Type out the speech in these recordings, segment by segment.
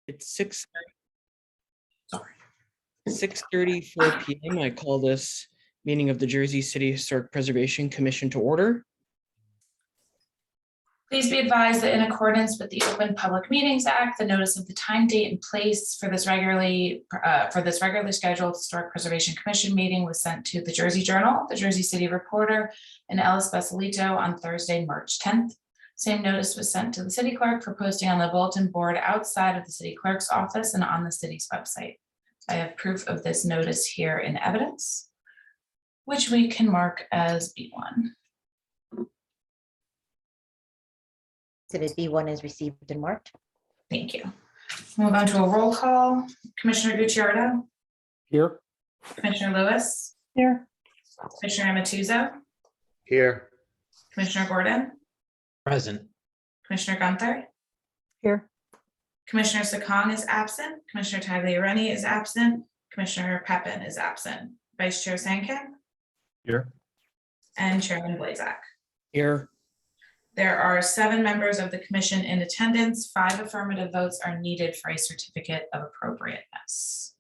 It's 6:34 p.m. I call this meeting of the Jersey City Historic Preservation Commission to order. Please be advised that in accordance with the Open Public Meetings Act, the notice of the time, date, and place for this regularly scheduled Historic Preservation Commission meeting was sent to the Jersey Journal, the Jersey City Reporter, and Ellis Basilito on Thursday, March 10th. Same notice was sent to the city clerk for posting on the bulletin board outside of the city clerk's office and on the city's website. I have proof of this notice here in evidence, which we can mark as B1. Exhibit B1 is received and marked. Thank you. Move on to a roll call. Commissioner Gucciardo. Here. Commissioner Lewis. Here. Commissioner Amatuzzo. Here. Commissioner Gordon. Present. Commissioner Gunther. Here. Commissioner Sakong is absent. Commissioner Tagliarini is absent. Commissioner Peppin is absent. Vice Chair Sankamp. Here. And Chairman Blazak. Here, There are 7 members of the commission in attendance. 5 affirmative votes are needed for a certificate of appropriateness.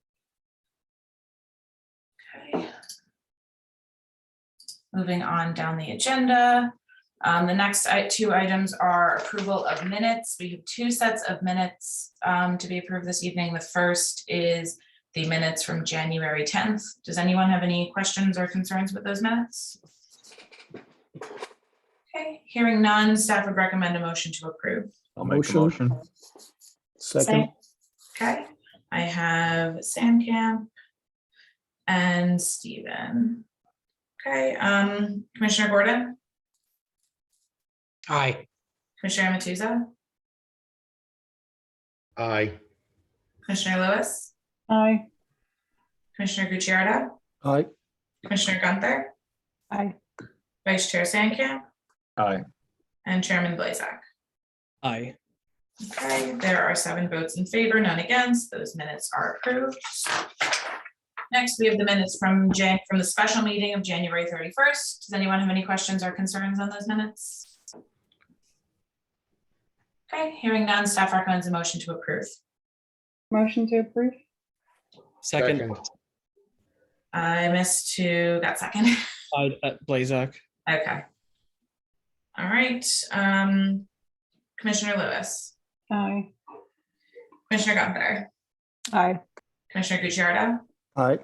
Okay. Moving on down the agenda. The next 2 items are approval of minutes. We have 2 sets of minutes to be approved this evening. The first is the minutes from January 10th. Does anyone have any questions or concerns with those minutes? Okay, hearing none, staff would recommend a motion to approve. I'll make a motion. Second. Okay, I have Sandcamp and Stephen. Okay, Commissioner Gordon, Aye. Commissioner Amatuzzo, Aye. Commissioner Lewis, Aye. Commissioner Gucciardo, Aye. Commissioner Gunther, Aye. Vice Chair Sandcamp, Aye. and Chairman Blazak. aye. Okay, there are 7 votes in favor, none against. Those minutes are approved. Next, we have the minutes from the special meeting of January 31st. Does anyone have any questions or concerns on those minutes? Okay, hearing none, staff recommends a motion to approve. Motion to approve. Second, I missed who got second. Blazak. Okay. All right, Commissioner Lewis, Aye. Commissioner Gunther, Aye. Commissioner Gucciardo, Aye.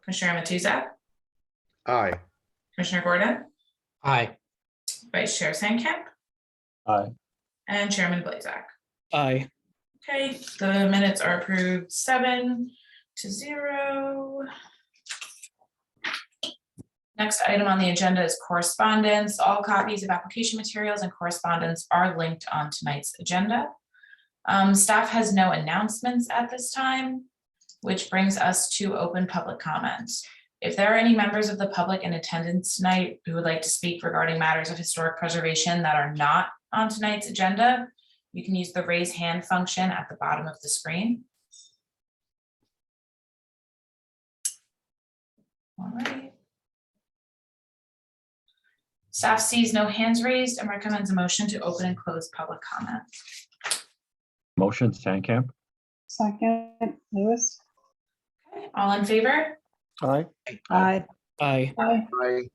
Commissioner Amatuzzo, Aye. Commissioner Gordon, Aye. Vice Chair Sandkamp, Aye. and Chairman Blazak. Aye. Okay, the minutes are approved 7-0. Next item on the agenda is correspondence. All copies of application materials and correspondence are linked on tonight's agenda. Staff has no announcements at this time, which brings us to open public comments. If there are any members of the public in attendance tonight who would like to speak regarding matters of historic preservation that are not on tonight's agenda, you can use the raise hand function at the bottom of the screen. All right. Staff sees no hands raised and recommends a motion to open and close public comment. Motion, Sandcamp. Second. Lewis. Okay, all in favor? Aye. Aye. Aye. Aye. Aye.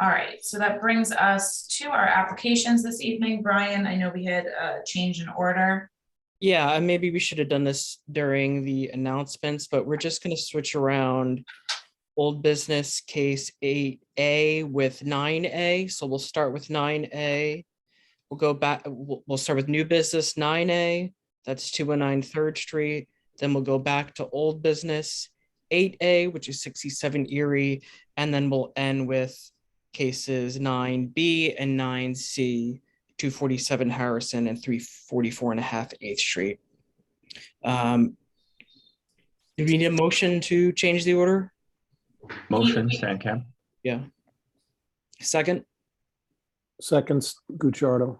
All right, so that brings us to our applications this evening. Brian, I know we had a change in order. Yeah, and maybe we should have done this during the announcements, but we're just going to switch around old business case 8A with 9A. So we'll start with 9A. We'll go back, we'll start with new business 9A. That's 209 3rd Street. Then we'll go back to old business 8A, which is 67 Erie. And then we'll end with cases 9B and 9C, 247 Harrison and 344.5 8th Street. Do we need a motion to change the order? Motion, Sandcamp. Yeah. Second? Seconds, Gucciardo.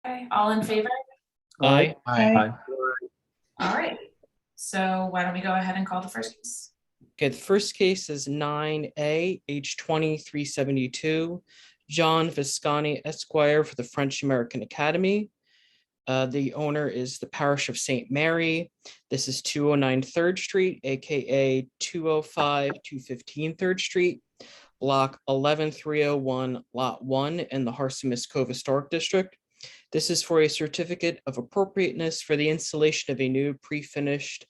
Okay, all in favor? Aye. Aye. All right, so why don't we go ahead and call the first case? Okay, the first case is 9A, H20 372, John Viscani Esquire for the French American Academy. The owner is the Parish of St. Mary. This is 209 3rd Street, AKA 205, 215 3rd Street, Block 11301, Lot 1 in the Harsimus Cove Historic District. This is for a certificate of appropriateness for the installation of a new pre-finished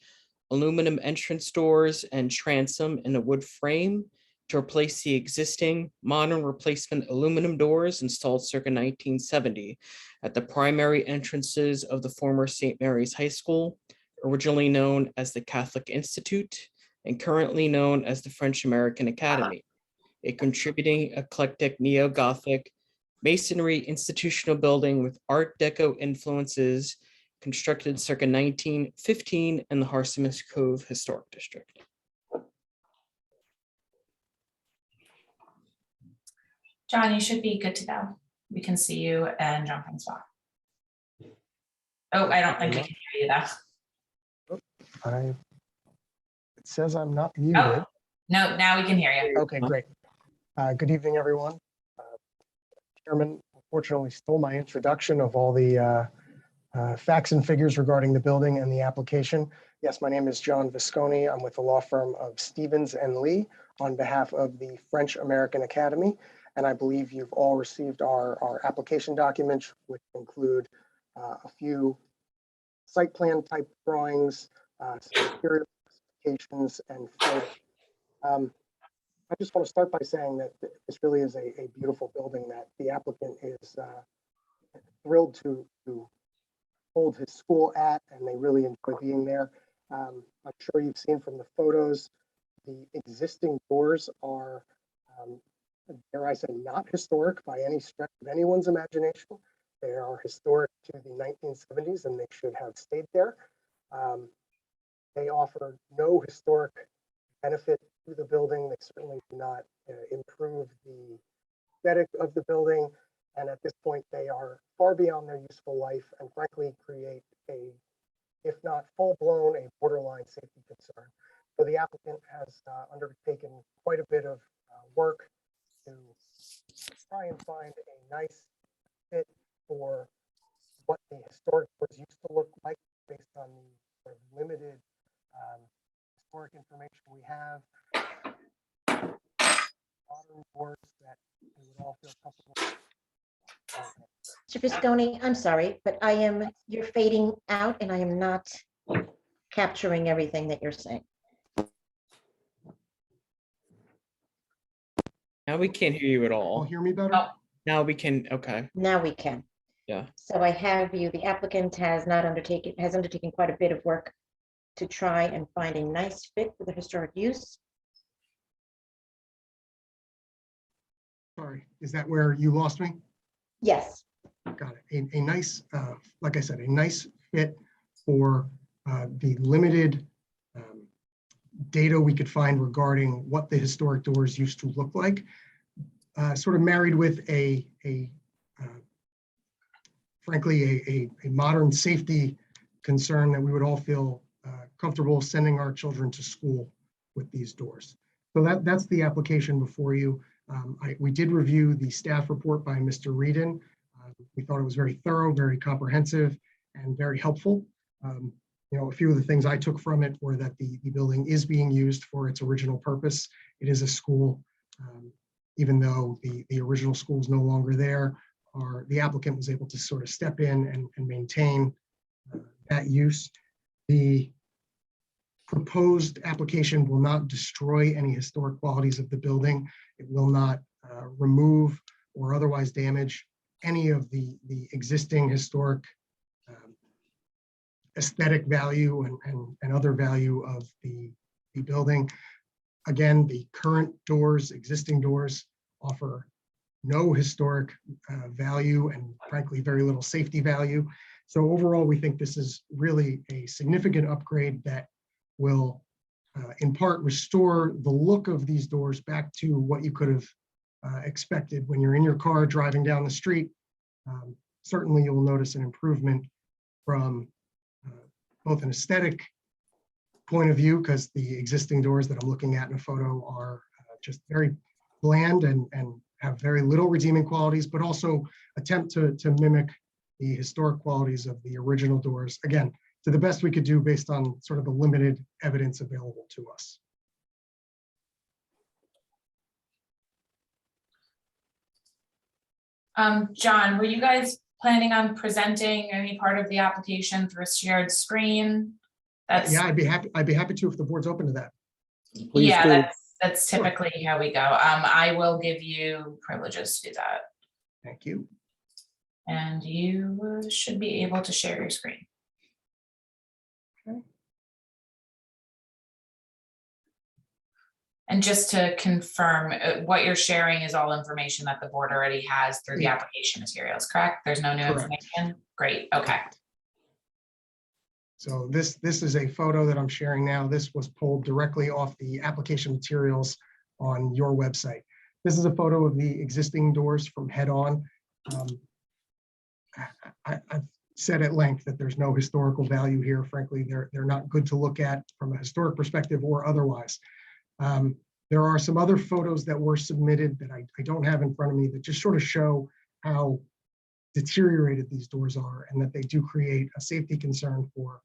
aluminum entrance doors and transom in a wood frame to replace the existing modern replacement aluminum doors installed circa 1970 at the primary entrances of the former St. Mary's High School, originally known as the Catholic Institute and currently known as the French American Academy, a contributing eclectic neo-Gothic masonry institutional building with Art Deco influences, constructed circa 1915 in the Harsimus Cove Historic District. John, you should be good to go. We can see you and Jean-Francois. Oh, I don't think we can hear you though. It says I'm not muted. No, now we can hear you. Okay, great. Good evening, everyone. Chairman unfortunately stole my introduction of all the facts and figures regarding the building and the application. Yes, my name is John Visconti. I'm with the law firm of Stevens and Lee on behalf of the French American Academy. And I believe you've all received our application documents, which include a few site plan type drawings, some material specifications, and photos. I just want to start by saying that this really is a beautiful building that the applicant is thrilled to hold his school at, and they really enjoy being there. I'm sure you've seen from the photos, the existing doors are, dare I say, not historic by any stretch of anyone's imagination. They are historic to the 1970s, and they should have stayed there. They offer no historic benefit to the building. They certainly do not improve the aesthetic of the building. And at this point, they are far beyond their useful life and frankly create a, if not full-blown, a borderline safety concern. So the applicant has undertaken quite a bit of work to try and find a nice fit for what the historic doors used to look like based on the sort of limited historic information we have. Modern doors that we would all feel comfortable with. Mr. Visconti, I'm sorry, but you're fading out and I am not capturing everything that you're saying. Now we can't hear you at All all. hear me better? Oh. Now we can, okay, Now we can. yeah. So I have you, the applicant has undertaken quite a bit of work to try and find a nice fit for the historic use. Sorry, is that where you lost me? Yes, Got it. A nice, like I said, a nice fit for the limited data we could find regarding what the historic doors used to look like, sort of married with frankly, a modern safety concern that we would all feel comfortable sending our children to school with these doors. So that's the application before you. We did review the staff report by Mr. Reedon. We thought it was very thorough, very comprehensive, and very helpful. A few of the things I took from it were that the building is being used for its original purpose. It is a school, even though the original school is no longer there, the applicant was able to sort of step in and maintain that use. The proposed application will not destroy any historic qualities of the building. It will not remove or otherwise damage any of the existing historic aesthetic value and other value of the building. Again, the current doors, existing doors, offer no historic value and frankly, very little safety value. So overall, we think this is really a significant upgrade that will in part restore the look of these doors back to what you could have expected when you're in your car driving down the street. Certainly you'll notice an improvement from both an aesthetic point of view, because the existing doors that I'm looking at in a photo are just very bland and have very little redeeming qualities, but also attempt to mimic the historic qualities of the original doors, again, to the best we could do based on sort of the limited evidence available to us. John, were you guys planning on presenting any part of the application through a shared screen? That's, Yeah, I'd be happy to if the board's open to that. Please yeah, do. that's Sure. typically how we go. I will give you privileges to do that. Thank you. And you should be able to share your screen. Okay. And just to confirm, what you're sharing is all information that the board already has through the Yeah. application materials, correct? There's no new Correct. information? Great, okay. So this is a photo that I'm sharing now. This was pulled directly off the application materials on your website. This is a photo of the existing doors from head on. I've said at length that there's no historical value here. Frankly, they're not good to look at from a historic perspective or otherwise. There are some other photos that were submitted that I don't have in front of me that just sort of show how deteriorated these doors are and that they do create a safety concern for,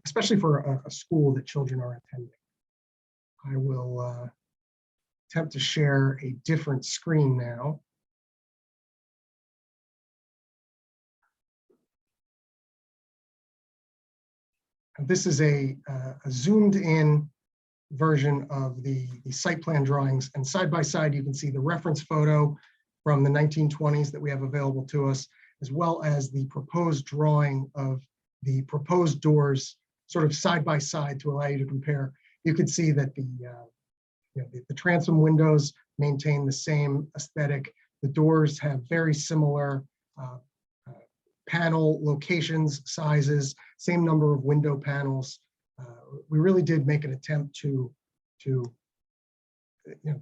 especially for a school that children are attending. I will attempt to share a different screen now. And this is a zoomed in version of the site plan drawings, and side by side you can see the reference photo from the 1920s that we have available to us, as well as the proposed drawing of the proposed doors sort of side by side to allow you to compare. You can see that the transom windows maintain the same aesthetic. The doors have very similar panel locations, sizes, same number of window panels. We really did make an attempt to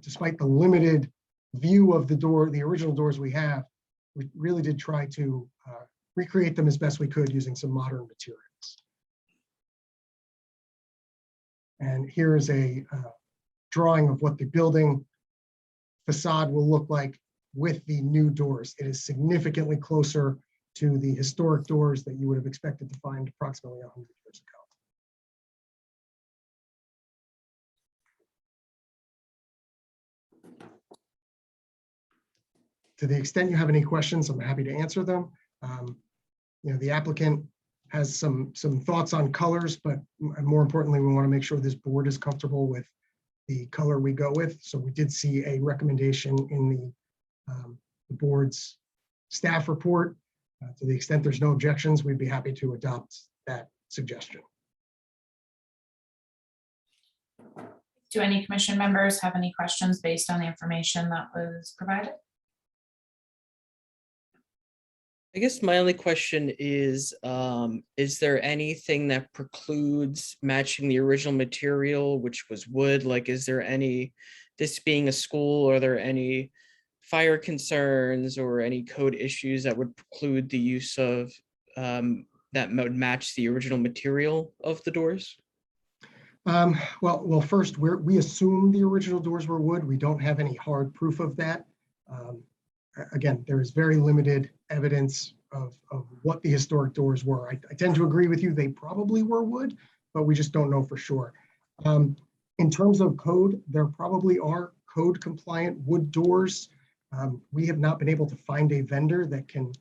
despite the limited view of the door, the original doors we have, we really did try to recreate them as best we could using some modern materials. And here is a drawing of what the building facade will look like with the new doors. It is significantly closer to the historic doors that you would have expected to find approximately 100 years ago. To the extent you have any questions, I'm happy to answer them. The applicant has some thoughts on colors, but more importantly, we want to make sure this board is comfortable with the color we go with. So we did see a recommendation in the board's staff report. To the extent there's no objections, we'd be happy to adopt that suggestion. Do any commission members have any questions based on the information that was provided? I guess my only question is there anything that precludes matching the original material, which was wood? Like, is there any, this being a school, are there any fire concerns or any code issues that would preclude the use of that would match the original material of the doors? Well, first, we assume the original doors were wood. We don't have any hard proof of that. Again, there is very limited evidence of what the historic doors were. I tend to agree with you. They probably were wood, but we just don't know for sure. In terms of code, there probably are code compliant wood doors. We have not been able to find a vendor that can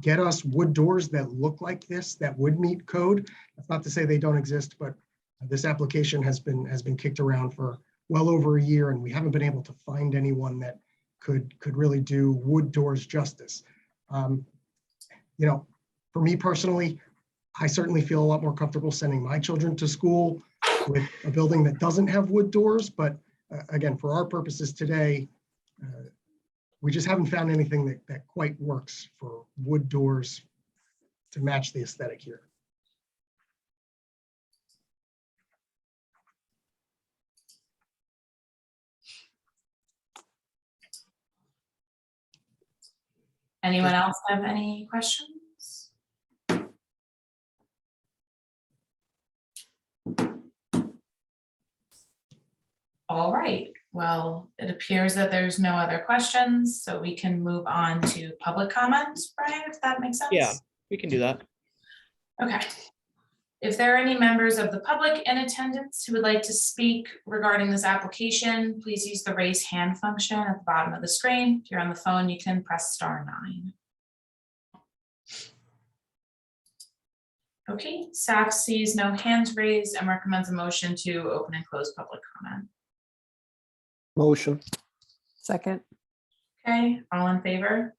get us wood doors that look like this, that would meet code. That's not to say they don't exist, but this application has been kicked around for well over a year, and we haven't been able to find anyone that could really do wood doors justice. For me personally, I certainly feel a lot more comfortable sending my children to school with a building that doesn't have wood doors. But again, for our purposes today, we just haven't found anything that quite works for wood doors to match the aesthetic here. Anyone else have any questions? All right, well, it appears that there's no other questions, so we can move on to public comments, Brian, if that makes sense? Yeah, we can do that. Okay. If there are any members of the public in attendance who would like to speak regarding this application, please use the raise hand function at the bottom of the screen. If you're on the phone, you can press *9. Okay, staff sees no hands raised and recommends a motion to open and close public comment. Motion. Second. Okay, all in favor?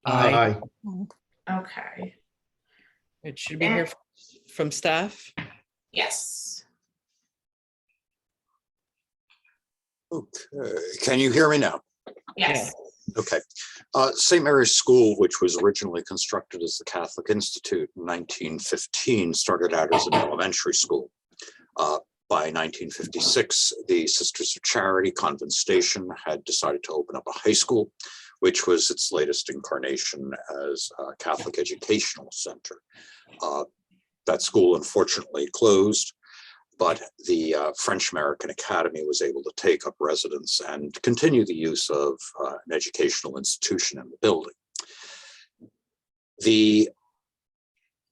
Aye. Okay, It should be here from staff. yes. Okay, can you hear me now? Yes. Okay. St. Mary's School, which was originally constructed as the Catholic Institute in 1915, started out as an elementary school. By 1956, the Sisters of Charity Convent Station had decided to open up a high school, which was its latest incarnation as a Catholic Educational Center. That school unfortunately closed, but the French American Academy was able to take up residence and continue the use of an educational institution in the building. The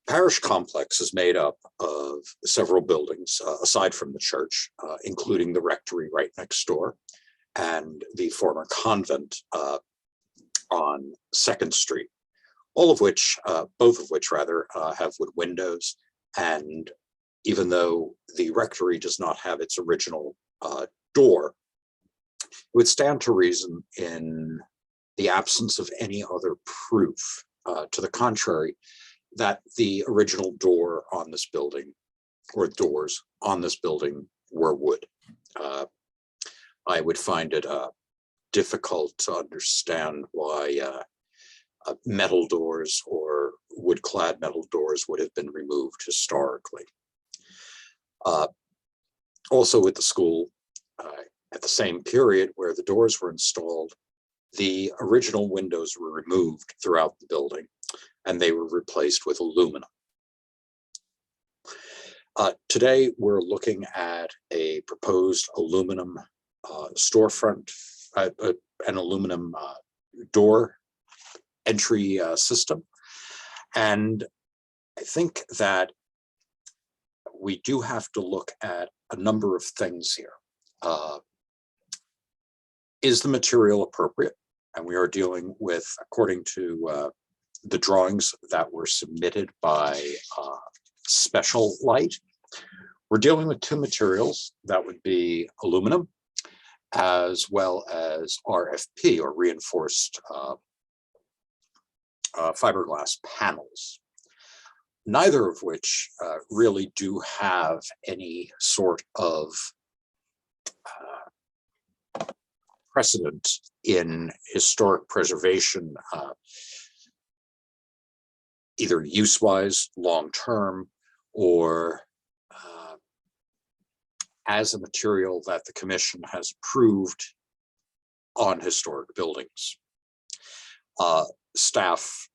parish complex is made up of several buildings, aside from the church, including the rectory right next door and the former convent on 2nd Street, all of which, both of which rather, have wood windows. And even though the rectory does not have its original door, it would stand to reason, in the absence of any other proof to the contrary, that the original door on this building, or doors on this building, were wood. I would find it difficult to understand why metal doors or wood-clad metal doors would have been removed historically. Also with the school, at the same period where the doors were installed, the original windows were removed throughout the building and they were replaced with aluminum. Today, we're looking at a proposed aluminum storefront, an aluminum door entry system. And I think that we do have to look at a number of things here. Is the material appropriate? And we are dealing with, according to the drawings that were submitted by Special Light, we're dealing with two materials. That would be aluminum as well as RFP, or reinforced fiberglass panels, neither of which really do have any sort of precedent in historic preservation, either use-wise, long-term, or as a material that the commission has approved on historic buildings. Staff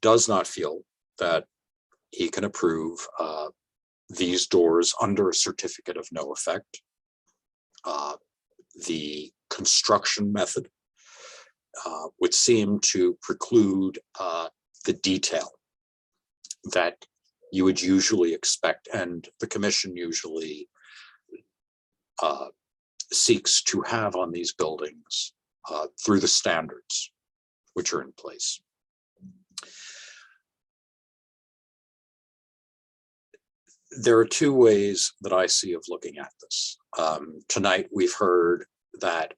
does not feel that he can approve these doors under a certificate of no effect. The construction method would seem to preclude the detail that you would usually expect, and the commission usually seeks to have on these buildings through the standards which are in place. There are two ways that I see of looking at this. Tonight, we've heard that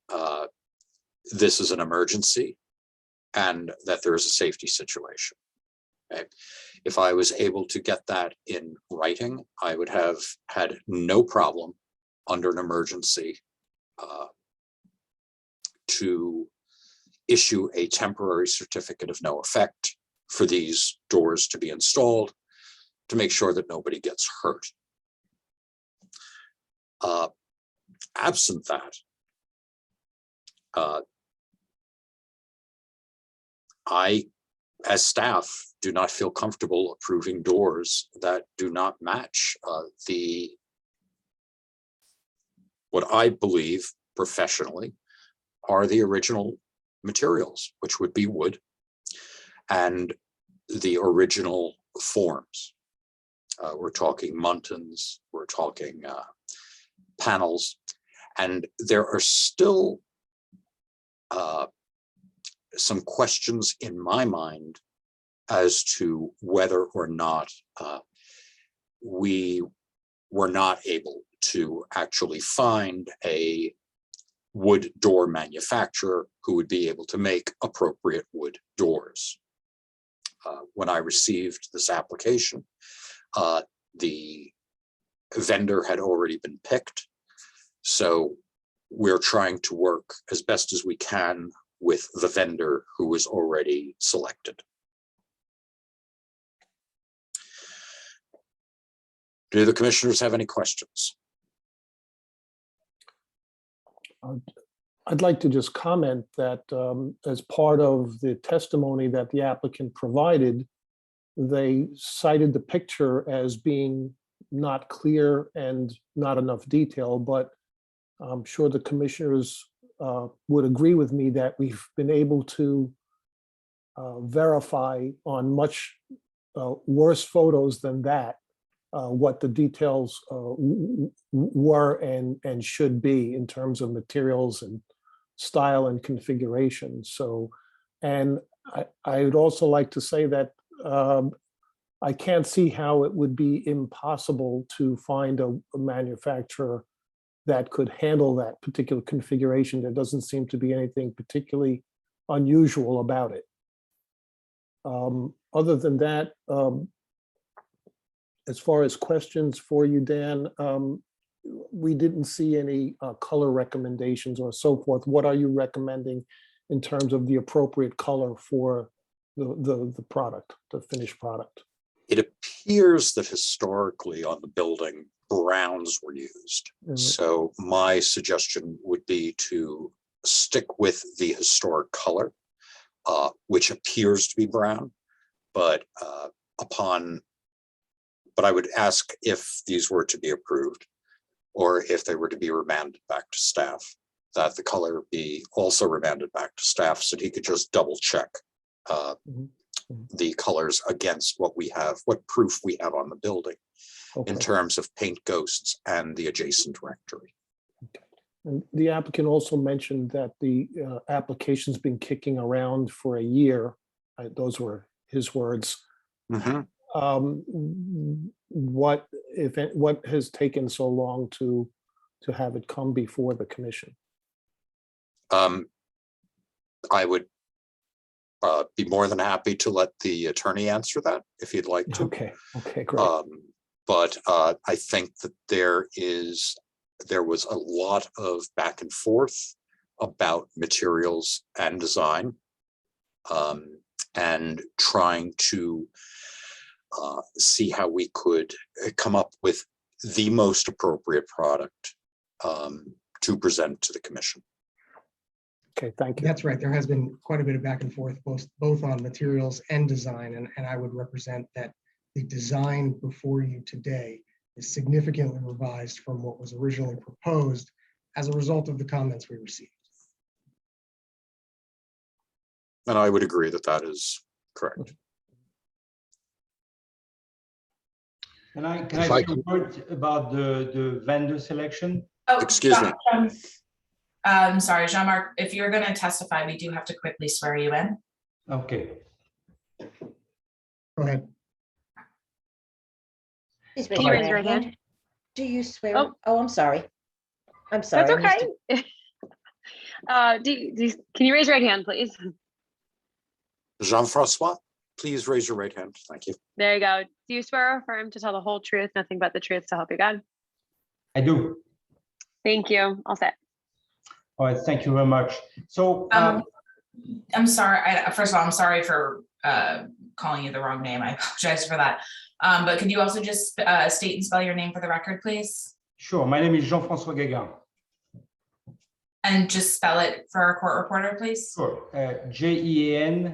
this is an emergency and that there is a safety situation. Okay. If I was able to get that in writing, I would have had no problem under an emergency to issue a temporary certificate of no effect for these doors to be installed to make sure that nobody gets hurt. Absent that, I, as staff, do not feel comfortable approving doors that do not match the what I believe professionally are the original materials, which would be wood, and the original forms. We're talking muntins, we're talking panels, and there are still some questions in my mind as to whether or not we were not able to actually find a wood door manufacturer who would be able to make appropriate wood doors. When I received this application, the vendor had already been picked. So we're trying to work as best as we can with the vendor who was already selected. Do the commissioners have any questions? I'd like to just comment that as part of the testimony that the applicant provided, they cited the picture as being not clear and not enough detail, but I'm sure the commissioners would agree with me that we've been able to verify on much worse photos than that what the details were and should be in terms of materials and style and configuration. So, and I would also like to say that I can't see how it would be impossible to find a manufacturer that could handle that particular configuration. There doesn't seem to be anything particularly unusual about it. Other than that, as far as questions for you, Dan, we didn't see any color recommendations or so forth. What are you recommending in terms of the appropriate color for the product, the finished product? It appears that historically on the building, browns were used. So my suggestion would be to stick with the historic color, which appears to be brown, but but I would ask if these were to be approved or if they were to be remanded back to staff, that the color be also remanded back to staff so that he could just double check the colors against what we have, what proof we have on the building in terms of paint ghosts and the adjacent rectory. Okay. And the applicant also mentioned that the application's been kicking around for a year. Those were his words. What has taken so long to have it come before the commission? I would be more than happy to let the attorney answer that if you'd like to. Okay, great. But I think that there was a lot of back and forth about materials and design, and trying to see how we could come up with the most appropriate product to present to the commission. Okay, thank you. That's right. There has been quite a bit of back and forth, both on materials and design. And I would represent that the design before you today is significantly revised from what was originally proposed as a result of the comments we received. And I would agree that that is correct. Can I say a word about the vendor selection? Oh, excuse me. Sorry, Jean-Marc, if you're going to testify, we do have to quickly swear you in. Okay. Go ahead. Please Can you raise your hand? Do you swear? Oh. Oh, I'm sorry. I'm sorry. That's I missed okay. Can you raise your right hand, please? Jean-Francois, please raise your right hand. Thank you. There you go. Do you swear or affirm to tell the whole truth, nothing but the truth, to help you God? I do. Thank you. All set. All right. Thank you very much. So I'm sorry. First of all, I'm sorry for calling you the wrong name. I apologize for that. But could you also just state and spell your name for the record, please? sure. My name is Jean-François Guégan. And just spell it for our court reporter, please. Sure. Jean-Francois.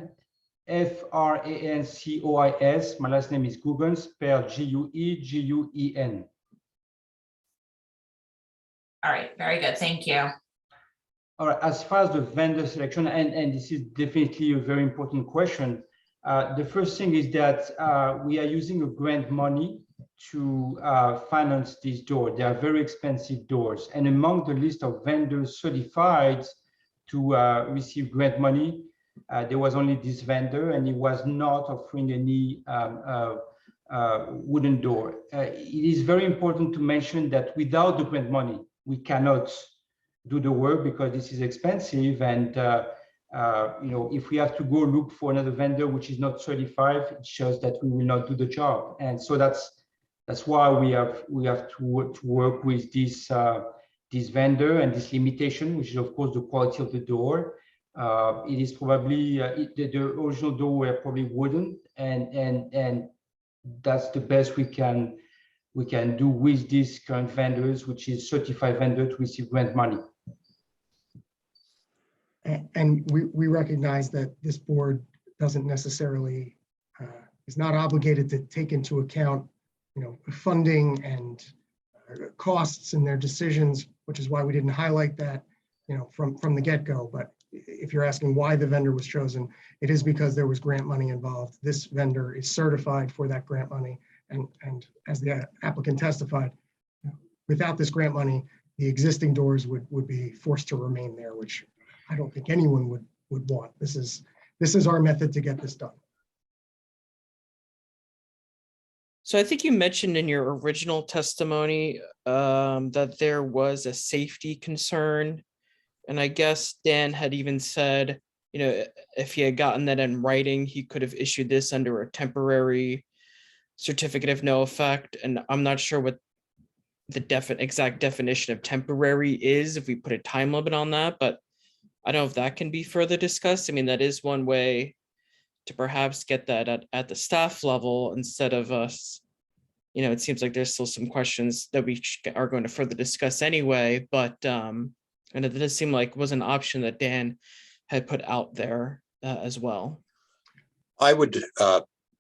My last name is Gugens, spelled G-U-E-G-U-E-N. All right, very good. Thank you. All right, as far as the vendor selection, and this is definitely a very important question. The first thing is that we are using a grant money to finance these doors. They are very expensive doors. And among the list of vendors certified to receive grant money, there was only this vendor, and he was not offering any wooden door. It is very important to mention that without the grant money, we cannot do the work because this is expensive. And if we have to go look for another vendor which is not certified, it shows that we will not do the job. And so that's why we have to work with this vendor and this limitation, which is of course the quality of the door. It is probably the original door were probably wooden, and that's the best we can do with these current vendors, which is certified vendor to receive grant money. And we recognize that this board doesn't necessarily, is not obligated to take into account, funding and costs in their decisions, which is why we didn't highlight that, from the get-go. But if you're asking why the vendor was chosen, it is because there was grant money involved. This vendor is certified for that grant money. And as the applicant testified, without this grant money, the existing doors would be forced to remain there, which I don't think anyone would want. This is our method to get this done. So I think you mentioned in your original testimony that there was a safety concern. And I guess Dan had even said, if he had gotten that in writing, he could have issued this under a temporary certificate of no effect. And I'm not sure what the exact definition of temporary is, if we put a time limit on that, but I don't know if that can be further discussed. I mean, that is one way to perhaps get that at the staff level instead of us. It seems like there's still some questions that we are going to further discuss anyway, but and it does seem like was an option that Dan had put out there as well. I would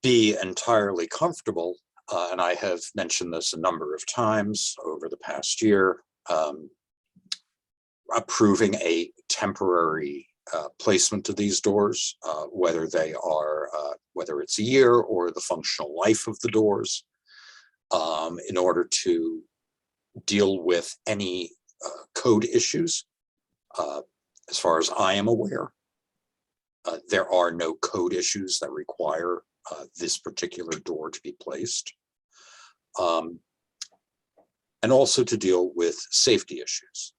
be entirely comfortable, and I have mentioned this a number of times over the past year, approving a temporary placement of these doors, whether it's a year or the functional life of the doors, in order to deal with any code issues. As far as I am aware, there are no code issues that require this particular door to be placed. And also to deal with safety issues.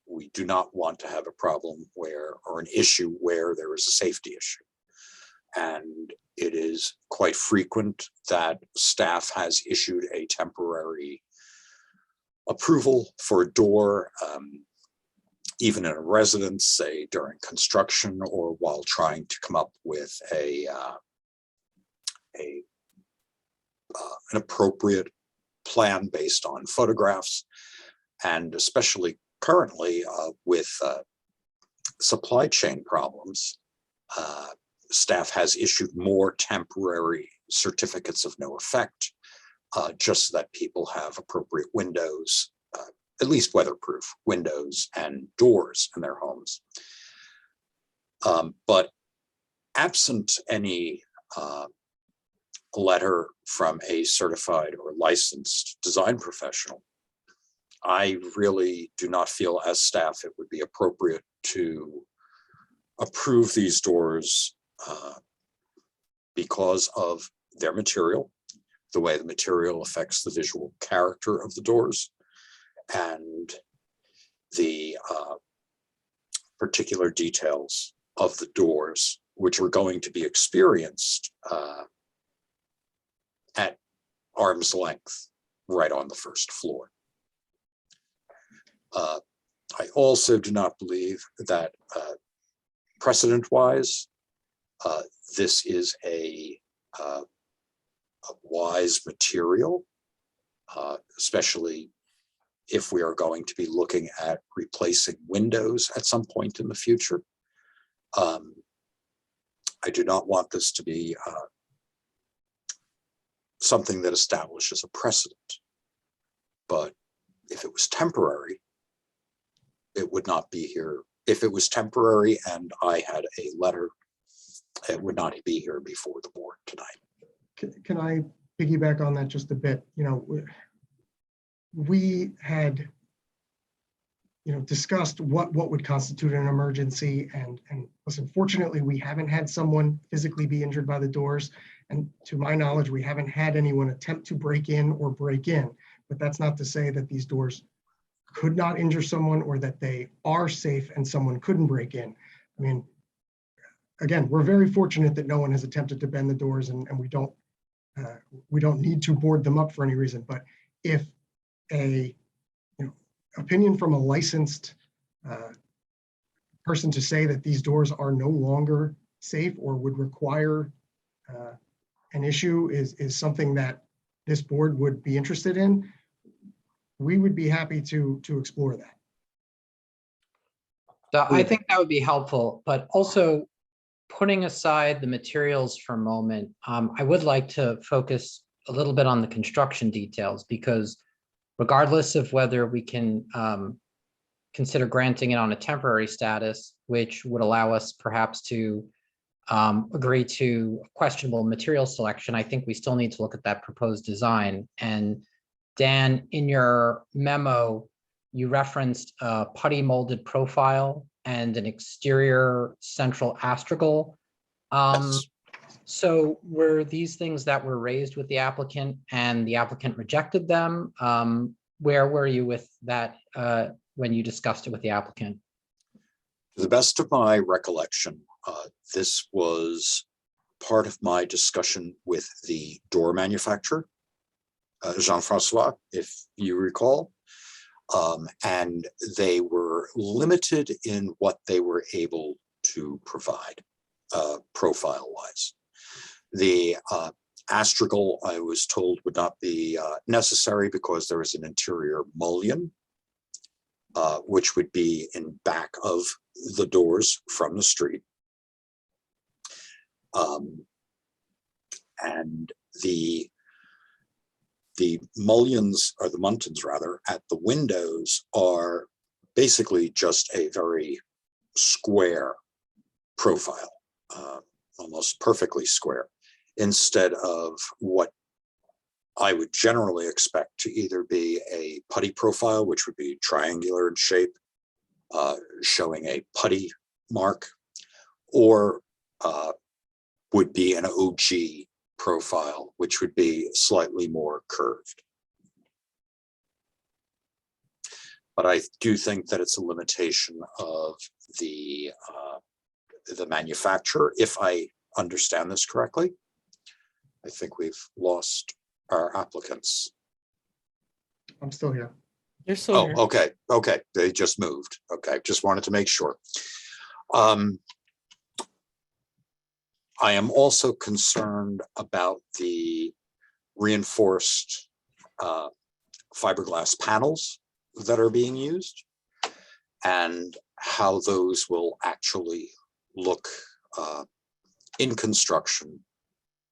We do not want to have a problem or an issue where there is a safety issue. And it is quite frequent that staff has issued a temporary approval for a door, even in a residence, say during construction or while trying to come up with an appropriate plan based on photographs. And especially currently with supply chain problems, staff has issued more temporary certificates of no effect, just so that people have appropriate windows, at least weatherproof windows and doors in their homes. But absent any letter from a certified or licensed design professional, I really do not feel as staff it would be appropriate to approve these doors because of their material, the way the material affects the visual character of the doors, and the particular details of the doors, which are going to be experienced at arm's length right on the first floor. I also do not believe that precedent-wise, this is a wise material, especially if we are going to be looking at replacing windows at some point in the future. I do not want this to be something that establishes a precedent, but If it was temporary, it would not be here. If it was temporary and I had a letter, it would not be here before the board tonight. Can I piggyback on that just a bit? You know, we had, you know, discussed what would constitute an emergency, and listen, fortunately, we haven't had someone physically be injured by the doors. And to my knowledge, we haven't had anyone attempt to break in or break in, but that's not to say that these doors could not injure someone or that they are safe and someone couldn't break in. I mean, again, we're very fortunate that no one has attempted to bend the doors, and we don't need to board them up for any reason. But if a opinion from a licensed person to say that these doors are no longer safe or would require an issue is something that this board would be interested in, we would be happy to explore that. So I think that would be helpful, but also putting aside the materials for a moment, I would like to focus a little bit on the construction details, because regardless of whether we can consider granting it on a temporary status, which would allow us perhaps to agree to questionable material selection, I think we still need to look at that proposed design. And Dan, in your memo, you referenced a putty molded profile and an exterior central astragal. Yes. So were these things that were raised with the applicant and the applicant rejected them? Where were you with that when you discussed it with the applicant? To the best of my recollection, this was part of my discussion with the door manufacturer, Jean-Francois, if you recall. And they were limited in what they were able to provide profile-wise. The astragal, I was told, would not be necessary because there is an interior mullion, which would be in back of the doors from the street. And the mullions, or the muntins rather, at the windows are basically just a very square profile, almost perfectly square, instead of what I would generally expect to either be a putty profile, which would be triangular in shape, showing a putty mark, or would be an OG profile, which would be slightly more curved. But I do think that it's a limitation of the manufacturer, if I understand this correctly. I think we've lost our applicants. I'm still here. You're still here. Okay, they just moved. Okay, just wanted to make sure. I am also concerned about the reinforced fiberglass panels that are being used and how those will actually look in construction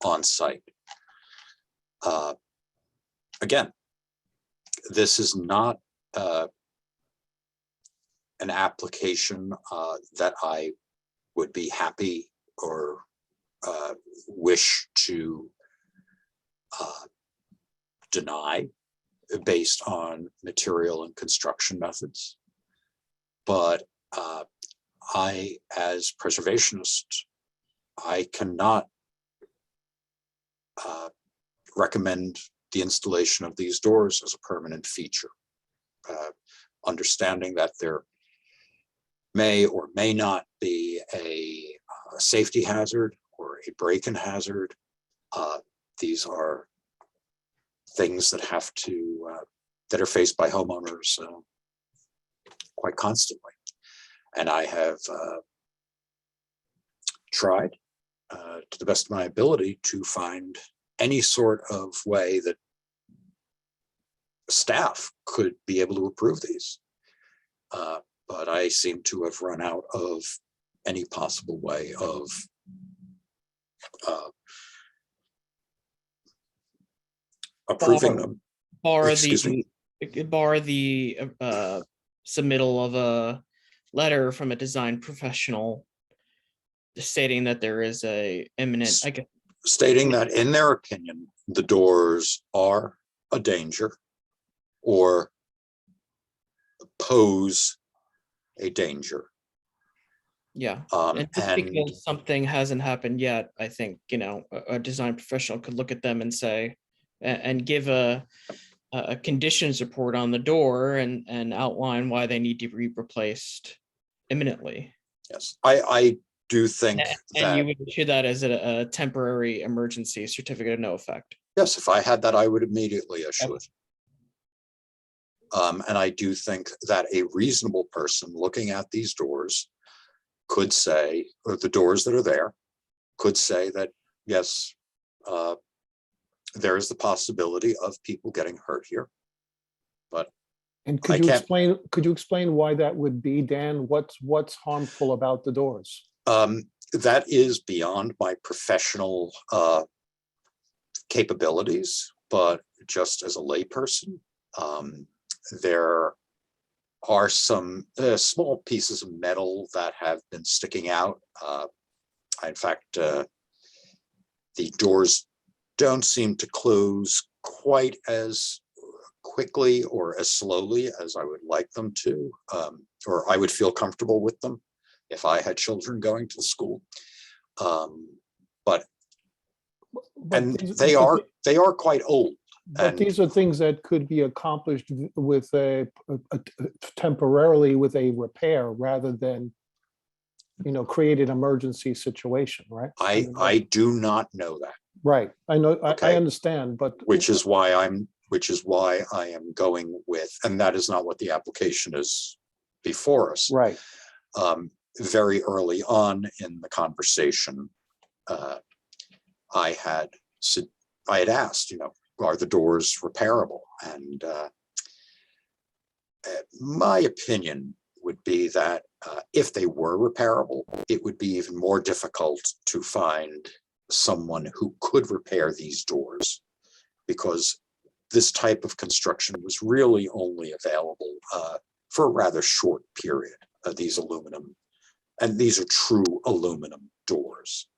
on site. Again, this is not an application that I would be happy or wish to deny based on material and construction methods. But I, as preservationist, I cannot recommend the installation of these doors as a permanent feature. Understanding that there may or may not be a safety hazard or a break-in hazard. These are things that have to, that are faced by homeowners quite constantly. And I have tried to the best of my ability to find any sort of way that staff could be able to approve these. But I seem to have run out of any possible way of approving them. Or Excuse me. it could bar the submittal of a letter from a design professional stating that there is a imminent, I guess, Stating that in their opinion, the doors are a danger or pose a danger. yeah. Um, And just and because something hasn't happened yet, I think, a design professional could look at them and say, and give a conditions report on the door and outline why they need to be replaced imminently. yes, I do think And you that, would issue that as a temporary emergency certificate of no effect. yes, if I had that, I would immediately issue it. And I do think that a reasonable person looking at these doors could say, or the doors that are there, could say that, yes, there is the possibility of people getting hurt here. But And I can't- could you explain why that would be, Dan? What's harmful about the doors? that is beyond my professional capabilities, but just as a layperson, there are some small pieces of metal that have been sticking out. In fact, the doors don't seem to close quite as quickly or as slowly as I would like them to, or I would feel comfortable with them if I had children going to school. But and these- they are quite old. But And these are things that could be accomplished with temporarily with a repair rather than, create an emergency situation, right? I do not know that, Right, I know, I Okay. understand, but. which is why I am going with, and that is not what the application is before us. Right, Very early on in the conversation, I had asked, are the doors repairable? And my opinion would be that if they were repairable, it would be even more difficult to find someone who could repair these doors, because this type of construction was really only available for a rather short period. These aluminum, and these are true aluminum doors.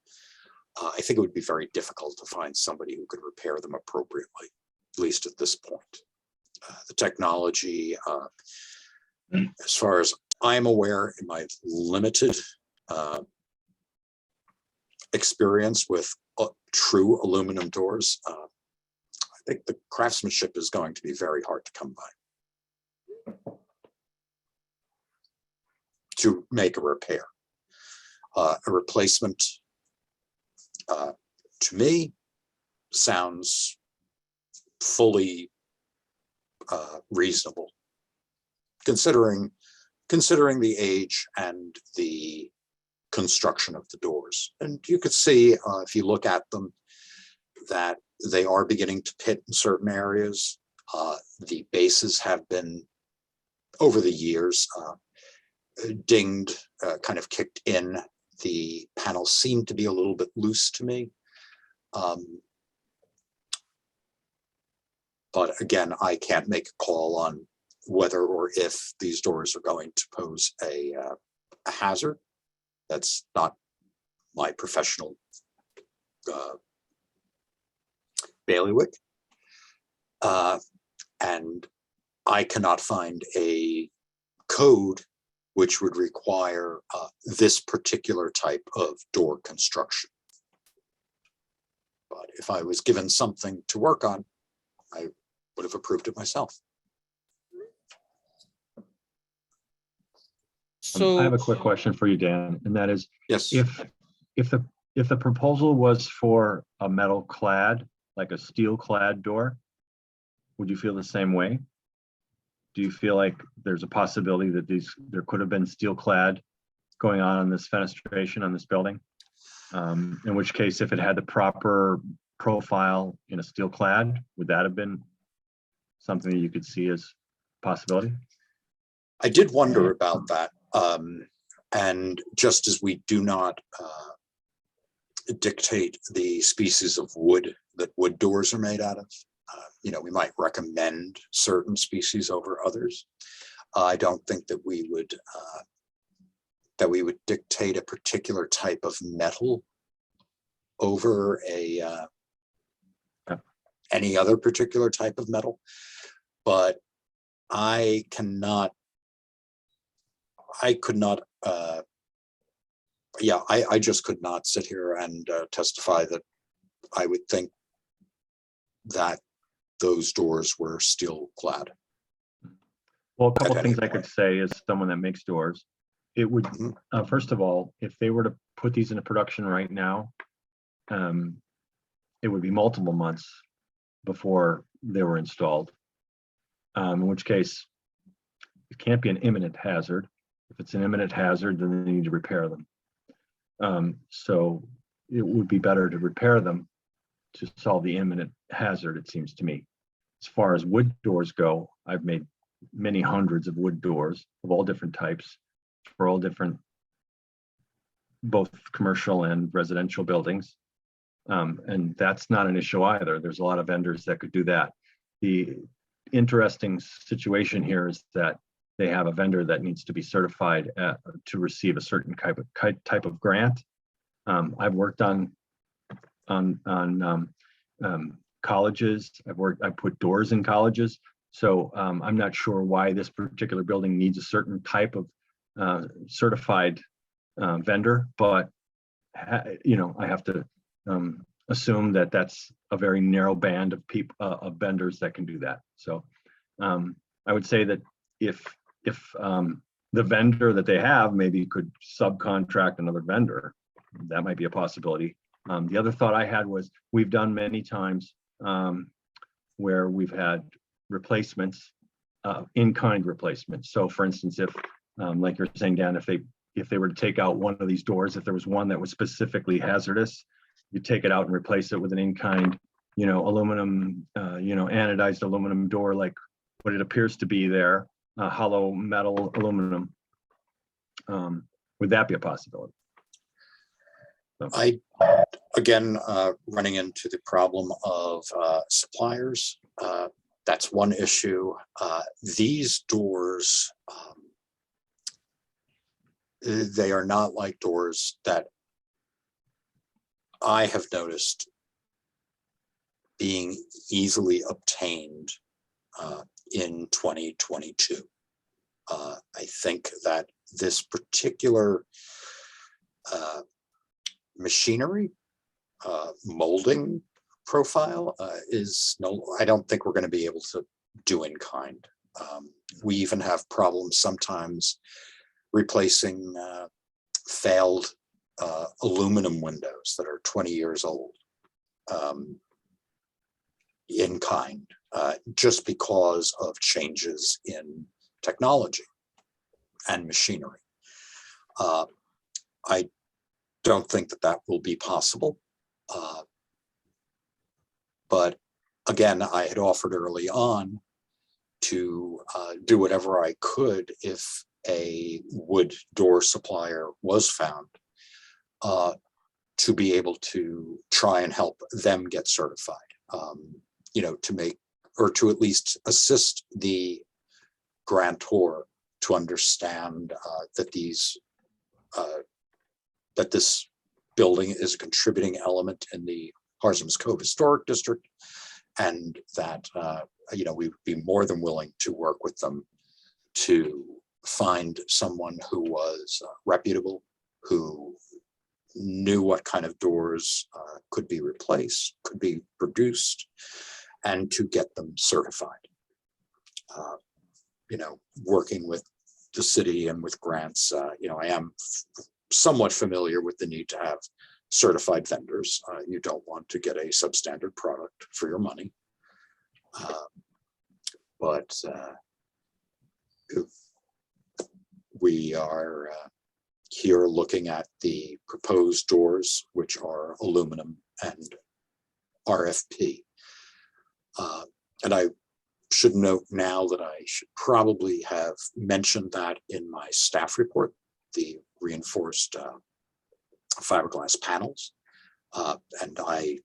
I think it would be very difficult to find somebody who could repair them appropriately, at least at this point. The technology, as far as I'm aware, in my limited experience with true aluminum doors, I think the craftsmanship is going to be very hard to come by to make a repair. A replacement, to me, sounds fully reasonable, considering the age and the construction of the doors. And you could see, if you look at them, that they are beginning to pit in certain areas. The bases have been, over the years, dinged, kind of kicked in. The panels seem to be a little bit loose to me. But again, I can't make a call on whether or if these doors are going to pose a hazard. That's not my professional bailiwick. And I cannot find a code which would require this particular type of door construction. But if I was given something to work on, I would have approved it myself. So I have a quick question for you, Dan, and that is, Yes. if the proposal was for a metal clad, like a steel clad door, would you feel the same way? Do you feel like there's a possibility that there could have been steel clad going on this fenestration on this building? In which case, if it had the proper profile in a steel clad, would that have been something that you could see as a possibility? I did wonder about that. And just as we do not dictate the species of wood that wood doors are made out of, We might recommend certain species over others. I don't think that we would dictate a particular type of metal over any other particular type of metal, but I could not, I just could not sit here and testify that I would think that those doors were steel clad. Well, a couple At of things any I could say as someone that makes doors. It would, Mhm. first of all, if they were to put these into production right now, it would be multiple months before they were installed. In which case, it can't be an imminent hazard. If it's an imminent hazard, then they need to repair them. So it would be better to repair them to solve the imminent hazard, it seems to me. As far as wood doors go, I've made many hundreds of wood doors of all different types for all different, both commercial and residential buildings. And that's not an issue either. There's a lot of vendors that could do that. The interesting situation here is that they have a vendor that needs to be certified to receive a certain type of grant. I've worked on colleges. I put doors in colleges. So I'm not sure why this particular building needs a certain type of certified vendor, but I have to assume that that's a very narrow band of people, of vendors that can do that. So I would say that if the vendor that they have maybe could subcontract another vendor, that might be a possibility. The other thought I had was we've done many times where we've had replacements, in-kind replacements. So for instance, if like you're saying, Dan, if they were to take out one of these doors, if there was one that was specifically hazardous, you take it out and replace it with an in-kind, aluminum, anodized aluminum door, like what it appears to be there, hollow metal aluminum. Would that be a possibility? I, again, running into the problem of suppliers. That's one issue. These doors, they are not like doors that I have noticed being easily obtained in 2022. I think that this particular machinery molding profile I don't think we're going to be able to do in kind. We even have problems sometimes replacing failed aluminum windows that are 20 years old in kind, just because of changes in technology and machinery. I don't think that will be possible. But again, I had offered early on to do whatever I could if a wood door supplier was found, to be able to try and help them get certified, to make, or to at least assist the grantor to understand that this building is a contributing element in the Harzem's Cove Historic District, and that we would be more than willing to work with them to find someone who was reputable, who knew what kind of doors could be replaced, could be produced, and to get them certified. Working with the city and with grants, I am somewhat familiar with the need to have certified vendors. You don't want to get a substandard product for your money. But we are here looking at the proposed doors, which are aluminum and RFP. And I should note now that I should probably have mentioned that in my staff report, the reinforced fiberglass panels, and I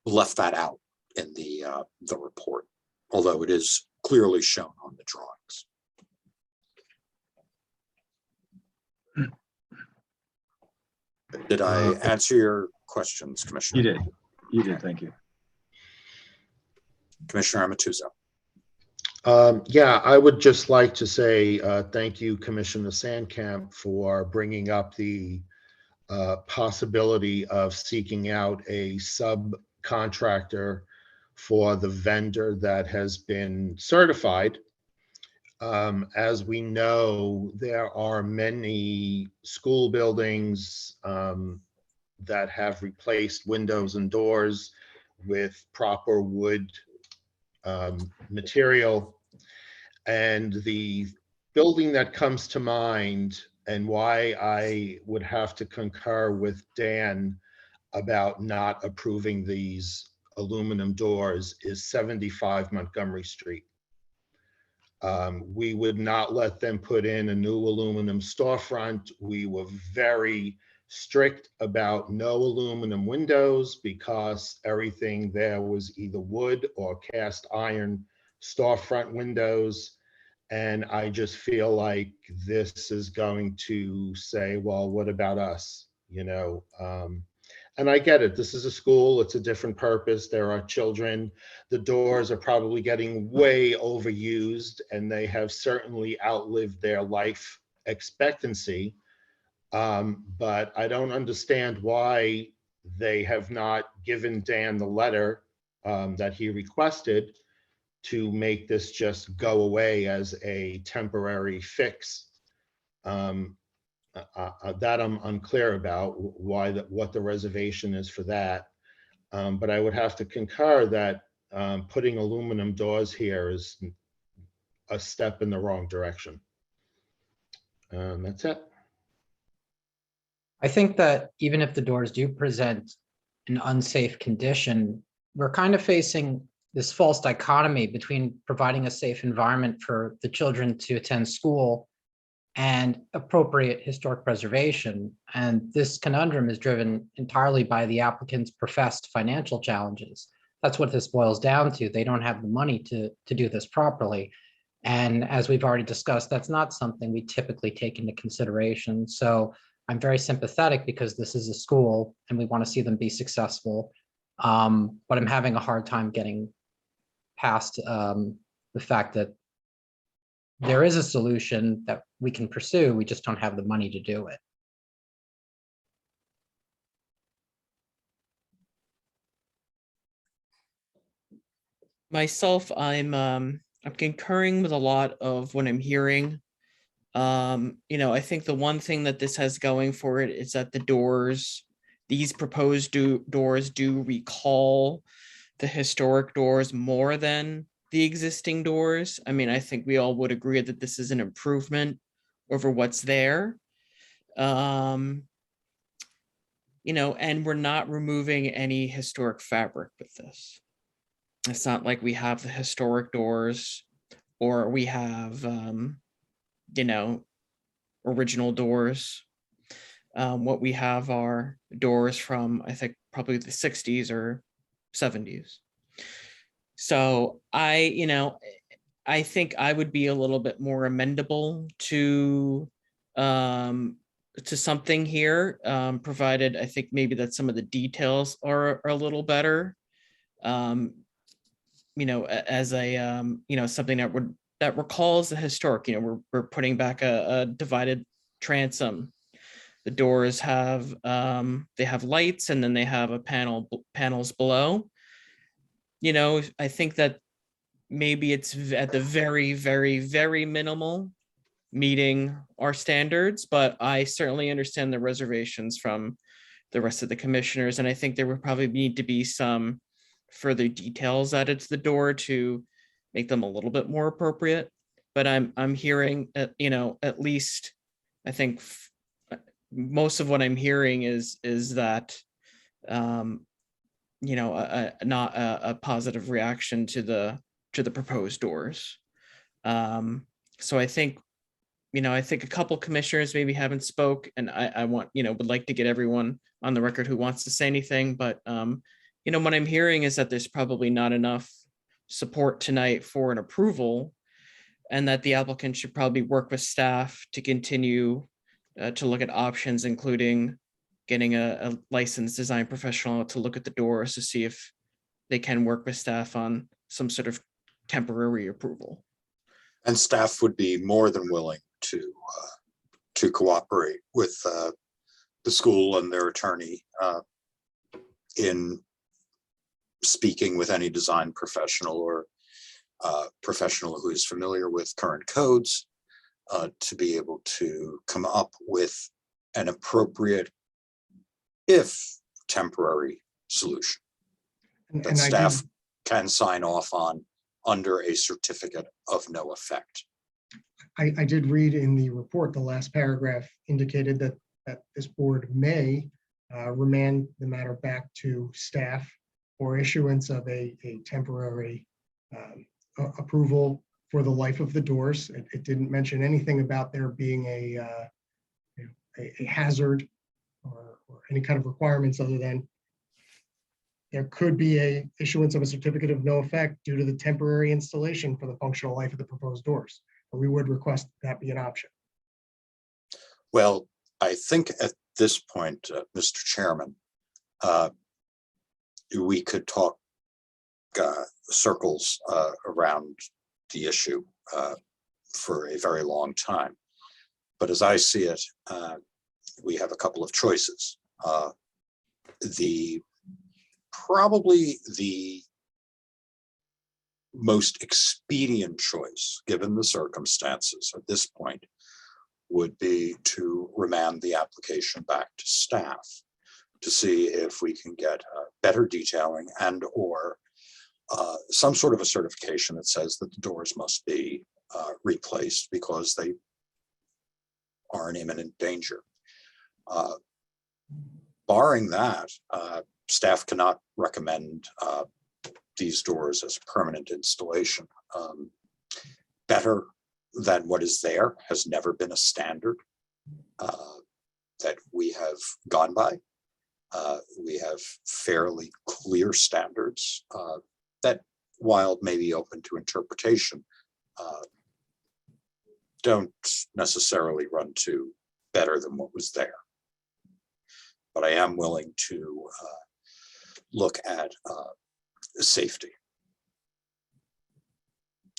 left that out in the report, although it is clearly shown on the drawings. Did I answer your questions, Commissioner? You did, thank you. Commissioner Amatuzzo. Yeah, I would just like to say thank you, Commissioner Sandkamp, for bringing up the possibility of seeking out a subcontractor for the vendor that has been certified. As we know, there are many school buildings that have replaced windows and doors with proper wood material. And the building that comes to mind, and why I would have to concur with Dan about not approving these aluminum doors, is 75 Montgomery Street. We would not let them put in a new aluminum storefront. We were very strict about no aluminum windows because everything there was either wood or cast iron storefront windows. And I just feel like this is going to say, well, what about us? You know, and I get it. This is a school. It's a different purpose. There are children. The doors are probably getting way overused, and they have certainly outlived their life expectancy. But I don't understand why they have not given Dan the letter that he requested to make this just go away as a temporary fix. That I'm unclear about why what the reservation is for that. But I would have to concur that putting aluminum doors here is a step in the wrong direction. That's it. I think that even if the doors do present an unsafe condition, we're kind of facing this false dichotomy between providing a safe environment for the children to attend school and appropriate historic preservation. And this conundrum is driven entirely by the applicant's professed financial challenges. That's what this boils down to. They don't have the money to do this properly. And as we've already discussed, that's not something we typically take into consideration. So I'm very sympathetic because this is a school and we want to see them be successful. But I'm having a hard time getting past the fact that there is a solution that we can pursue. We just don't have the money to do it. Myself, I'm concurring with a lot of what I'm hearing. You know, I think the one thing that this has going for it is that the doors, these proposed doors do recall the historic doors more than the existing doors. I mean, I think we all would agree that this is an improvement over what's there. You know, and we're not removing any historic fabric with this. It's not like we have the historic doors or we have, you know, original doors. What we have are doors from, I think, probably the 60s or 70s. So you know, I think I would be a little bit more amendable to something here, provided I think maybe that some of the details are a little better. You know, as a you know, something that recalls the historic. You know, we're putting back a divided transom. The doors have they have lights, and then they have a panels below. You know, I think that maybe it's at the very, very, very minimal meeting our standards, but I certainly understand the reservations from the rest of the commissioners, and I think there would probably need to be some further details added to the door to make them a little bit more appropriate. But I'm hearing, you know, at least I think most of what I'm hearing is that you know, not a positive reaction to the proposed doors. So I think, you know, I think a couple commissioners maybe haven't spoke, and I want, you know, would like to get everyone on the record who wants to say anything, but you what I'm hearing is that there's probably not enough support tonight for an approval, and that the applicant should probably work with staff to continue to look at options, including getting a licensed design professional to look at the doors to see if they can work with staff on some sort of temporary approval. And staff would be more than willing to cooperate with the school and their attorney in speaking with any design professional or professional who is familiar with current codes to be able to come up with an appropriate, if temporary, solution that And I staff did, can sign off on under a certificate of no effect. I did read in the report, the last paragraph indicated that this board may remand the matter back to staff for issuance of a temporary approval for the life of the doors. It didn't mention anything about there being a hazard or any kind of requirements other than there could be a issuance of a certificate of no effect due to the temporary installation for the functional life of the proposed doors. But we would request that be an option. Well, I think at this point, Mr. Chairman, we could talk circles around the issue for a very long time. But as I see it, we have a couple of choices. Probably the most expedient choice, given the circumstances at this point, would be to remand the application back to staff to see if we can get better detailing and or some sort of a certification that says that the doors must be replaced because they are in imminent danger. Barring that, staff cannot recommend these doors as permanent installation. Better than what is there has never been a standard that we have gone by. We have fairly clear standards that, while maybe open to interpretation, don't necessarily run to better than what was there. But I am willing to look at safety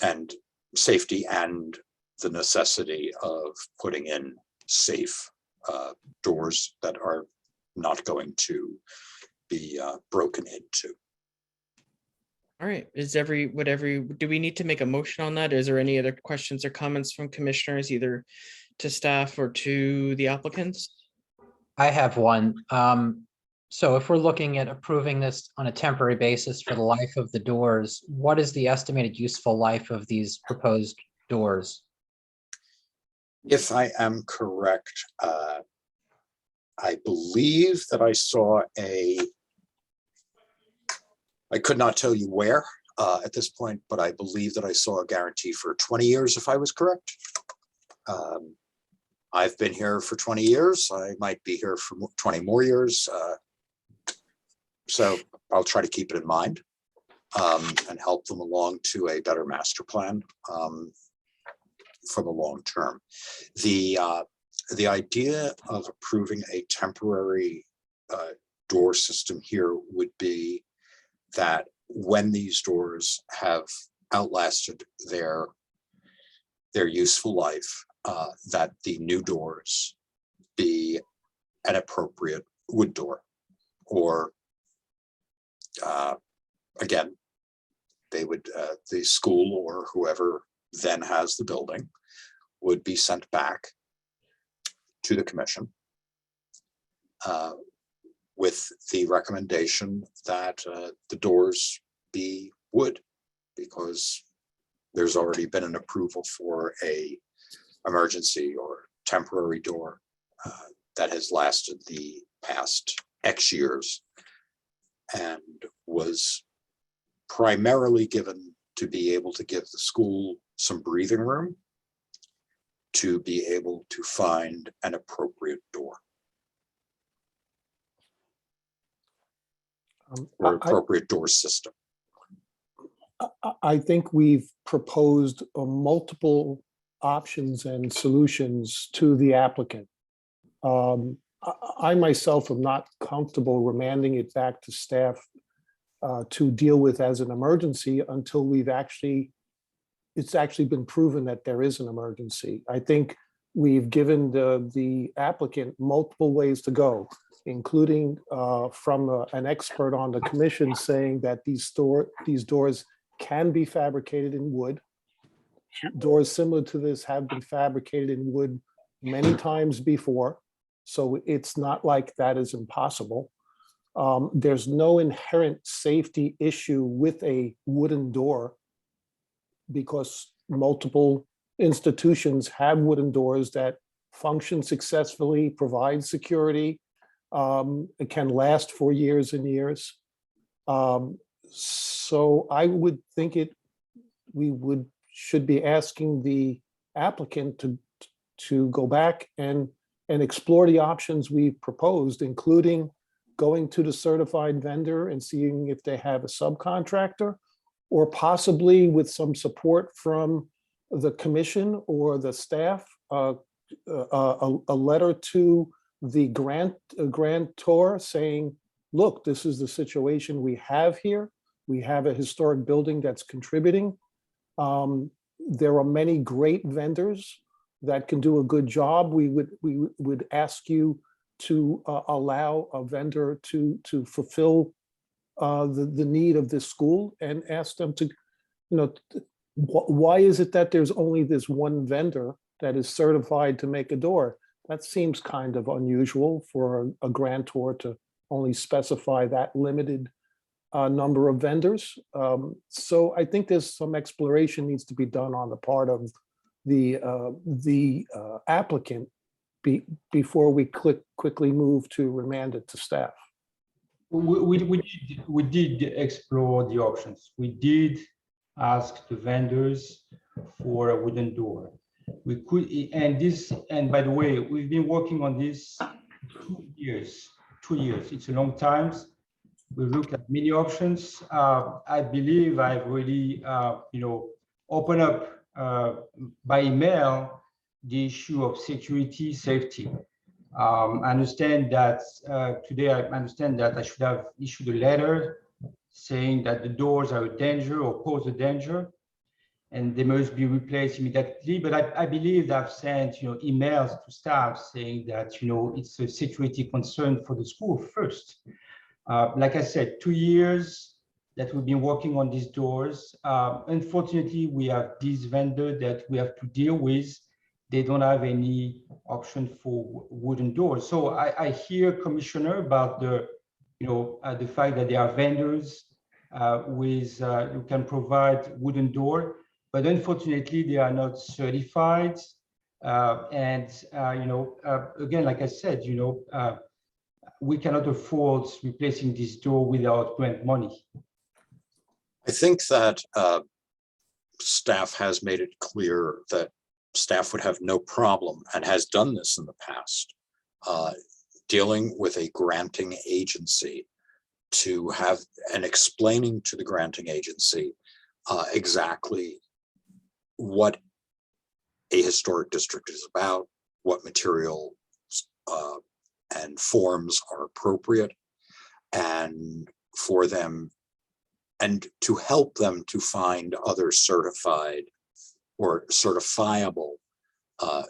and the necessity of putting in safe doors that are not going to be broken into. All right, do we need to make a motion on that? Is there any other questions or comments from commissioners, either to staff or to the applicants? I have one. So if we're looking at approving this on a temporary basis for the life of the doors, what is the estimated useful life of these proposed doors? If I am correct, I believe that I saw I could not tell you where at this point, but I believe that I saw a guarantee for 20 years, if I was correct. I've been here for 20 years. I might be here for 20 more years. So I'll try to keep it in mind and help them along to a better master plan for the long term. The idea of approving a temporary door system here would be that when these doors have outlasted their useful life, that the new doors be an appropriate wood door, or again, they would the school or whoever then has the building would be sent back to the commission with the recommendation that the doors be wood, because there's already been an approval for a emergency or temporary door that has lasted the past X years and was primarily given to be able to give the school some breathing room to be able to find an appropriate door. or appropriate door system. I think we've proposed multiple options and solutions to the applicant. I myself am not comfortable remanding it back to staff to deal with as an emergency until it's actually been proven that there is an emergency. I think we've given the applicant multiple ways to go, including from an expert on the commission saying that these doors can be fabricated in wood. Doors similar to this have been fabricated in wood many times before, so it's not like that is impossible. There's no inherent safety issue with a wooden door because multiple institutions have wooden doors that function successfully, provide security, it can last for years and years. So I would think we should be asking the applicant to go back and explore the options we've proposed, including going to the certified vendor and seeing if they have a subcontractor, or possibly with some support from the commission or the staff, a letter to the grantor saying, look, this is the situation we have here. We have a historic building that's contributing. There are many great vendors that can do a good job. We would ask you to allow a vendor to fulfill the need of this school and ask them to, why is it that there's only this one vendor that is certified to make a door? That seems kind of unusual for a grantor to only specify that limited number of vendors. So I think there's some exploration needs to be done on the part of the applicant before we quickly move to remand it to staff. We did explore the options. We did ask the vendors for a wooden door. We could, and by the way, we've been working on this 2 years. 2 years. It's a long time. We looked at many options. I believe I've really, opened up by email the issue of security, safety. I understand that today, I understand that I should have issued a letter saying that the doors are a danger or pose a danger, and they must be replaced immediately. But I believe that I've sent emails to staff saying that it's a security concern for the school first. Like I said, 2 years that we've been working on these doors. Unfortunately, we have this vendor that we have to deal with. They don't have any option for wooden doors. So I hear, Commissioner, about the fact that there are vendors who can provide wooden door, but unfortunately they are not certified. Again, like I said, we cannot afford replacing this door without grant money. I think that staff has made it clear that staff would have no problem, and has done this in the past, dealing with a granting agency to have and explaining to the granting agency exactly what a historic district is about, what materials and forms are appropriate, and for them, and to help them to find other certified or certifiable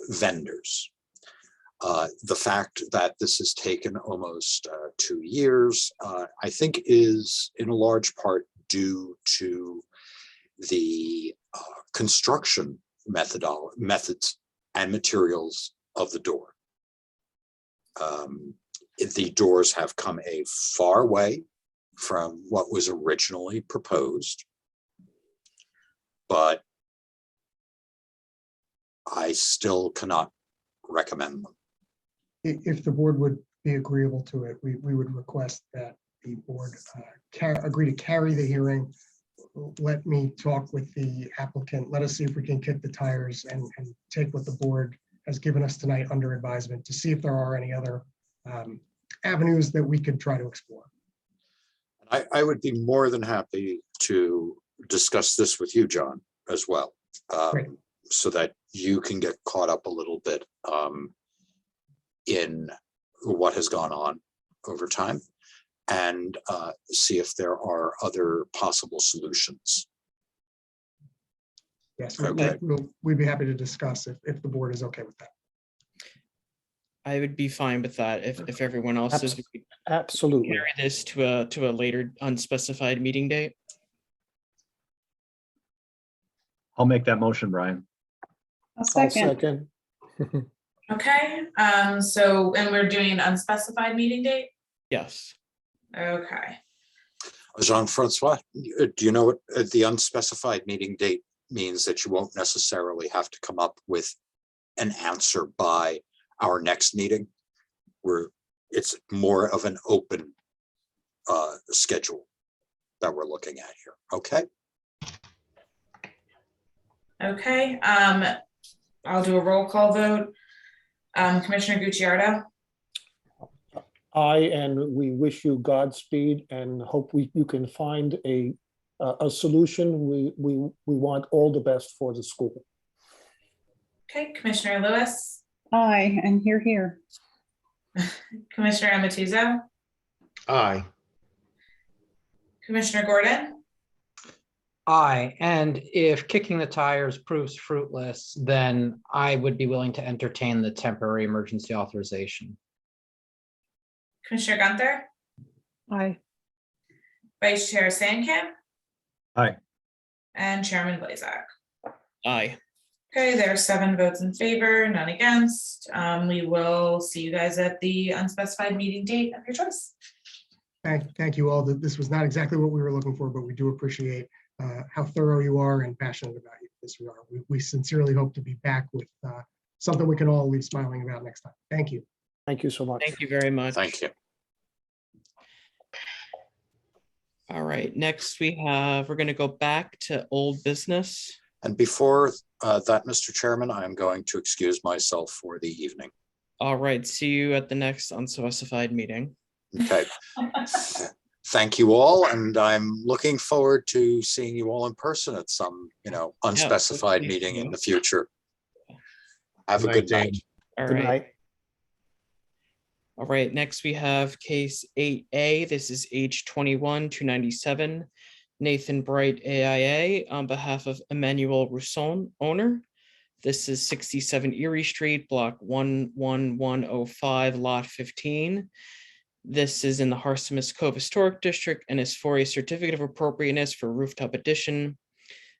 vendors. The fact that this has taken almost 2 years, I think, is in a large part due to the construction methods and materials of the door. The doors have come a far way from what was originally proposed, but I still cannot recommend them. If the board would be agreeable to it, we would request that the board agree to carry the hearing. Let me talk with the applicant. Let us see if we can kick the tires and take what the board has given us tonight under advisement to see if there are any other avenues that we could try to explore. I would be more than happy to discuss this with you, John, as well. Great. So that you can get caught up a little bit in what has gone on over time and see if there are other possible solutions. Yes, Okay. we'd be happy to discuss if the board is okay with that. I would be fine with that if everyone else is. We could Absolutely. carry this to a later unspecified meeting date. I'll make that motion, Brian. A I'll second. second. Okay, so, and we're doing an unspecified meeting date? Yes. Okay, Jean-Francois, do you know what the unspecified meeting date means? That you won't necessarily have to come up with an answer by our next meeting, where it's more of an open schedule that we're looking at here. Okay. okay, I'll do a roll call vote. Commissioner Gucciardo, And we wish you Godspeed and hope you can find a solution. We want all the best for the school. okay, Commissioner Lewis, Aye, and here. Commissioner Amatuzzo, Aye. Commissioner Gordon, Aye, and if kicking the tires proves fruitless, then I would be willing to entertain the temporary emergency authorization. Commissioner Gunther, Aye. Vice Chair Sandkamp. Aye. And Chairman Blazak. Aye. Okay, there are 7 votes in favor, none against. We will see you guys at the unspecified meeting date of your choice. Thank you all. This was not exactly what we were looking for, but we do appreciate how thorough you are and passionate about this we are. We sincerely hope to be back with something we can all leave smiling about next time. Thank you. Thank you so much. Thank you very much. Thank you. All right, next we're going to go back to old business. And before that, Mr. Chairman, I'm going to excuse myself for the evening. All right, see you at the next unspecified meeting. Okay. Thank you all, and I'm looking forward to seeing you all in person at some, unspecified hopefully meeting so. in the future. Have a Good good night, night. Dave. All Good right. night. All right, next we have case 8A. This is H21-297, Nathan Bright AIA on behalf of Emmanuel Rousson, owner. This is 67 Erie Street, block 11105, lot 15. This is in the Harsimus Cove Historic District and is for a certificate of appropriateness for rooftop addition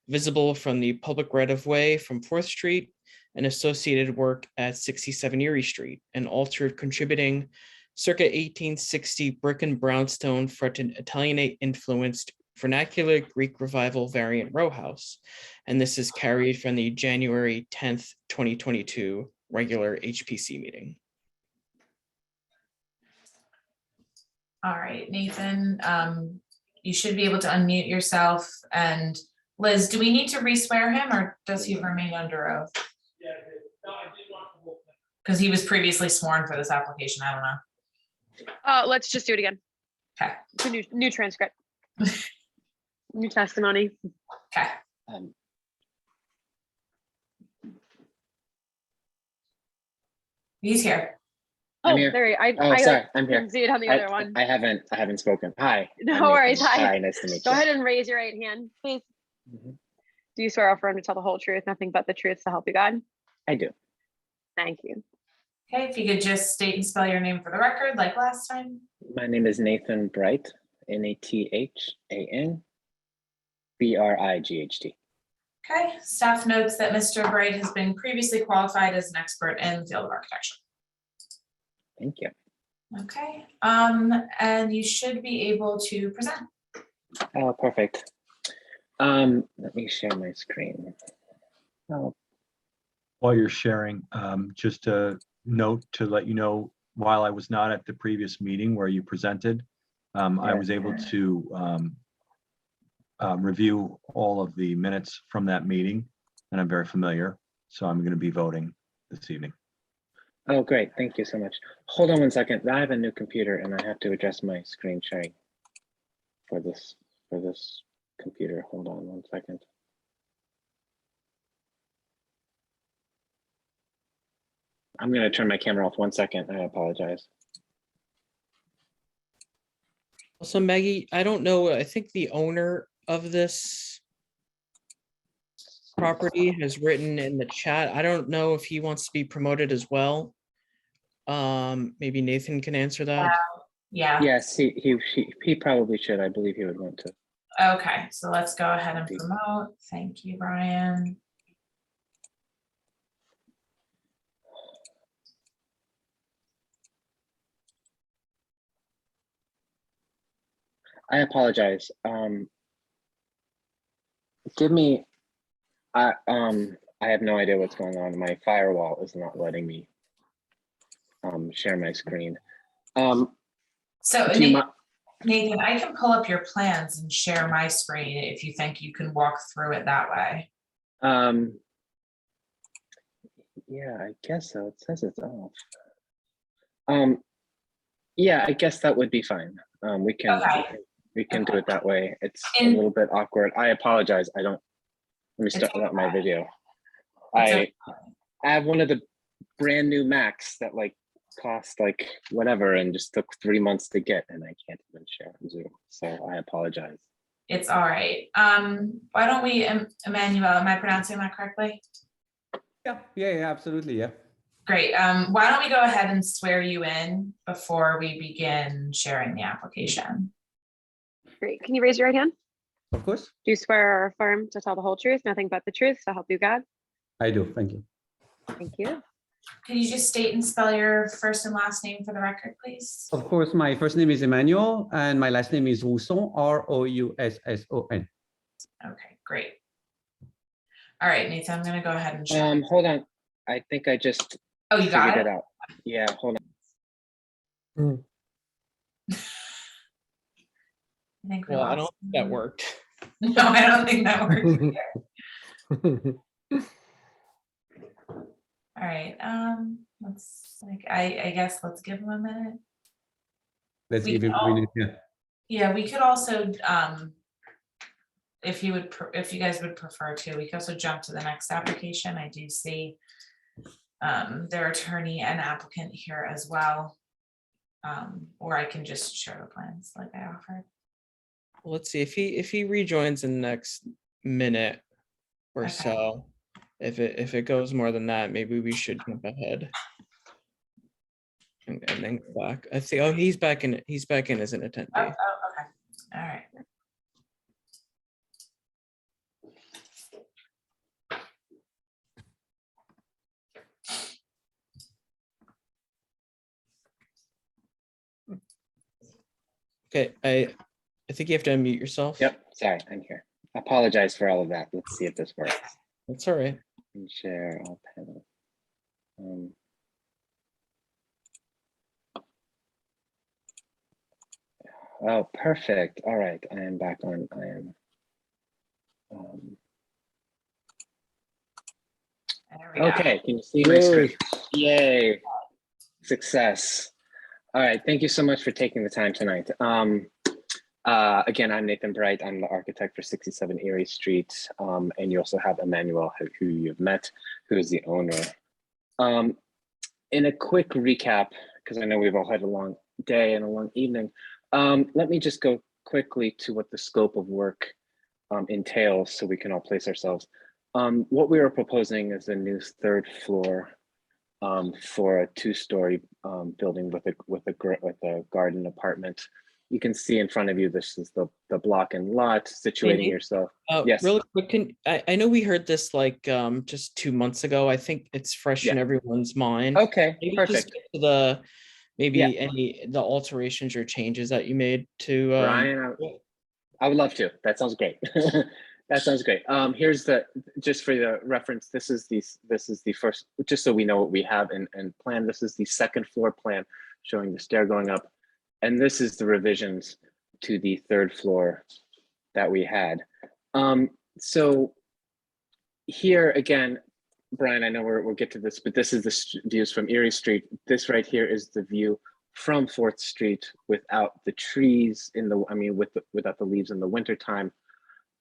visible from the public right-of-way from 4th Street and associated work at 67 Erie Street, and altered contributing circa 1860 brick and brownstone fronted Italianate influenced vernacular Greek revival variant row house. And this is carried from the January 10th, 2022 regular HPC meeting. All right, Nathan, you should be able to unmute yourself. And Liz, do we need to re-swear him or does he remain under oath? Because he was previously sworn for this application. I don't know. Let's just do it again. Okay. It's a new transcript. New testimony. Okay. He's here. Oh, here. there. Sorry, I'm here. Didn't see it on the other one. I haven't spoken. Hi. No I'm Nathan. worries. Hi. Hi, nice to meet Go you. ahead and raise your right hand, please. Mhm. Do you swear or affirm to tell the whole truth, nothing but the truth, to help you God? I do. Thank you. Okay, if you could just state and spell your name for the record like last time. My name is Nathan Bright, Nathan Bright. Okay, staff notes that Mr. Bright has been previously qualified as an expert in the field of architecture. Thank you. Okay, and you should be able to present. Oh, perfect. Let me share my screen. Oh, While you're sharing, just a note to let you know, while I was not at the previous meeting where you presented, I was able to review all of the minutes from that meeting, and I'm very familiar, so I'm going to be voting this evening. oh, great. Thank you so much. Hold on one second. I have a new computer and I have to adjust my screen sharing. for this computer. Hold on 1 second. I'm going to turn my camera off 1 second. I apologize. Also, Maggie, I don't know, I think the owner of this property has written in the chat. I don't know if he wants to be promoted as well. Maybe Nathan can answer that. Yeah, Yes, he probably should. I believe he would want to. okay, so let's go ahead and promote. Thank you, Brian. I apologize. Give me, I have no idea what's going on. My firewall is not letting me share my screen. So Do you Nathan, I can pull up your plans and share my screen if you think you can walk through it that way. Yeah, I guess so. It says it's off. Yeah, I guess that would be fine. We can do it that way. It's a little bit awkward. I apologize. Let me start up my video. I have one of the brand new Macs that like cost like whatever and just took 3 months to get, and I can't even share on Zoom. So I apologize. It's all right. Why don't we, Emmanuel, am I pronouncing that correctly? Yeah, absolutely, yeah. Great. Why don't we go ahead and swear you in before we begin sharing the application? Great. Can you raise your right hand? Of course. Do you swear or affirm to tell the whole truth, nothing but the truth, so help you God? I do, thank you. Thank you. Can you just state and spell your first and last name for the record, please? Of course, my first name is Emmanuel and my last name is Rousson, Rousson. Okay, great. All right, Nathan, I'm gonna go ahead and share. Hold on. I think I just you got figured it? out. Yeah, hold on. I think we Well, I lost don't think that him. worked. No, I don't think that worked either. All right, I guess let's give him a minute. Let's We give him can a minute, yeah. Yeah, we could also, if you guys would prefer to, we could also jump to the next application. I do see their attorney and applicant here as well. Or I can just share the plans like I offered. Let's see if he rejoins in the next minute or Okay. so. If it goes more than that, maybe we should jump ahead and then go back. I think, oh, he's back in as an attendee. Oh, okay. All right. Okay, I think you have to unmute yourself. Yep, sorry, I'm here. I apologize for all of that. Let's see if this works. That's all right. And share all panels. Oh, perfect. All right, I am back on. I am. There we go. Okay, can you see my screen? Yay, success. All right, thank you so much for taking the time tonight. Again, I'm Nathan Bright. I'm the architect for 67 Erie Street. And you also have Emmanuel, who you've met, who is the owner. In a quick recap, because I know we've all had a long day and a long evening, let me just go quickly to what the scope of work entails so we can all place ourselves. What we are proposing is a new 3rd floor for a 2-story building with a garden apartment. You can see in front of you, this is the block and lot, situating yourself. Yes. Really quick, I know we heard this like just 2 months ago. I think it's fresh in everyone's mind. Okay, maybe perfect. Just get to the alterations or changes that you made to Brian, I would love to. That sounds great. That sounds great. Here's just for the reference, this is the first, just so we know what we have in plan. This is the 2nd floor plan showing the stair going up. And this is the revisions to the 3rd floor that we had. So here again, Brian, I know we'll get to this, but this is the views from Erie Street. This right here is the view from 4th Street without the trees in the, without the leaves in the wintertime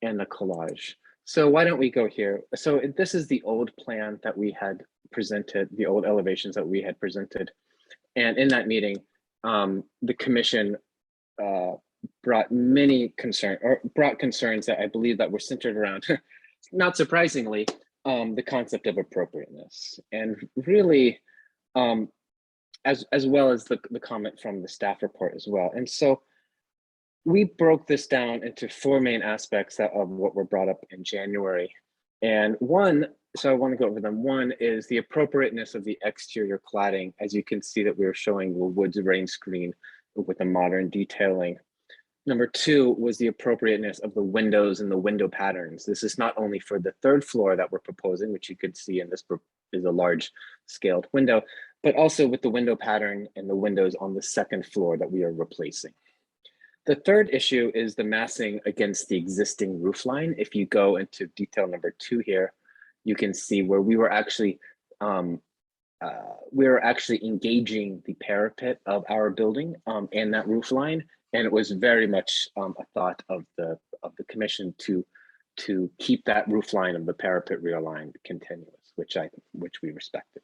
and the collage. So why don't we go here? So this is the old plan that we had presented, the old elevations that we had presented. And in that meeting, the commission brought concerns that I believe that were centered around, not surprisingly, the concept of appropriateness, and really, as well as the comment from the staff report as well. And so we broke this down into 4 main aspects of what were brought up in January. And so I want to go over them. One is the appropriateness of the exterior cladding. As you can see that we were showing the woods rain screen with a modern detailing. Number 2 was the appropriateness of the windows and the window patterns. This is not only for the 3rd floor that we're proposing, which you could see in this is a large scaled window, but also with the window pattern and the windows on the 2nd floor that we are replacing. The 3rd issue is the massing against the existing roof line. If you go into detail number 2 here, you can see where we were actually engaging the parapet of our building and that roof line, and it was very much a thought of the commission to keep that roof line of the parapet realigned continuous, which we respected.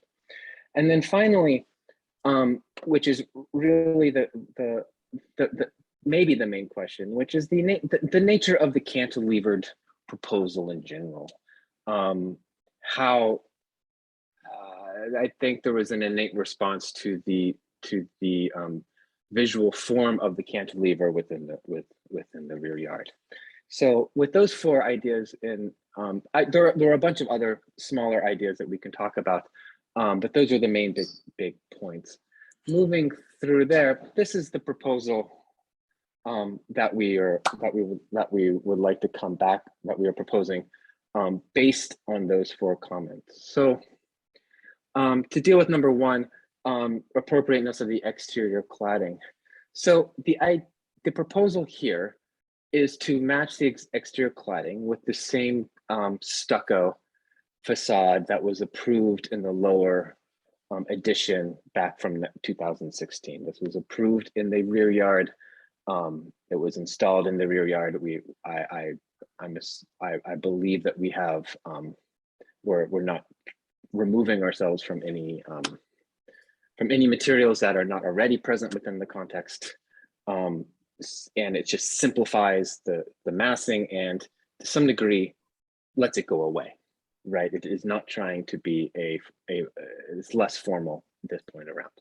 And then finally, which is really the maybe the main question, which is the nature of the cantilevered proposal in general. How I think there was an innate response to the visual form of the cantilever within the rear yard. So with those 4 ideas, and there are a bunch of other smaller ideas that we can talk about, but those are the main big points. Moving through there, this is the proposal that we would like to come back, that we are proposing based on those 4 comments. So to deal with number 1, appropriateness of the exterior cladding. So the proposal here is to match the exterior cladding with the same stucco facade that was approved in the lower addition back from 2016. This was approved in the rear yard. It was installed in the rear yard. I believe that we have we're not removing ourselves from any materials that are not already present within the context, and it just simplifies the massing and to some degree lets it go away, right? It is not trying to be it's less formal at this point around.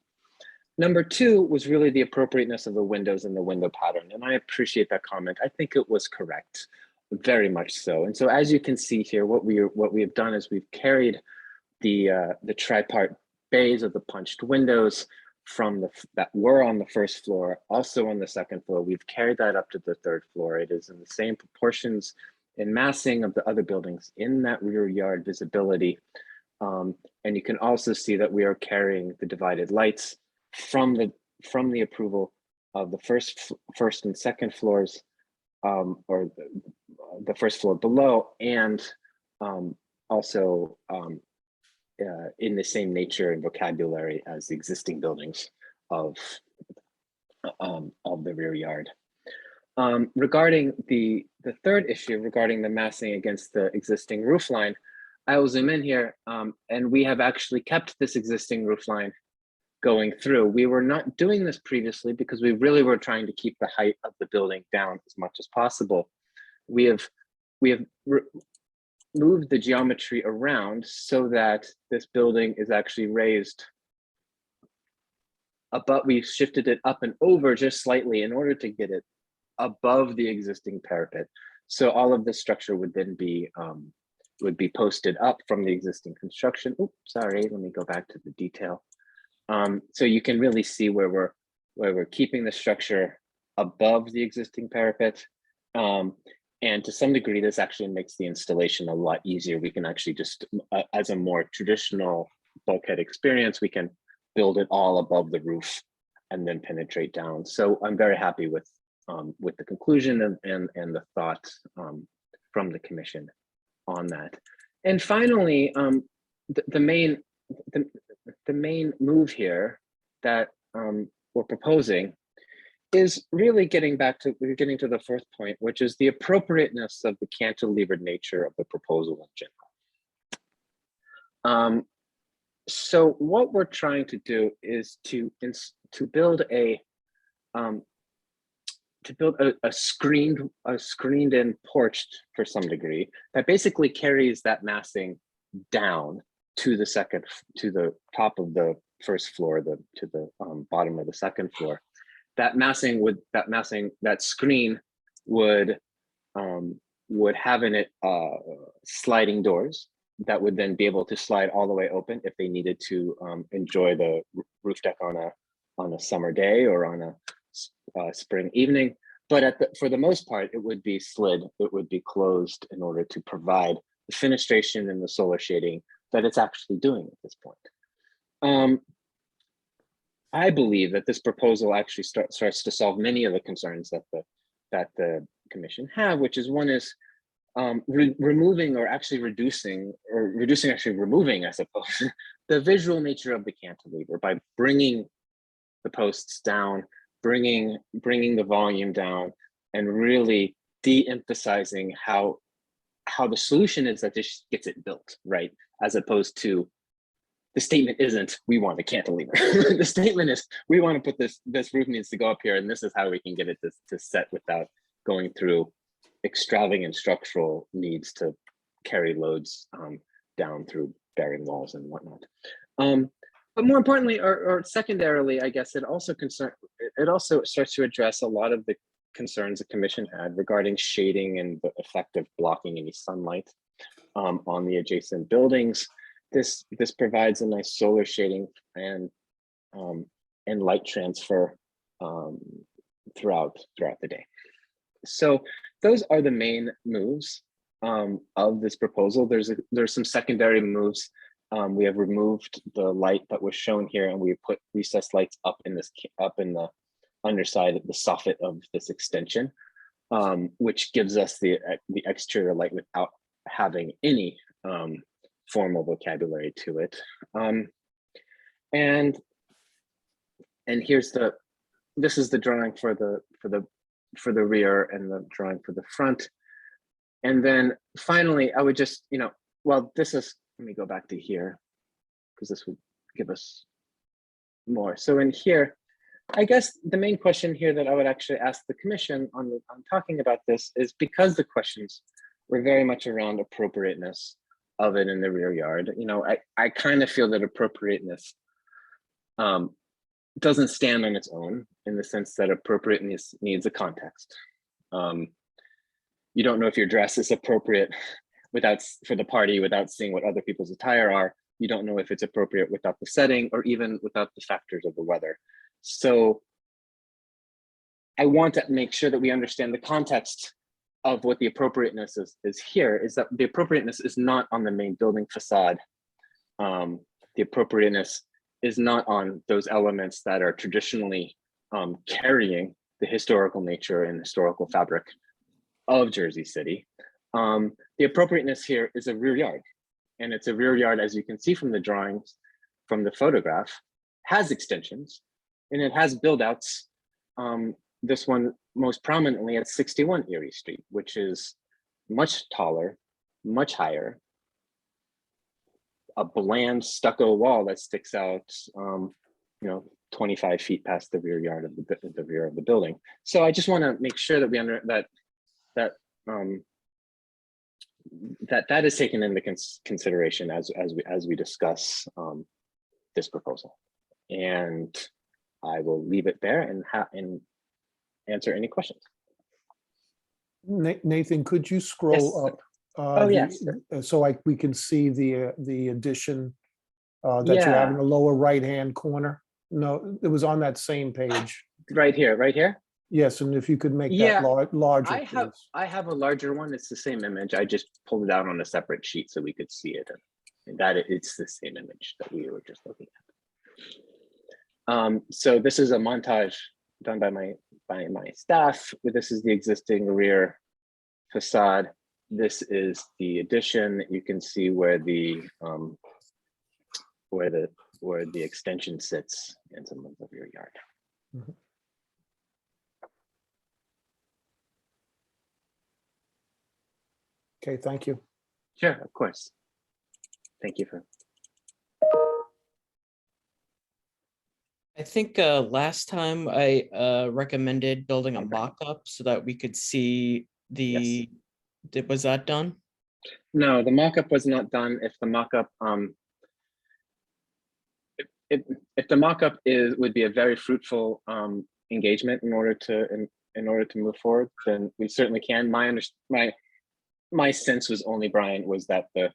Number 2 was really the appropriateness of the windows and the window pattern, and I appreciate that comment. I think it was correct, very much so. And so as you can see here, what we have done is we've carried the tripart bays of the punched windows from that were on the 1st floor, also on the 2nd floor. We've carried that up to the 3rd floor. It is in the same proportions and massing of the other buildings in that rear yard visibility. And you can also see that we are carrying the divided lights from the approval of the first and 2nd floors, or the 1st floor below, and also in the same nature and vocabulary as the existing buildings of the rear yard. Regarding the 3rd issue, regarding the massing against the existing roof line, I will zoom in here, and we have actually kept this existing roof line going through. We were not doing this previously because we really were trying to keep the height of the building down as much as possible. We have moved the geometry around so that this building is actually raised above. We've shifted it up and over just slightly in order to get it above the existing parapet. So all of this structure would then be would be posted up from the existing construction. Oops, sorry, let me go back to the detail. So you can really see where we're keeping the structure above the existing parapet. And to some degree, this actually makes the installation a lot easier. We can actually just, as a more traditional bulkhead experience, we can build it all above the roof and then penetrate down. So I'm very happy with the conclusion and the thought from the commission on that. And finally, the main move here that we're proposing is really getting to the fourth point, which is the appropriateness of the cantilevered nature of the proposal in general. So what we're trying to do is to build a screened in porch for some degree that basically carries that massing down to the top of the first floor, to the bottom of the second floor. That screen would have in it sliding doors that would then be able to slide all the way open if they needed to enjoy the roof deck on a summer day or on a spring evening. But for the most part, it would be slid. It would be closed in order to provide the fenestration and the solar shading that it's actually doing at this point. I believe that this proposal actually starts to solve many of the concerns that the commission have, which is one is removing or actually reducing, removing, I suppose, the visual nature of the cantilever by bringing the posts down, bringing the volume down, and really de-emphasizing how the solution is that this gets it built, right? As opposed to, the statement isn't, we want a cantilever. The statement is, we want to put this roof needs to go up here, and this is how we can get it to set without going through extravagant structural needs to carry loads down through bearing walls and whatnot. But more importantly, or secondarily, I guess it also starts to address a lot of the concerns the commission had regarding shading and the effect of blocking any sunlight on the adjacent buildings. This provides a nice solar shading and light transfer throughout the day. So those are the main moves of this proposal. There's some secondary moves. We have removed the light that was shown here, and we put recessed lights up in the underside of the soffit of this extension, which gives us the exterior light without having any formal vocabulary to it. And this is the drawing for the rear and the drawing for the front. And then finally, I would just, let me go back to here, because this would give us more. So in here, I guess the main question here that I would actually ask the commission on talking about this is, because the questions were very much around appropriateness of it in the rear yard. I kind of feel that appropriateness doesn't stand on its own, in the sense that appropriateness needs a context. You don't know if your dress is appropriate for the party without seeing what other people's attire are. You don't know if it's appropriate without the setting, or even without the factors of the weather. So I want to make sure that we understand the context of what the appropriateness is here, is that the appropriateness is not on the main building facade. The appropriateness is not on those elements that are traditionally carrying the historical nature and historical fabric of Jersey City. The appropriateness here is a rear yard, and it's a rear yard, as you can see from the drawings, from the photograph, has extensions, and it has build outs. This one most prominently at 61 Erie Street, which is much taller, much higher, a bland stucco wall that sticks out 25 feet past the rear yard of the rear of the building. So I just want to make sure that we that is taken into consideration as we discuss this proposal. And I will leave it there and answer any questions. Nathan, could you scroll up? Yes. So we can see the addition that you have in the lower right-hand corner. No, it was on that same page. Right here. Yes, and if you could make that larger, please. I have a larger one. It's the same image. I just pulled it out on a separate sheet so we could see it. And it's the same image that we were just looking at. So this is a montage done by my staff. This is the existing rear facade. This is the addition. You can see where the extension sits in some of the rear yard. Mhm. Okay, thank you. Sure, of course. Thank you for. I think last time I recommended building a Okay. mock-up so that we could see Yes. was that done? No, the mock-up was not done. If the mock-up, if the mock-up would be a very fruitful engagement in order to move forward, then we certainly can. My sense was only, Brian, was that that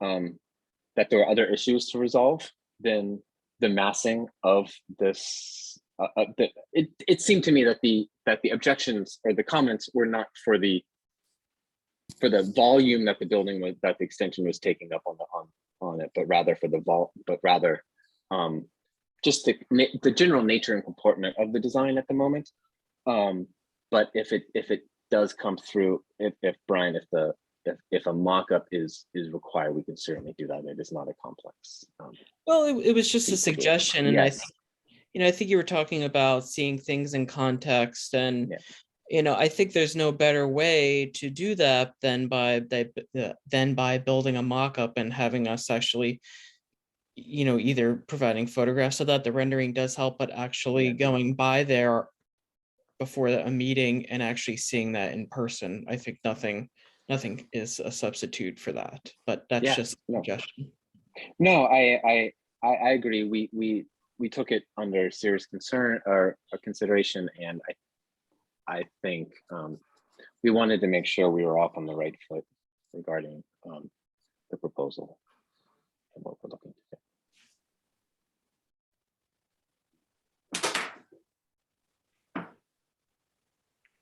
there were other issues to resolve than the massing of this. It seemed to me that the objections or the comments were not for the volume that the building was, that the extension was taking up on it, but rather for just the general nature and comportment of the design at the moment. But if it does come through, if Brian, if a mock-up is required, we can certainly do that. It is not a complex. Well, it was just a piece to do. suggestion, and Yes. I think you were talking about seeing things in context, and Yeah. I think there's no better way to do that than by building a mock-up and having us actually, either providing photographs of that. The rendering does help, but actually going by there before a meeting and actually seeing that in person, I think nothing is a substitute for that. But that's just a suggestion. No, I agree. We took it under serious concern or consideration, and I think we wanted to make sure we were off on the right foot regarding the proposal and what we're looking to do.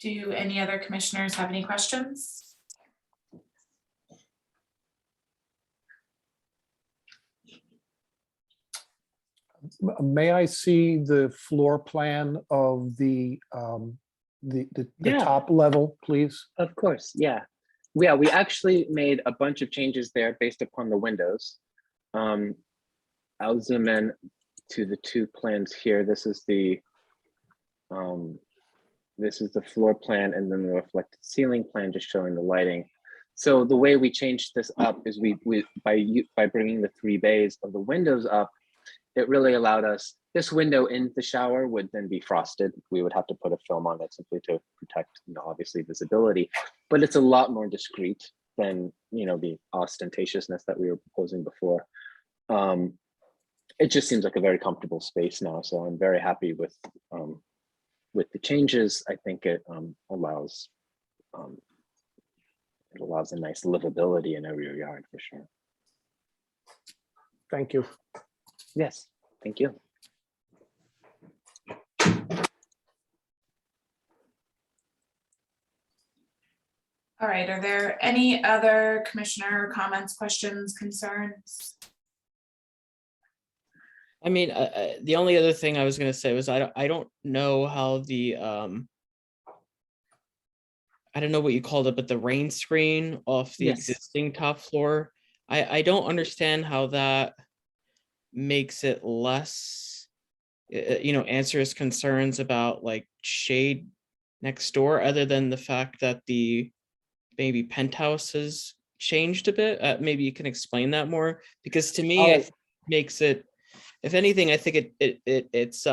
Do any other commissioners have any questions? May I see the floor plan of the top level, please? Of course, yeah. Yeah, we actually made a bunch of changes there based upon the windows. I'll zoom in to the two plans here. This is the floor plan, and then the reflected ceiling plan just showing the lighting. So the way we changed this up is by bringing the 3 bays of the windows up, it really allowed us, this window in the shower would then be frosted. We would have to put a film on it simply to protect, obviously visibility, but it's a lot more discreet than, the ostentatiousness that we were proposing before. It just seems like a very comfortable space now. So I'm very happy with the changes. I think it allows a nice livability in every yard for sure. Thank you. Yes, thank you. All right, are there any other commissioner comments, questions, concerns? I mean, the only other thing I was going to say was I don't know how the I don't know what you called it, but the rain screen off the existing top floor. I don't understand how that makes it less, answers concerns about like shade next door, other than the fact that the maybe penthouse has changed a bit. Maybe you can explain that more, because to me it makes it, if anything, I think it's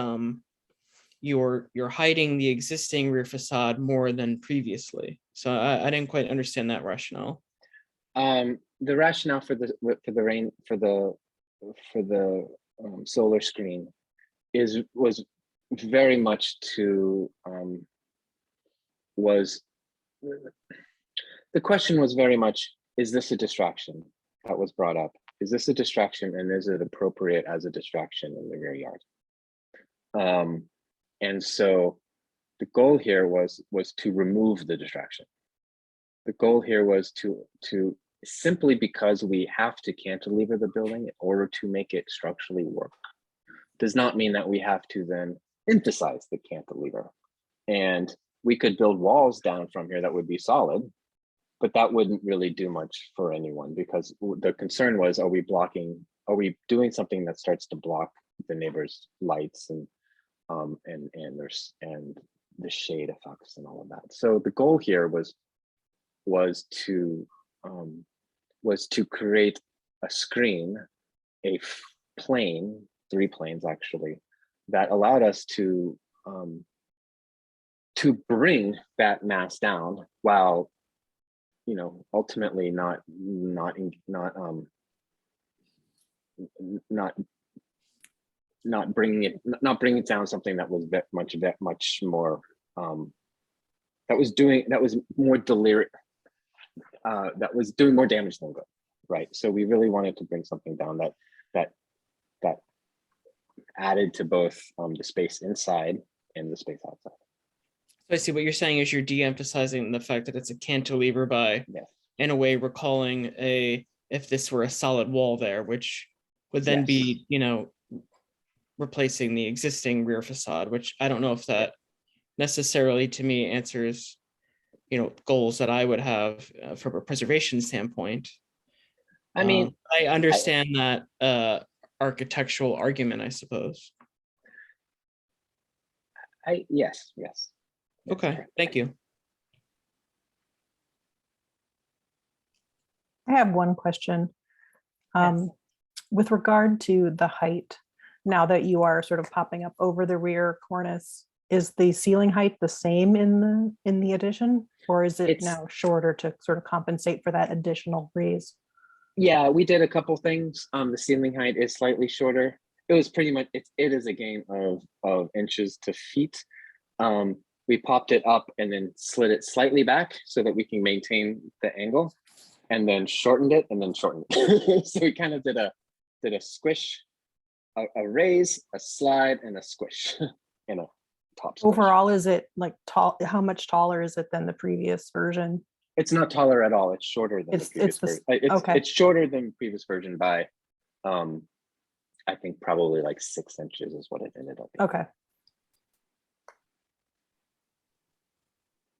you're hiding the existing rear facade more than previously. So I didn't quite understand that rationale. The rationale for the solar screen was very much the question was very much, is this a distraction? That was brought up. Is this a distraction, and is it appropriate as a distraction in the rear yard? And so the goal here was to remove the distraction. The goal here was to simply, because we have to cantilever the building in order to make it structurally work, does not mean that we have to then emphasize the cantilever. And we could build walls down from here that would be solid, but that wouldn't really do much for anyone, because the concern was, are we doing something that starts to block the neighbor's lights? And and the shade effects and all of that. So the goal here was to create a screen, plane, 3 planes actually, that allowed us to bring that mass down while, you know, ultimately not bringing it down something that was much more that was doing more damage than good, right? So we really wanted to bring something down that added to both the space inside and the space outside. So I see what you're saying is you're de-emphasizing the fact that it's a cantilever by, in a way, recalling if this were a solid wall there, which would then be, you know, replacing the existing rear facade, which I don't know if that necessarily to me answers, you know, goals that I would have from a preservation standpoint. I mean, I understand that architectural argument, I suppose. Yes. Okay, thank you. I have one question. With regard to the height, now that you are sort of popping up over the rear cornice, is the ceiling height the same in the addition, or is it now shorter to sort of compensate for that additional raise? Yeah, we did a couple things. The ceiling height is slightly shorter. It was pretty much, it is a game of inches to feet. We popped it up and then slid it slightly back so that we can maintain the angle, and then shortened it and then shortened it. So we kind of did a squish, a raise, a slide, and a squish in a top squish. Overall, is it like tall? How much taller is it than the previous version? It's not taller at all. It's shorter than the previous version. It's shorter than the previous version by, I think probably like 6 inches is what it ended up being. Okay.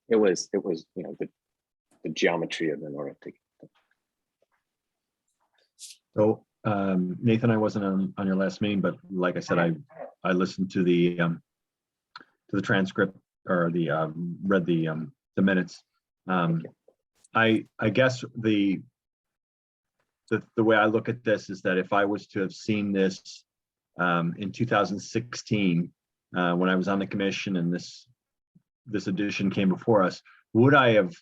It was, you know, the geometry of an orthic. So Nathan, I wasn't on your last meeting, but like I said, I listened to the transcript, or read the minutes. I guess the way I look at this is that if I was to have seen this in 2016, when I was on the commission and this addition came before us, would I have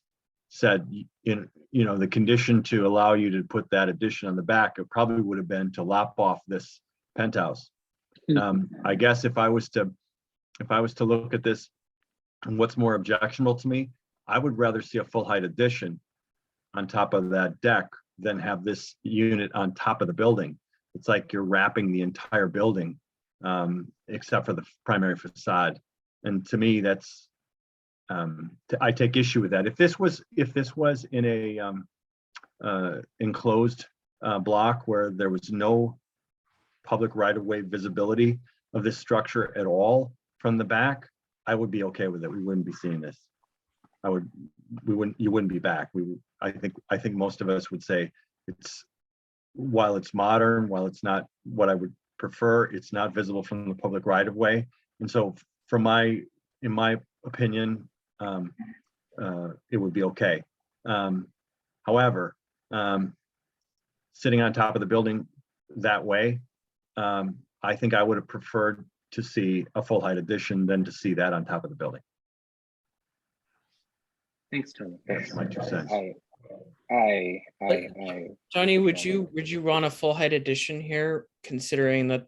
said, you know, the condition to allow you to put that addition on the back, it probably would have been to lop off this penthouse. I guess if I was to look at this and what's more objectionable to me, I would rather see a full height addition on top of that deck than have this unit on top of the building. It's like you're wrapping the entire building, except for the primary facade. And to me, that's, I take issue with that. If this was in a enclosed block where there was no public right-of-way visibility of this structure at all from the back, I would be okay with it. We wouldn't be seeing this. You wouldn't be back. I think most of us would say while it's modern, while it's not what I would prefer, it's not visible from the public right-of-way. And so in my opinion, it would be okay. However, sitting on top of the building that way, I think I would have preferred to see a full height addition than to see that on top of the building. Thanks, Tony. That's my 2 cents. Tony, would you run a full height addition here, considering that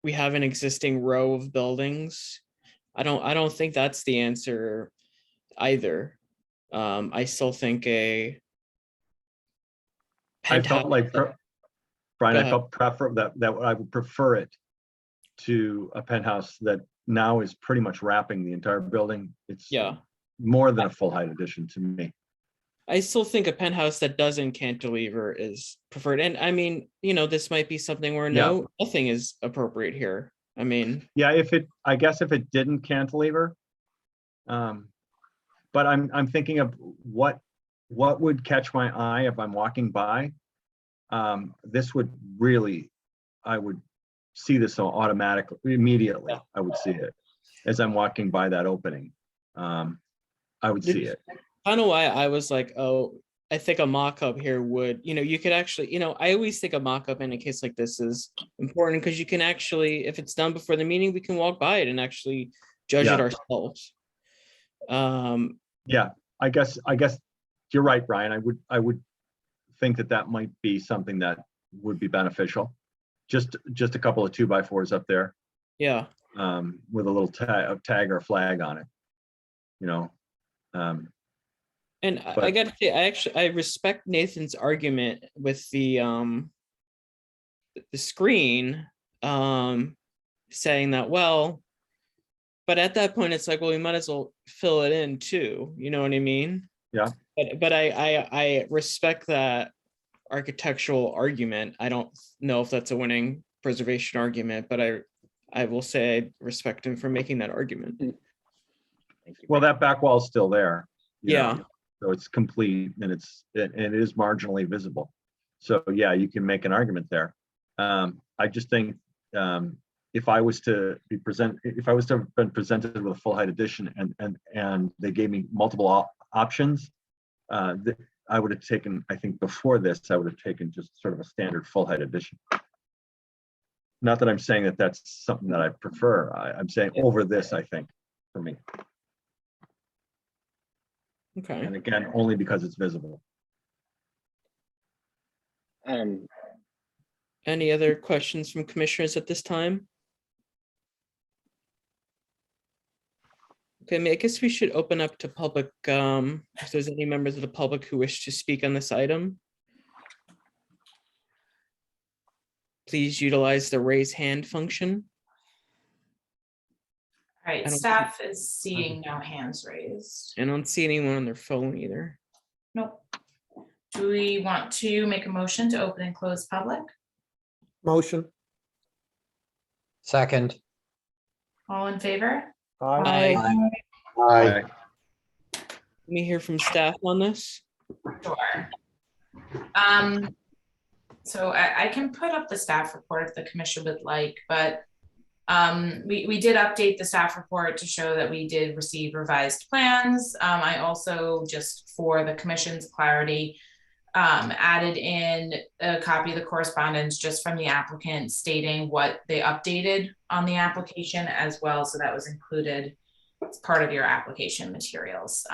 we have an existing row of buildings? I don't think that's the answer either. I still think I felt like, Brian, I felt that I would prefer it to a penthouse that now is pretty much wrapping the entire building. It's more than a full height addition to me. I still think a penthouse that doesn't cantilever is preferred. And I mean, you know, this might be something where nothing is appropriate here. I mean, yeah, I guess if it didn't cantilever, but I'm thinking of what would catch my eye if I'm walking by. This would really, I would see this so automatically, immediately. I would see it as I'm walking by that opening. I would see it. I don't know why I was like, oh, I think a mock-up here would, you could actually, I always think a mock-up in a case like this is important because you can actually, if it's done before the meeting, we can walk by it and actually judge it Yeah. ourselves. Yeah, I guess you're right, Brian. I would think that might be something that would be beneficial. Just a couple of 2x4s up there. Yeah. With a little tag or flag on it. And I gotta say, I respect Nathan's argument with the screen, saying that, well, but at that point it's like, well, we might as well fill it in too. You know what I mean? Yeah. But I respect that architectural argument. I don't know if that's a winning preservation argument, but I will say I respect him for making that argument. Well, that back wall is still there. Yeah. So it's complete and it is marginally visible. So yeah, you can make an argument there. I just think if I was to have been presented with a full height addition and they gave me multiple options, I would have taken, I think before this, I would have taken just sort of a standard full height addition. Not that I'm saying that that's something that I prefer. I'm saying over this, I think, for me. Okay. And again, only because it's visible. Any other questions from commissioners at this time? Okay, I guess we should open up to public, if there's any members of the public who wish to speak on this item. Please utilize the raise hand function. All right, staff is seeing no hands raised. I don't see anyone on their phone either. Nope. Do we want to make a motion to open and close public? Motion. Second. All in favor? Aye. Aye. Let me hear from staff on this. Sure. So I can put up the staff report if the commission would like, but we did update the staff report to show that we did receive revised plans. I also, just for the commission's clarity, added in a copy of the correspondence just from the applicant stating what they updated on the application as well. So that was included as part of your application materials.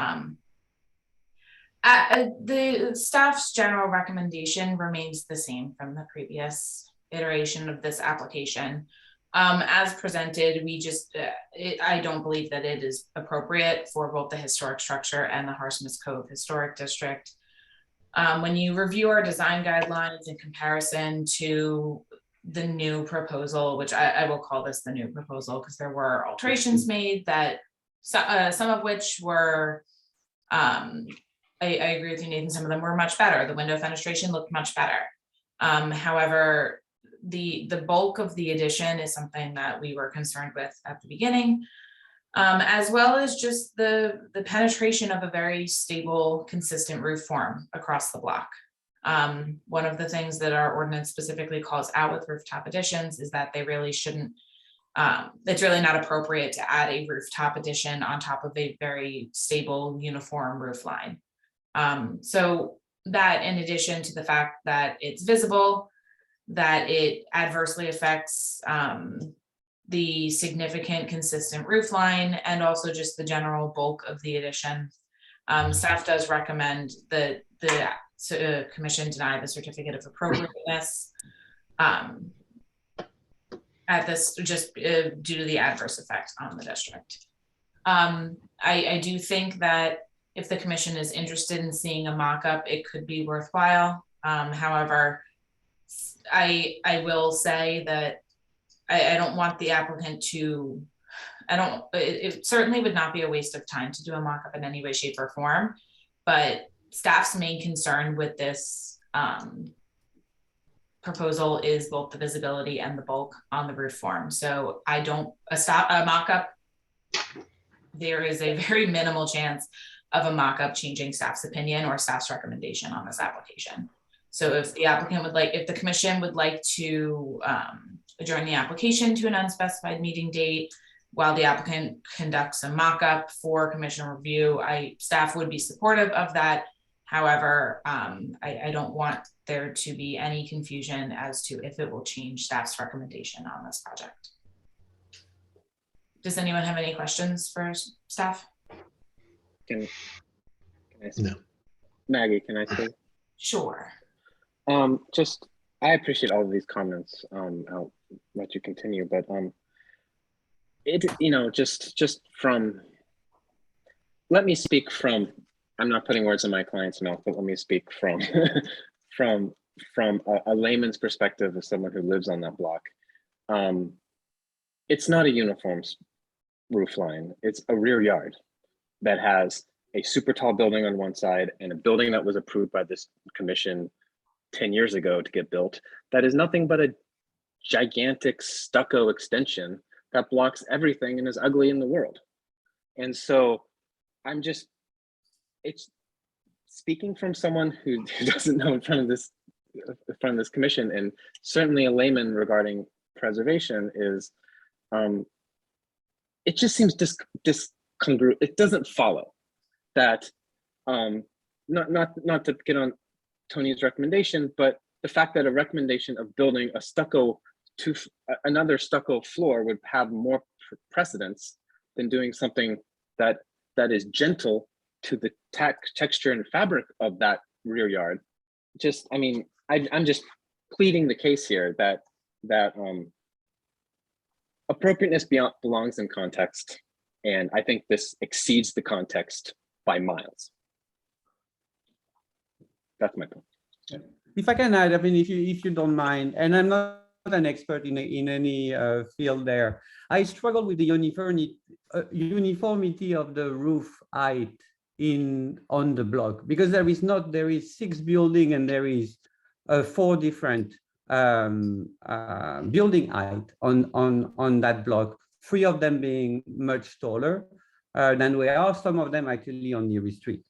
The staff's general recommendation remains the same from the previous iteration of this application. As presented, we just, I don't believe that it is appropriate for both the historic structure and the Harsmith Cove Historic District. When you review our design guidelines in comparison to the new proposal, which I will call this the new proposal because there were alterations made that some of which were, I agree with you, Nathan, some of them were much better. The window fenestration looked much better. However, the bulk of the addition is something that we were concerned with at the beginning, as well as just the penetration of a very stable, consistent roof form across the block. One of the things that our ordinance specifically calls out with rooftop additions is that they really shouldn't, it's really not appropriate to add a rooftop addition on top of a very stable, uniform roof line. So that, in addition to the fact that it's visible, that it adversely affects the significant consistent roof line and also just the general bulk of the addition. Staff does recommend that the commission deny the certificate of appropriateness at this, just due to the adverse effect on the district. I do think that if the commission is interested in seeing a mock-up, it could be worthwhile. However, I will say that I don't want the applicant to, it certainly would not be a waste of time to do a mock-up in any way, shape, or form, but staff's main concern with this proposal is both the visibility and the bulk on the roof form. So I don't, a mock-up, there is a very minimal chance of a mock-up changing staff's opinion or staff's recommendation on this application. So if the applicant would like, if the commission would like to adjourn the application to an unspecified meeting date while the applicant conducts a mock-up for commission review, staff would be supportive of that. However, I don't want there to be any confusion as to if it will change staff's recommendation on this project. Does anyone have any questions for staff? Can I speak? No. Maggie, can I speak? Sure. Just, I appreciate all of these comments. I'll let you continue, but just from, let me speak from, I'm not putting words in my client's mouth, but let me speak from from a layman's perspective of someone who lives on that block. It's not a uniform roof line. It's a rear yard that has a super tall building on one side and a building that was approved by this commission 10 years ago to get built. That is nothing but a gigantic stucco extension that blocks everything and is ugly in the world. And so it's speaking from someone who doesn't know in front of this commission, and certainly a layman regarding preservation, is it just seems discongruent. It doesn't follow that, not to get on Tony's recommendation, but the fact that a recommendation of building a stucco to another stucco floor would have more precedence than doing something that is gentle to the texture and fabric of that rear yard. Just, I mean, I'm just pleading the case here that appropriateness belongs in context, and I think this exceeds the context by miles. That's my point. If I can add, I mean, if you don't mind, and I'm not an expert in any field there, I struggle with the uniformity of the roof height on the block, because there is 6 building and there is 4 different building height on that block, 3 of them being much taller than we are, some of them actually on Erie Street.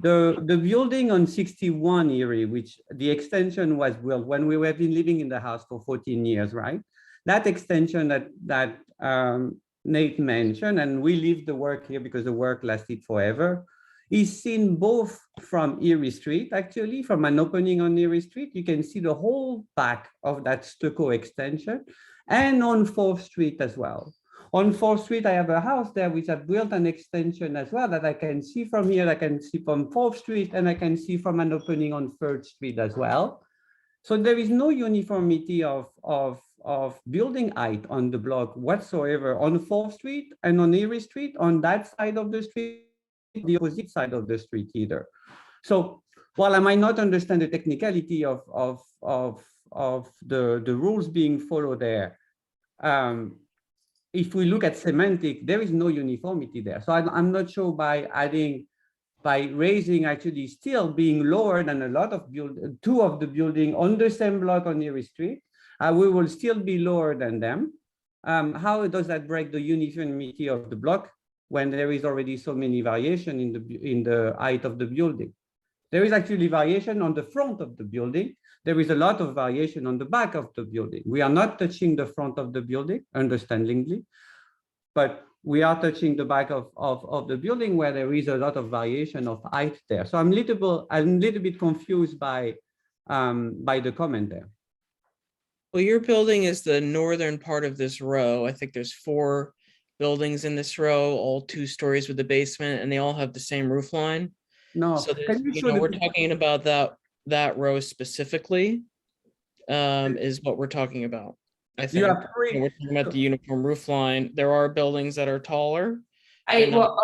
The building on 61 Erie, which the extension was built when we have been living in the house for 14 years, right? That extension that Nate mentioned, and we leave the work here because the work lasted forever, is seen both from Erie Street, actually, from an opening on Erie Street. You can see the whole back of that stucco extension, and on 4th Street as well. On 4th Street, I have a house there which I built an extension as well that I can see from here, I can see from 4th Street, and I can see from an opening on 3rd Street as well. So there is no uniformity of building height on the block whatsoever on 4th Street and on Erie Street, on that side of the street, the opposite side of the street either. So while I might not understand the technicality of the rules being followed there, if we look at semantic, there is no uniformity there. So I'm not sure by raising, actually still being lower than a lot of 2 of the building on the same block on Erie Street, we will still be lower than them. How does that break the uniformity of the block when there is already so many variation in the height of the building? There is actually variation on the front of the building. There is a lot of variation on the back of the building. We are not touching the front of the building, understandingly, but we are touching the back of the building where there is a lot of variation of height there. So I'm a little bit confused by the comment there. Well, your building is the northern part of this row. I think there's 4 buildings in this row, all 2 stories with the basement, and they all have the same roof line. No, so we're talking about that row specifically, is what we're talking about. I think we're talking about the uniform roof line. There are buildings that are taller. They're not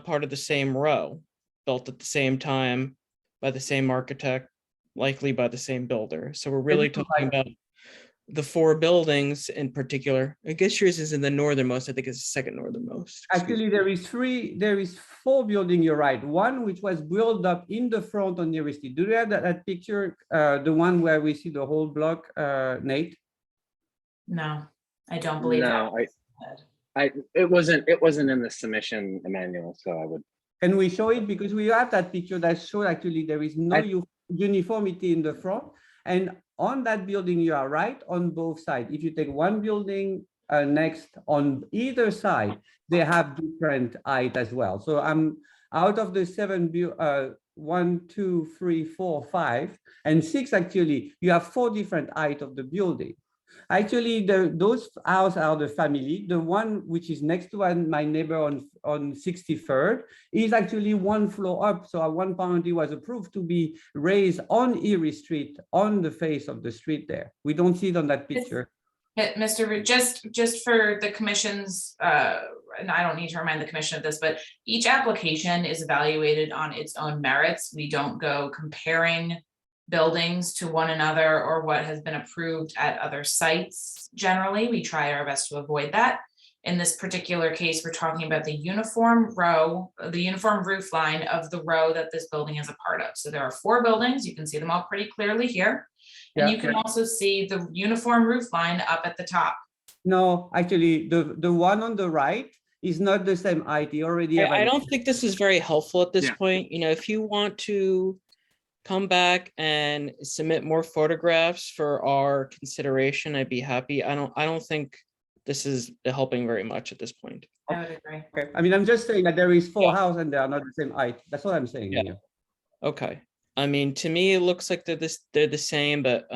part of the same row, built at the same time by the same architect, likely by the same builder. So we're really talking about the 4 buildings in particular. I guess yours is in the northernmost. I think it's the second northernmost. Actually, there is 4 buildings, you're right. One which was built up in the front on Erie Street. Do you have that picture, the one where we see the whole block, Nate? No, I don't believe no, that. It wasn't in the submission, Emmanuel, so I would. Can we show it? Because we have that picture that shows actually there is no uniformity in the front. And on that building, you are right on both sides. If you take one building next on either side, they have different height as well. So I'm out of the 1, 2, 3, 4, 5, and 6, actually, you have 4 different height of the building. Actually, those houses are the family. The one which is next to my neighbor on 63rd is actually 1 floor up. So at one point it was approved to be raised on Erie Street, on the face of the street there. We don't see it on that picture. Mr. Just for the commission's, and I don't need to remind the commission of this, but each application is evaluated on its own merits. We don't go comparing buildings to one another or what has been approved at other sites. Generally, we try our best to avoid that. In this particular case, we're talking about the uniform roof line of the row that this building is a part of. So there are 4 buildings. You can see them all pretty clearly here. And you can also see the uniform roof line up at the top. No, actually, the one on the right is not the same height. You already have. I don't think this is very helpful at this point. You know, if you want to come back and submit more photographs for our consideration, I'd be happy. I don't think this is helping very much at this point. I would agree. Okay. I mean, I'm just saying that there is 4 houses and they are not the same height. That's what I'm saying. Yeah. Okay. I mean, to me, it looks like they're the same, but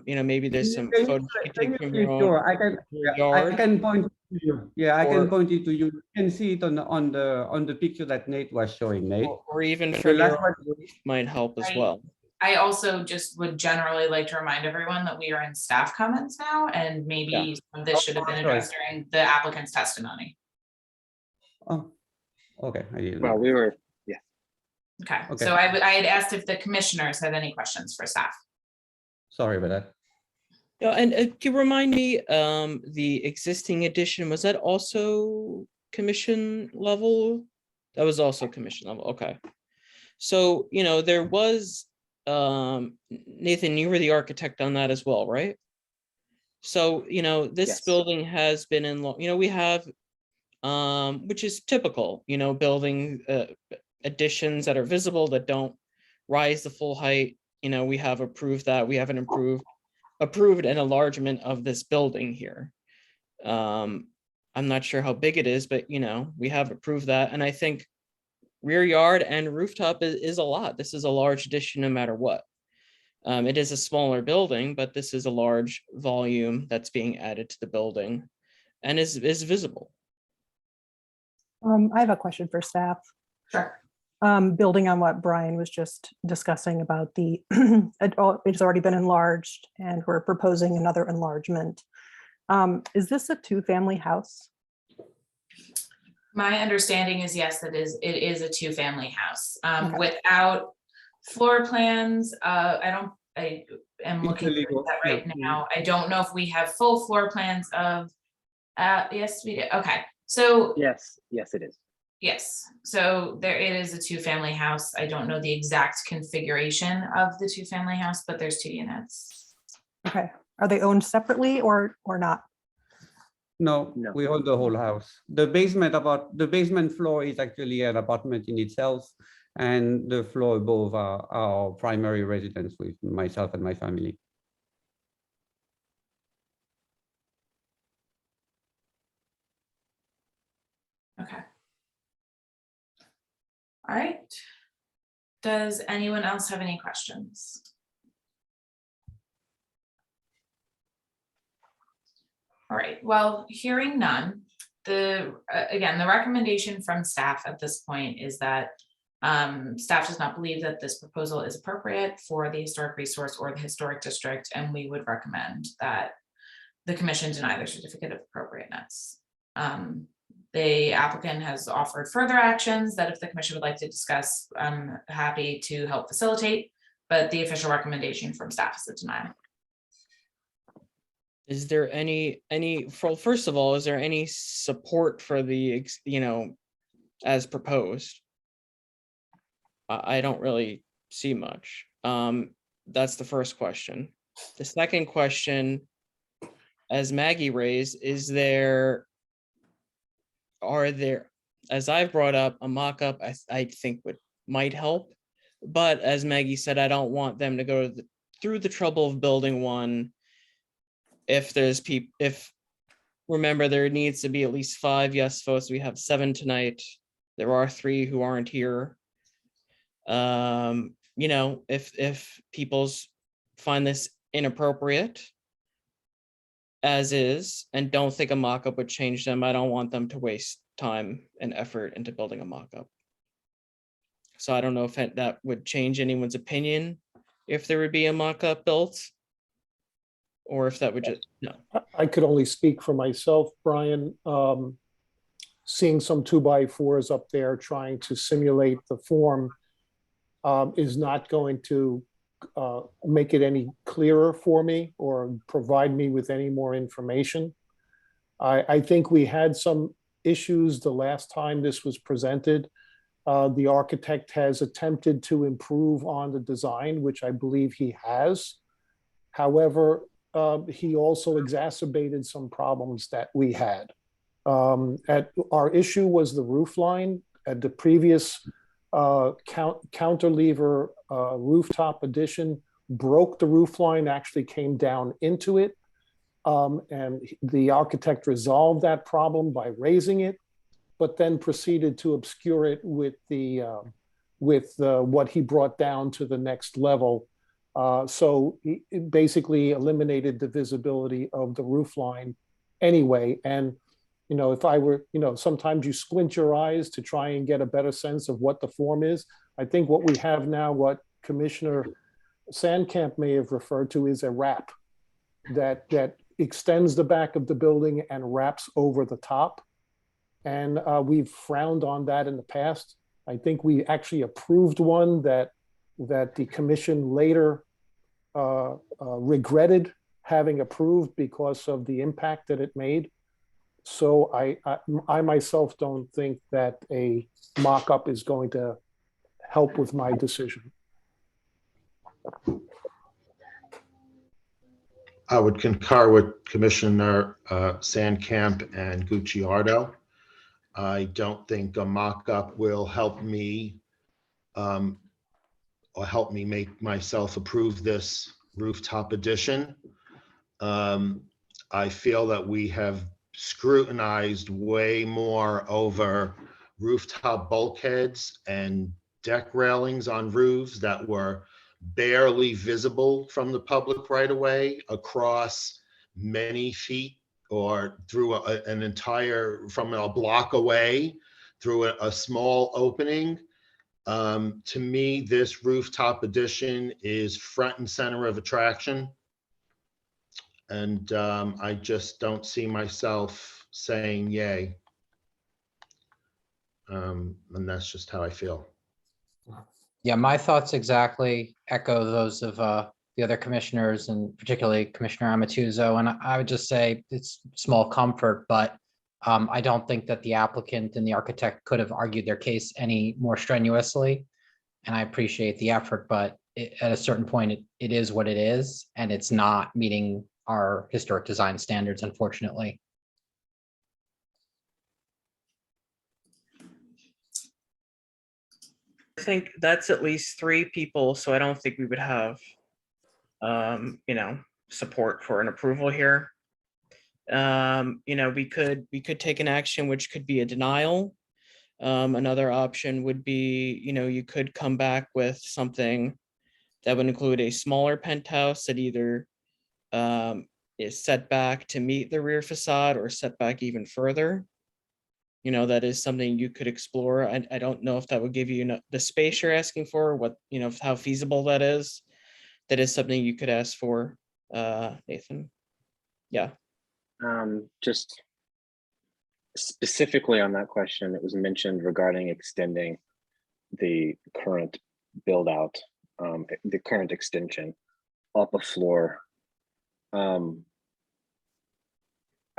you know, maybe there's some photos you can take from your own I can point it to you. Yeah, I can Or- point it to you. You can see it on the picture that Nate was showing, Nate. or even The from last your one- own roof might help as Right. well. I also just would generally like to remind everyone that we are in staff comments now, and maybe some of this should have been Sorry. addressed during the applicant's testimony. Oh, okay. I didn't Well, know. we were, Okay, Okay. so I had asked if the commissioners had any questions for staff. Sorry about that. Yeah, and can you remind me, the existing addition, was that also commission level? That was also commission level, okay. So, you know, there was, Nathan, you were the architect on that as well, right? So, you know, this Yes. building has been in, you know, we have, which is typical, you know, building additions that are visible that don't rise the full height. You know, we have approved that. We haven't approved an enlargement of this building here. I'm not sure how big it is, but you know, we have approved that. And I think rear yard and rooftop is a lot. This is a large addition no matter what. It is a smaller building, but this is a large volume that's being added to the building and is visible. I have a question for staff. Sure. Building on what Brian was just discussing about the, it's already been enlarged and we're proposing another enlargement. Is this a 2-family house? My understanding is yes, it is a 2-family house. Okay. Without floor plans, I am looking It's at illegal, that right yeah. now. I don't know if we have full floor plans of, yes, we do. Okay, so yes, it is. yes, so it is a 2-family house. I don't know the exact configuration of the 2-family house, but there's 2 units. Okay, are they owned separately or not? No, No. we own the whole house. The basement floor is actually an apartment in itself, and the floor above are our primary residence with myself and my family. Okay. All right. Does anyone else have any questions? All right, well, hearing none, again, the recommendation from staff at this point is that staff does not believe that this proposal is appropriate for the historic resource or the historic district, and we would recommend that the commission deny the certificate of appropriateness. The applicant has offered further actions that if the commission would like to discuss, I'm happy to help facilitate, but the official recommendation from staff is a denial. Is there first of all, is there any support for the, you know, as proposed? I don't really see much. That's the first question. The second question, as Maggie raised, are there, as I've brought up, a mock-up I think might help. But as Maggie said, I don't want them to go through the trouble of building one. If there's remember, there needs to be at least 5 yes votes. We have 7 tonight. There are 3 who aren't here. You know, if people's find this inappropriate as is and don't think a mock-up would change them, I don't want them to waste time and effort into building a mock-up. So I don't know if that would change anyone's opinion if there would be a mock-up built, or if that would just, no. I could only speak for myself, Brian. Seeing some 2x4s up there trying to simulate the form is not going to make it any clearer for me or provide me with any more information. I think we had some issues the last time this was presented. The architect has attempted to improve on the design, which I believe he has. However, he also exacerbated some problems that we had. Our issue was the roof line. At the previous counterlever rooftop addition broke the roof line, actually came down into it. And the architect resolved that problem by raising it, but then proceeded to obscure it with what he brought down to the next level. So it basically eliminated the visibility of the roof line anyway. And, you know, if I were, you know, sometimes you squint your eyes to try and get a better sense of what the form is. I think what we have now, what Commissioner Sandkamp may have referred to, is a wrap that extends the back of the building and wraps over the top. And we've frowned on that in the past. I think we actually approved one that the commission later regretted having approved because of the impact that it made. So I myself don't think that a mock-up is going to help with my decision. I would concur with Commissioner Sandkamp and Gucciardo. I don't think a mock-up will help me or help me make myself approve this rooftop addition. I feel that we have scrutinized way more over rooftop bulkheads and deck railings on roofs that were barely visible from the public right away across many feet or through an entire, from a block away through a small opening. To me, this rooftop addition is front and center of attraction. And I just don't see myself saying yay. And that's just how I feel. Yeah, my thoughts exactly echo those of the other commissioners, and particularly Commissioner Amatuzzo. And I would just say it's small comfort, but I don't think that the applicant and the architect could have argued their case any more strenuously. And I appreciate the effort, but at a certain point, it is what it is, and it's not meeting our historic design standards, unfortunately. I think that's at least 3 people, so I don't think we would have, you know, support for an approval here. You know, we could take an action which could be a denial. Another option would be, you know, you could come back with something that would include a smaller penthouse that either is set back to meet the rear facade or set back even further. You know, that is something you could explore. I don't know if that would give you the space you're asking for, what, you know, how feasible that is. That is something you could ask for, Nathan. Yeah. Just specifically on that question, it was mentioned regarding extending the current build out, the current extension up a floor.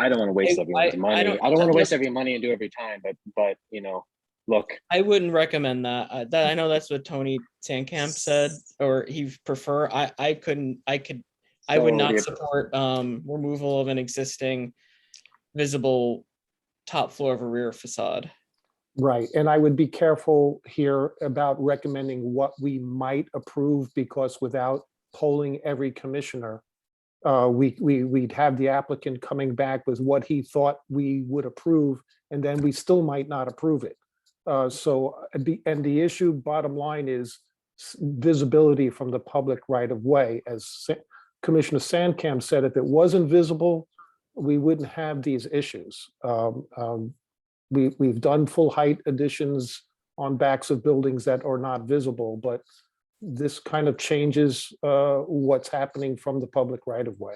I don't want to waste everyone's money. I don't want to waste every money and do every time, but you know, look. I wouldn't recommend that. I know that's what Tony Sandkamp said, or he prefer. I would not support removal of an existing visible top floor of a rear facade. Right, and I would be careful here about recommending what we might approve, because without polling every commissioner, we'd have the applicant coming back with what he thought we would approve, and then we still might not approve it. The issue, bottom line, is visibility from the public right of way. As Commissioner Sandcamp said, if it wasn't visible, we wouldn't have these issues. We've done full height additions on backs of buildings that are not visible, but this kind of changes what's happening from the public right of way.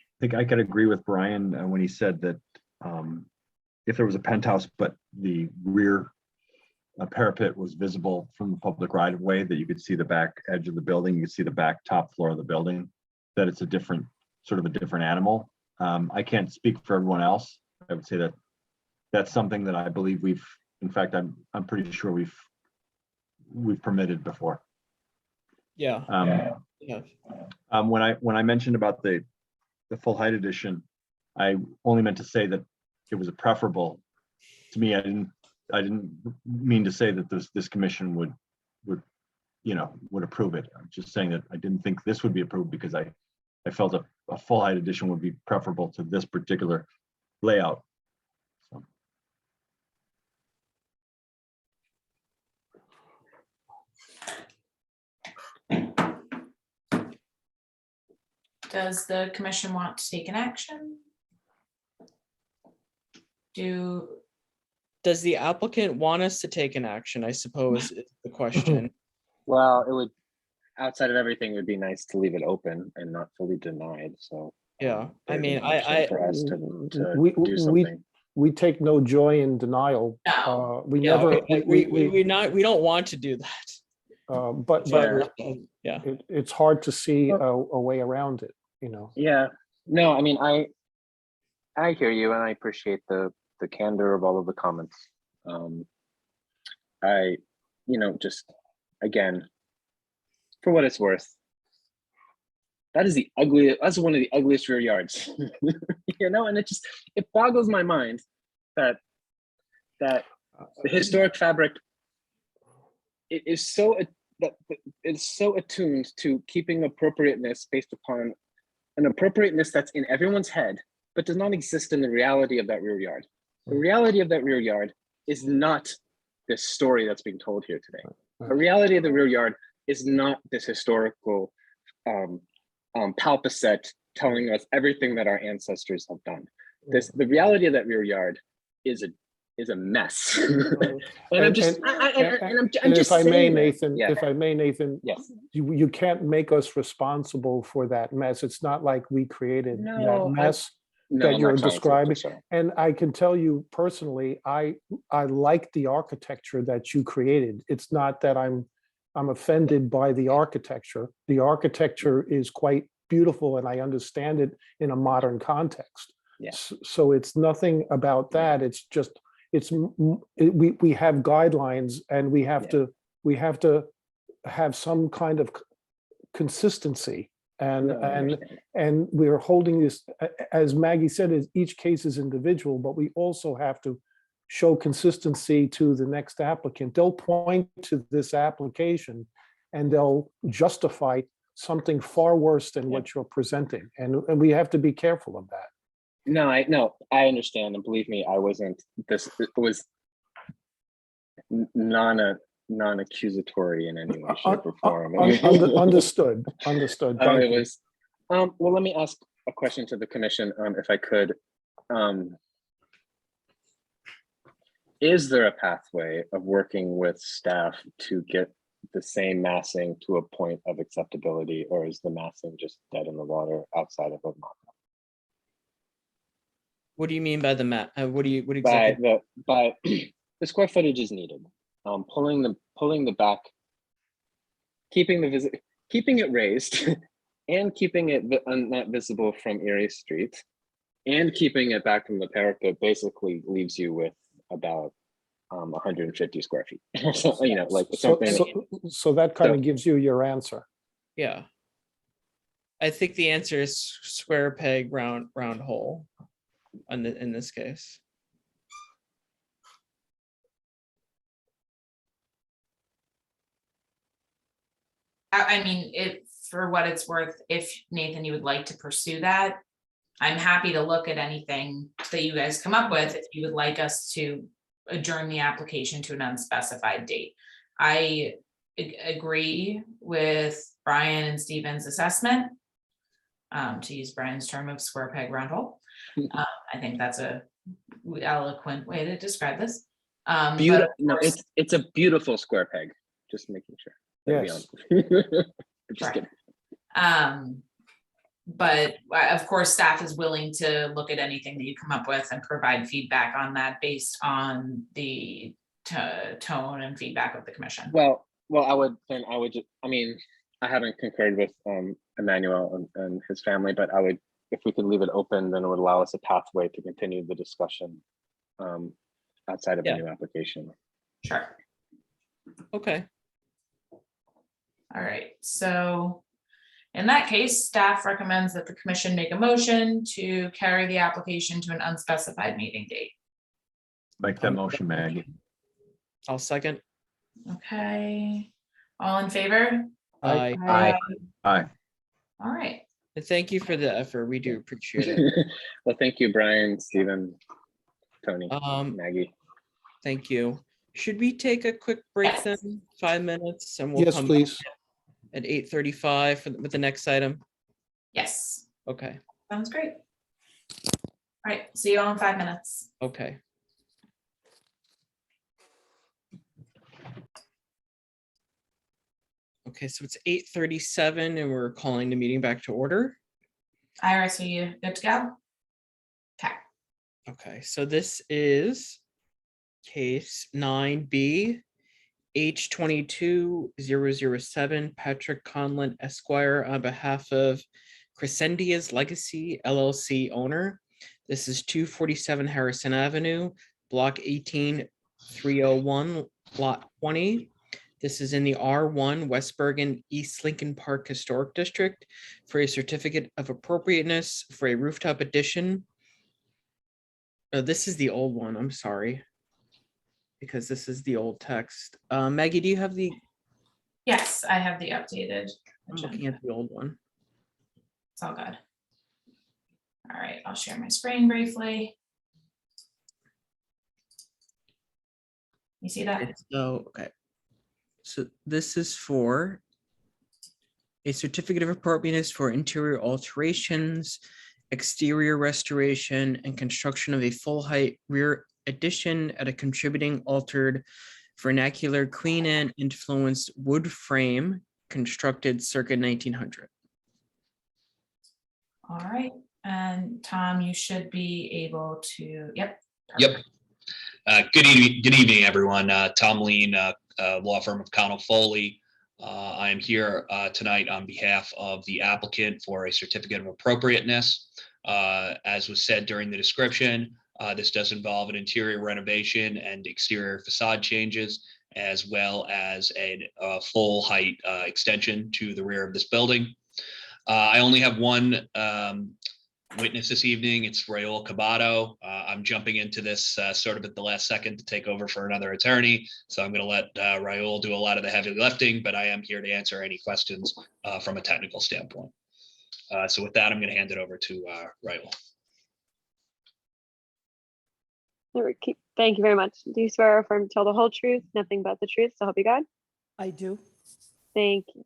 I think I could agree with Brian when he said that if there was a penthouse, but the rear parapet was visible from the public right of way, that you could see the back edge of the building, you could see the back top floor of the building, that it's a different, sort of a different animal. I can't speak for everyone else. I would say that that's something that I believe in fact, I'm pretty sure we've permitted before. Yeah. When I mentioned about the full height edition, I only meant to say that it was a preferable to me. I didn't mean to say that this commission would approve it. I'm just saying that I didn't think this would be approved, because I felt a full height edition would be preferable to this particular layout. So. Does the commission want to take an action? Does the applicant want us to take an action, I suppose, is the question. Well, it would, outside of everything, it would be nice to leave it open and not fully denied, so. Yeah, I there's mean, an option for us to do something. We take no joy in denial. No. We Yeah, never, we don't want to do that. but Yeah. it's hard to see a way around it, Yeah, no, I mean, I hear you, and I appreciate the candor of all of the comments. Just again, for what it's worth, that's one of the ugliest rear yards, and it boggles my mind that the historic fabric is so attuned to keeping appropriateness based upon an appropriateness that's in everyone's head, but does not exist in the reality of that rear yard. The reality of that rear yard is not this story that's being told here today. The reality of the rear yard is not this historical palimpsest telling us everything that our ancestors have done. The reality of that rear yard is a mess. I'm just if I may, Nathan, yes, you can't make us responsible for that mess. It's not like we created that mess that you're describing. And I can tell you personally, I like the architecture that you created. It's not that I'm offended by the architecture. The architecture is quite beautiful, and I understand it in a modern context. Yes. So it's nothing about that. It's just we have guidelines, and we have to have some kind of consistency. And we're holding this, as Maggie said, each case is individual, but we also have to show consistency to the next applicant. They'll point to this application and they'll justify something far worse than what you're presenting. And we have to be careful of that. No, I understand. And believe me, I wasn't, it was non-accusatory in any way, shape, or form. Understood. Thank you. Well, let me ask a question to the commission, if I could. Is there a pathway of working with staff to get the same massing to a point of acceptability, or is the massing just dead in the water outside of a mock-up? What do you mean by the mat? What exactly? By the square footage is needed. Pulling the back, keeping it raised, and keeping it not visible from Erie Street, and keeping it back from the parapet basically leaves you with about 150 square feet. So, like something. So that kind of gives you your answer. Yeah. I think the answer is square peg, round hole in this case. I mean, for what it's worth, if Nathan, you would like to pursue that, I'm happy to look at anything that you guys come up with if you would like us to adjourn the application to an unspecified date. I agree with Brian and Stephen's assessment. To use Brian's term of square peg round hole. I think that's a eloquent way to describe this. But of No, course- it's a beautiful square peg. Just making sure. Yes. Just kidding. But of course, staff is willing to look at anything that you come up with and provide feedback on that based on the tone and feedback of the commission. Well, I would just, I mean, I haven't concurred with Emmanuel and his family, but I would, if we could leave it open, then it would allow us a pathway to continue the discussion outside of the new application. Sure. Okay. All right, so in that case, staff recommends that the commission make a motion to carry the application to an unspecified meeting date. Make that motion, Maggie. I'll second. Okay, all in favor? Aye. Aye. All right. And thank you for the effort. We do appreciate it. Well, thank you, Brian, Stephen, Tony, Maggie. Thank you. Should we take a quick break then? 5 minutes and we'll Yes, come please. back at 8:35 with the next item. Yes, Okay. sounds great. All right, see you all in 5 minutes. Okay. Okay, so it's 8:37 and we're calling the meeting back to order. Iris, are you good to go? Okay. Okay, so this is case 9B, H22007, Patrick Conlon Esquire on behalf of Crescendia's Legacy LLC owner. This is 247 Harrison Avenue, block 18301, lot 20. This is in the R1 West Bergen East Lincoln Park Historic District for a certificate of appropriateness for a rooftop addition. Oh, this is the old one, I'm sorry. Because this is the old text. Maggie, do you have the? Yes, I have the updated. I'm looking at the old one. It's all good. All right, I'll share my screen briefly. You see that? So, okay. So this is for a certificate of appropriateness for interior alterations, exterior restoration, and construction of a full height rear addition at a contributing altered vernacular Queen Anne influenced wood frame constructed circa 1900. All right, and Tom, you should be able to, yep. Yep. Good evening, everyone. Tom Lean, law firm of Connell Foley. I am here tonight on behalf of the applicant for a certificate of appropriateness. As was said during the description, this does involve an interior renovation and exterior facade changes, as well as a full height extension to the rear of this building. I only have one witness this evening. It's Raul Cabato. I'm jumping into this sort of at the last second to take over for another attorney. So I'm going to let Raul do a lot of the heavy lifting, but I am here to answer any questions from a technical standpoint. So with that, I'm going to hand it over to Raul. Thank you very much. Do you swear or affirm to tell the whole truth, nothing but the truth, so help you God? I do. Thank you.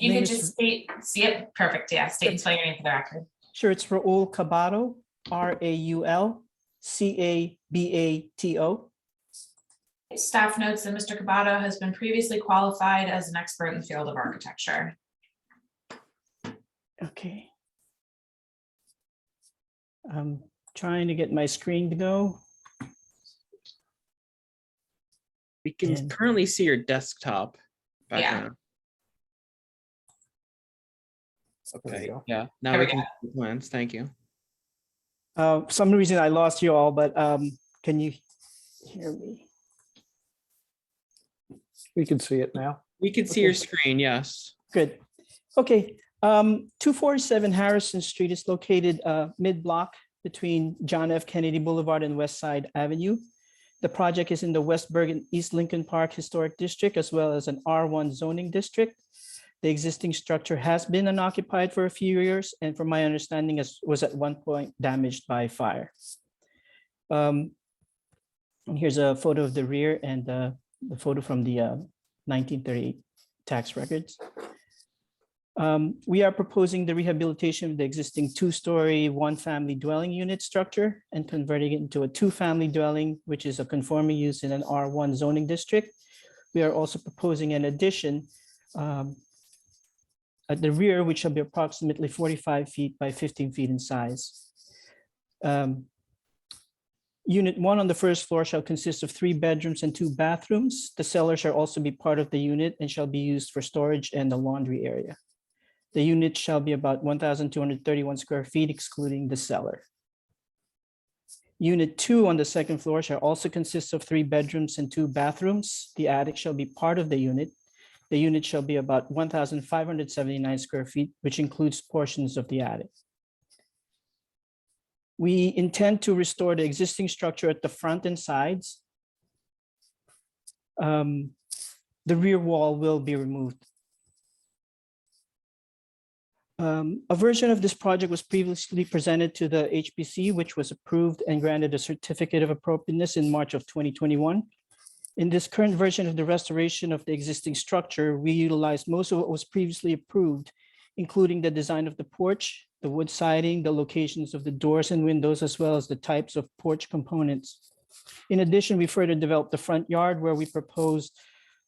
You could just state, see it, perfect, yeah, state and spell your name for the record. Sure, it's Raul Cabato, RAUL CABATO. Staff notes that Mr. Cabato has been previously qualified as an expert in the field of architecture. Okay. I'm trying to get my screen to go. We can currently see your desktop background. Okay, yeah, now There we we can see the plans, thank you. For some reason I lost you all, but can you hear me? We can see it now. We can see your screen, yes. Good. Okay. 247 Harrison Street is located mid-block between John F. Kennedy Boulevard and West Side Avenue. The project is in the West Bergen East Lincoln Park Historic District, as well as an R1 zoning district. The existing structure has been unoccupied for a few years, and from my understanding, was at one point damaged by fire. And here's a photo of the rear and the photo from the 1938 tax records. We are proposing the rehabilitation of the existing two-story, one-family dwelling unit structure and converting it into a two-family dwelling, which is a conforming use in an R1 zoning district. We are also proposing an addition at the rear, which shall be approximately 45 feet by 15 feet in size. Unit 1 on the first floor shall consist of 3 bedrooms and 2 bathrooms. The cellar shall also be part of the unit and shall be used for storage and the laundry area. The unit shall be about 1,231 square feet, excluding the cellar. Unit 2 on the second floor shall also consist of 3 bedrooms and 2 bathrooms. The attic shall be part of the unit. The unit shall be about 1,579 square feet, which includes portions of the attic. We intend to restore the existing structure at the front and sides. The rear wall will be removed. A version of this project was previously presented to the HPC, which was approved and granted a certificate of appropriateness in March of 2021. In this current version of the restoration of the existing structure, we utilized most of what was previously approved, including the design of the porch, the wood siding, the locations of the doors and windows, as well as the types of porch components. In addition, we further developed the front yard where we proposed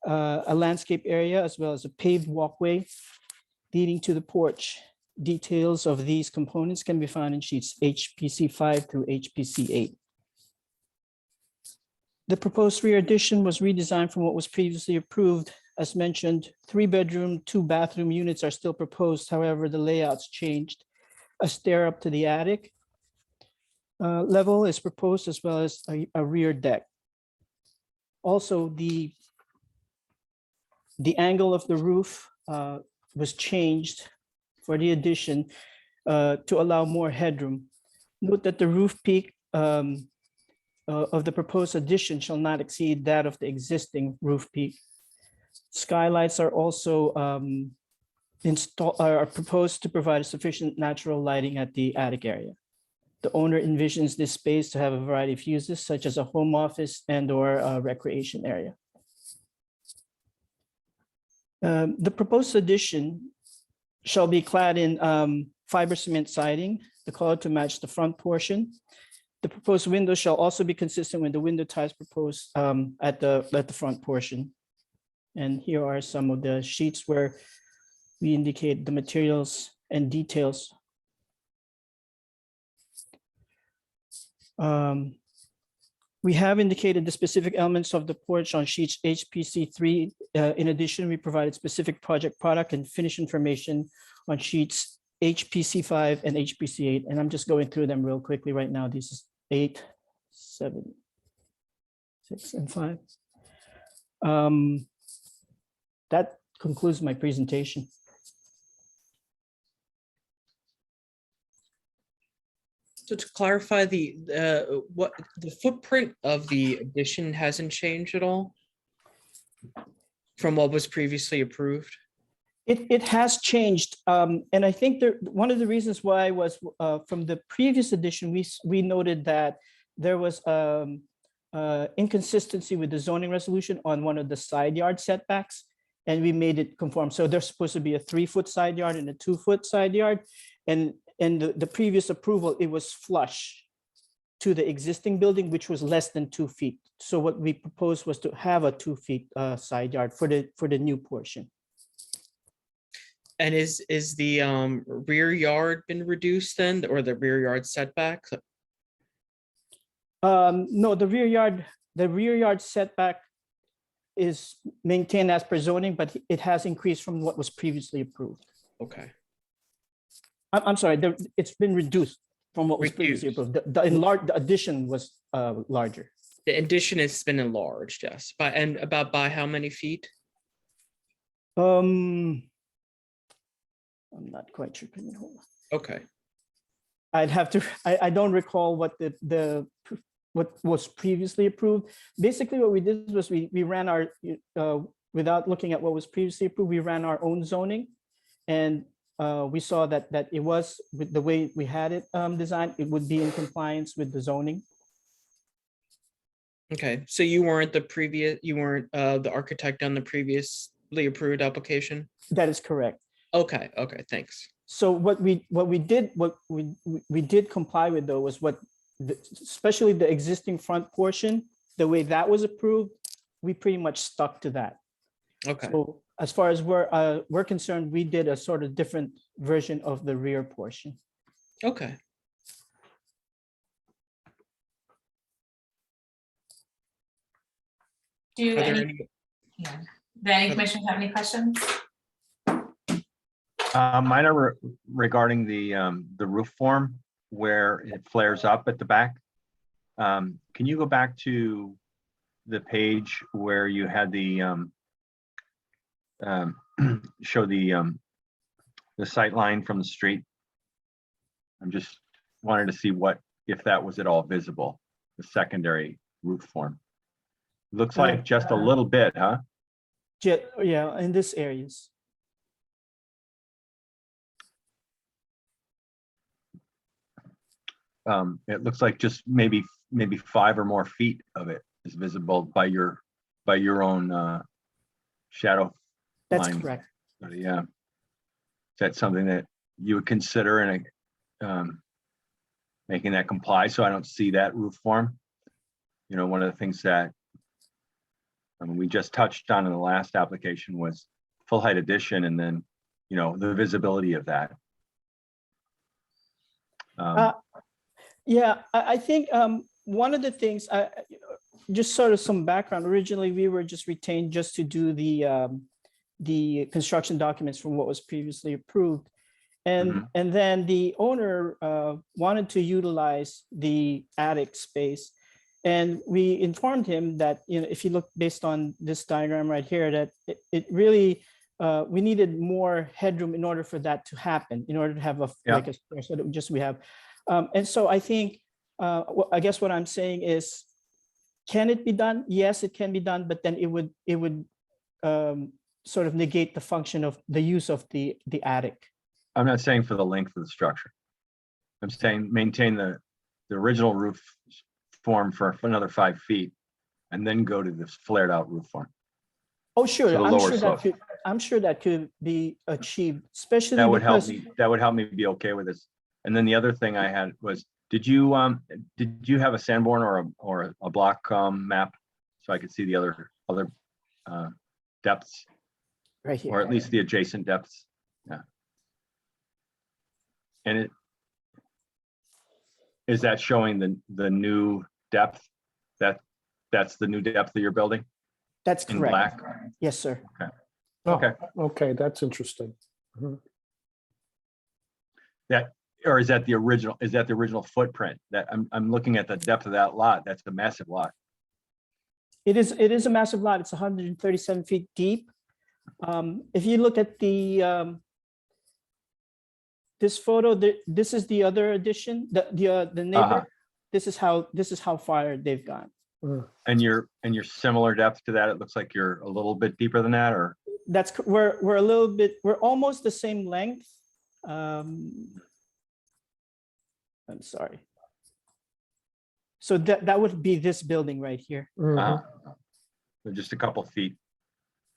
a landscape area as well as a paved walkway leading to the porch. Details of these components can be found in sheets HPC 5 through HPC 8. The proposed rear addition was redesigned from what was previously approved. As mentioned, 3-bedroom, 2-bathroom units are still proposed. However, the layout's changed. A stair up to the attic level is proposed, as well as a rear deck. Also, the angle of the roof was changed for the addition to allow more headroom. Note that the roof peak of the proposed addition shall not exceed that of the existing roof peak. Skylights are also are proposed to provide sufficient natural lighting at the attic area. The owner envisions this space to have a variety of uses, such as a home office and/or a recreation area. The proposed addition shall be clad in fiber cement siding, the color to match the front portion. The proposed window shall also be consistent with the window types proposed at the front portion. And here are some of the sheets where we indicate the materials and details. We have indicated the specific elements of the porch on sheets HPC 3. In addition, we provided specific project product and finish information on sheets HPC 5 and HPC 8. And I'm just going through them real quickly right now. This is 8, 7, 6, and 5. That concludes my presentation. So to clarify, the footprint of the addition hasn't changed at all from what was previously approved? It has changed, and I think one of the reasons why was from the previous edition, we noted that there was inconsistency with the zoning resolution on one of the side yard setbacks, and we made it conform. So there's supposed to be a 3-foot side yard and a 2-foot side yard, and the previous approval, it was flush to the existing building, which was less than 2 feet. So what we proposed was to have a 2-foot side yard for the new portion. And is the rear yard been reduced then, or the rear yard setback? No, the rear yard setback is maintained as per zoning, but it has increased from what was previously approved. Okay. I'm sorry, it's been reduced from what was previously approved. The addition was larger. The addition has been enlarged, yes. By how many feet? I'm not quite sure. Hold on. Okay. I'd have to, I don't recall what what was previously approved. Basically, what we did was we ran our, without looking at what was previously approved, we ran our own zoning. And we saw that it was, with the way we had it designed, it would be in compliance with the zoning. Okay, so you weren't the architect on the previously approved application? That is correct. Okay, okay, thanks. So what we did comply with, though, was especially the existing front portion, the way that was approved, we pretty much stuck to that. Okay. So as far as we're concerned, we did a sort of different version of the rear portion. Okay. Do Are there any commissioners have any questions? Mine are regarding the roof form where it flares up at the back. Can you go back to the page where you had the show the sight line from the street? I'm just wanted to see if that was at all visible, the secondary roof form. Looks like just a little bit, huh? Yeah, in this areas. It looks like just maybe 5 or more feet of it is visible by your own shadow. That's line. correct. Yeah. Is that something that you would consider in making that comply? So I don't see that roof form. You know, one of the things that we just touched on in the last application was full height addition, and then, you know, the visibility of that. Yeah, I think one of the things, just sort of some background. Originally, we were just retained just to do the construction documents from what was previously approved, and then the owner wanted to utilize the attic space, and we informed him that, you know, if you look based on this diagram right here, that it really we needed more headroom in order for that to happen, in order to have like a square so that just we have. And so I think, I guess what I'm saying is, can it be done? Yes, it can be done, but then it would sort of negate the function of the use of the attic. I'm not saying for the length of the structure. I'm saying maintain the original roof form for another 5 feet, and then go to this flared out roof form. Oh, sure. So I'm sure that could be achieved, especially that would because help me. That would help me be okay with this. And then the other thing I had was, did you have a Sanborn or a block map so I could see the other depths, right here, or at least the adjacent depths? Yeah. And is that showing the new depth? That's the new depth of your building? That's in correct. Black? Yes, sir. Okay. Oh, Okay. Okay, that's interesting. Or is that the original? Is that the original footprint? That I'm looking at the depth of that lot. That's a massive lot. It is a massive lot. It's 137 feet deep. If you look at the this photo, this is the other addition, the neighbor. This is how far they've gone. And you're similar depth to that. It looks like you're a little bit deeper than that, or we're a little bit, we're almost the same length. I'm sorry. So that would be this building right here. So just a couple feet.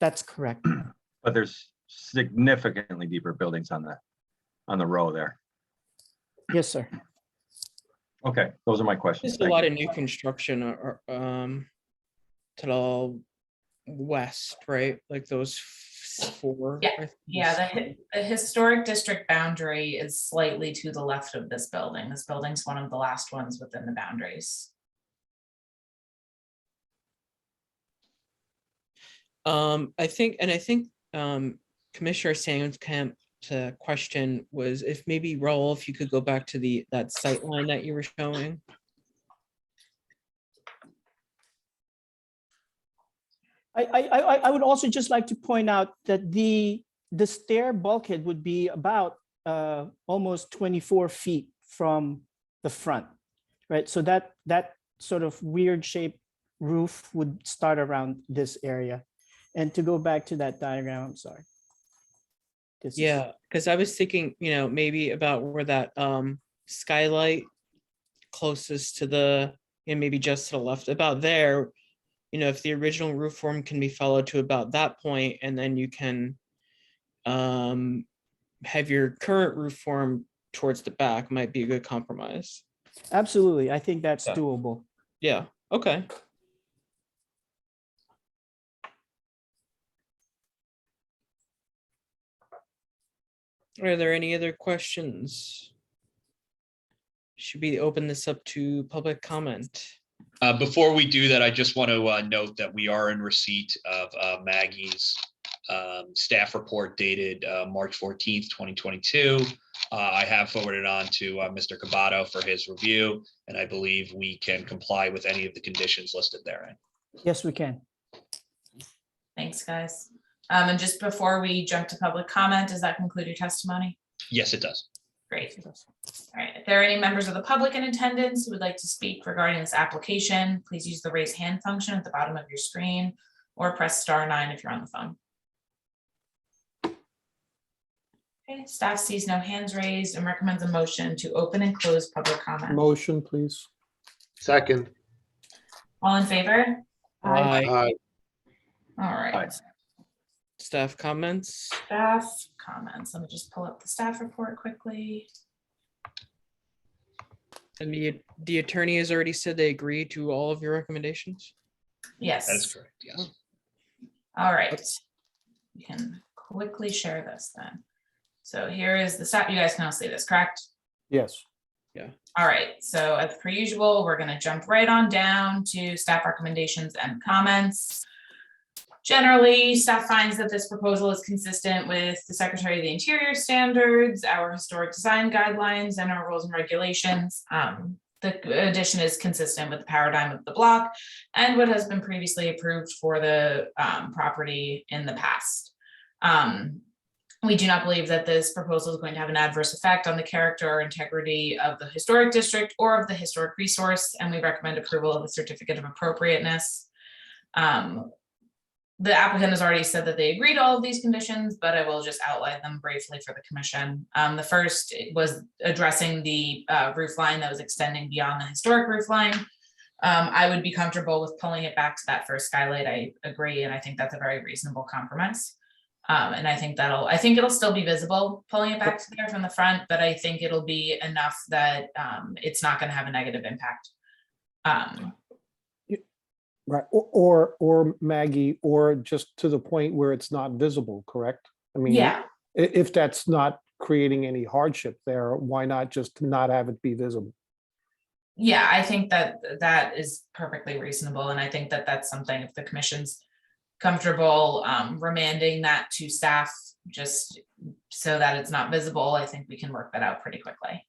That's correct. But there's significantly deeper buildings on the row there. Yes, sir. Okay, those are my questions. There's a lot of new construction to the west, right? Like those 4. Yeah, the historic district boundary is slightly to the left of this building. This building's one of the last ones within the boundaries. I think Commissioner Sandcamp's question was if maybe Raul, if you could go back to that sight line that you were showing. I would also just like to point out that the the stair bulkhead would be about almost 24 feet from the front, right? So that sort of weird shaped roof would start around this area. And to go back to that diagram, I'm sorry. This is- Yeah, because I was thinking, maybe about where that skylight closest to the, and maybe just to the left, about there, if the original roof form can be followed to about that point, and then you can have your current roof form towards the back, might be a good compromise. Absolutely, I think that's Yeah. doable. Yeah, okay. Are there any other questions? Should we open this up to public comment? Before we do that, I just want to note that we are in receipt of Maggie's staff report dated March 14th, 2022. I have forwarded on to Mr. Cabato for his review, and I believe we can comply with any of the conditions listed therein. Yes, we can. Thanks, guys. And just before we jump to public comment, does that conclude your testimony? Yes, it does. Great. All right. If there are any members of the public in attendance who would like to speak regarding this application, please use the raise hand function at the bottom of your screen or press *9 if you're on the phone. Okay, staff sees no hands raised and recommends a motion to open and close public comment. Motion, please. Second. All in favor? Aye. Aye. All right. Aye. Staff comments? Staff comments. Let me just pull up the staff report quickly. And the attorney has already said they agree to all of your recommendations? Yes. That is correct. Yes. All right. We can quickly share this then. So here is the staff. You guys can all see this, correct? Yes. Yeah. All right. So as per usual, we're going to jump right on down to staff recommendations and comments. Generally, staff finds that this proposal is consistent with the Secretary of the Interior standards, our historic design guidelines, and our rules and regulations. The addition is consistent with the paradigm of the block and what has been previously approved for the property in the past. We do not believe that this proposal is going to have an adverse effect on the character or integrity of the historic district or of the historic resource, and we recommend approval of the certificate of appropriateness. The applicant has already said that they agree to all of these conditions, but I will just outline them briefly for the commission. The first was addressing the roof line that was extending beyond the historic roof line. I would be comfortable with pulling it back to that first skylight. I agree, and I think that's a very reasonable compromise. And I think it'll still be visible pulling it back to there from the front, but I think it'll be enough that it's not going to have a negative impact. Right, or Maggie, or just to the point where it's not visible, correct? I mean, Yeah. If that's not creating any hardship there, why not just not have it be visible? Yeah, I think that is perfectly reasonable, and I think that that's something, if the commission's comfortable remanding that to staff just so that it's not visible, I think we can work that out pretty quickly.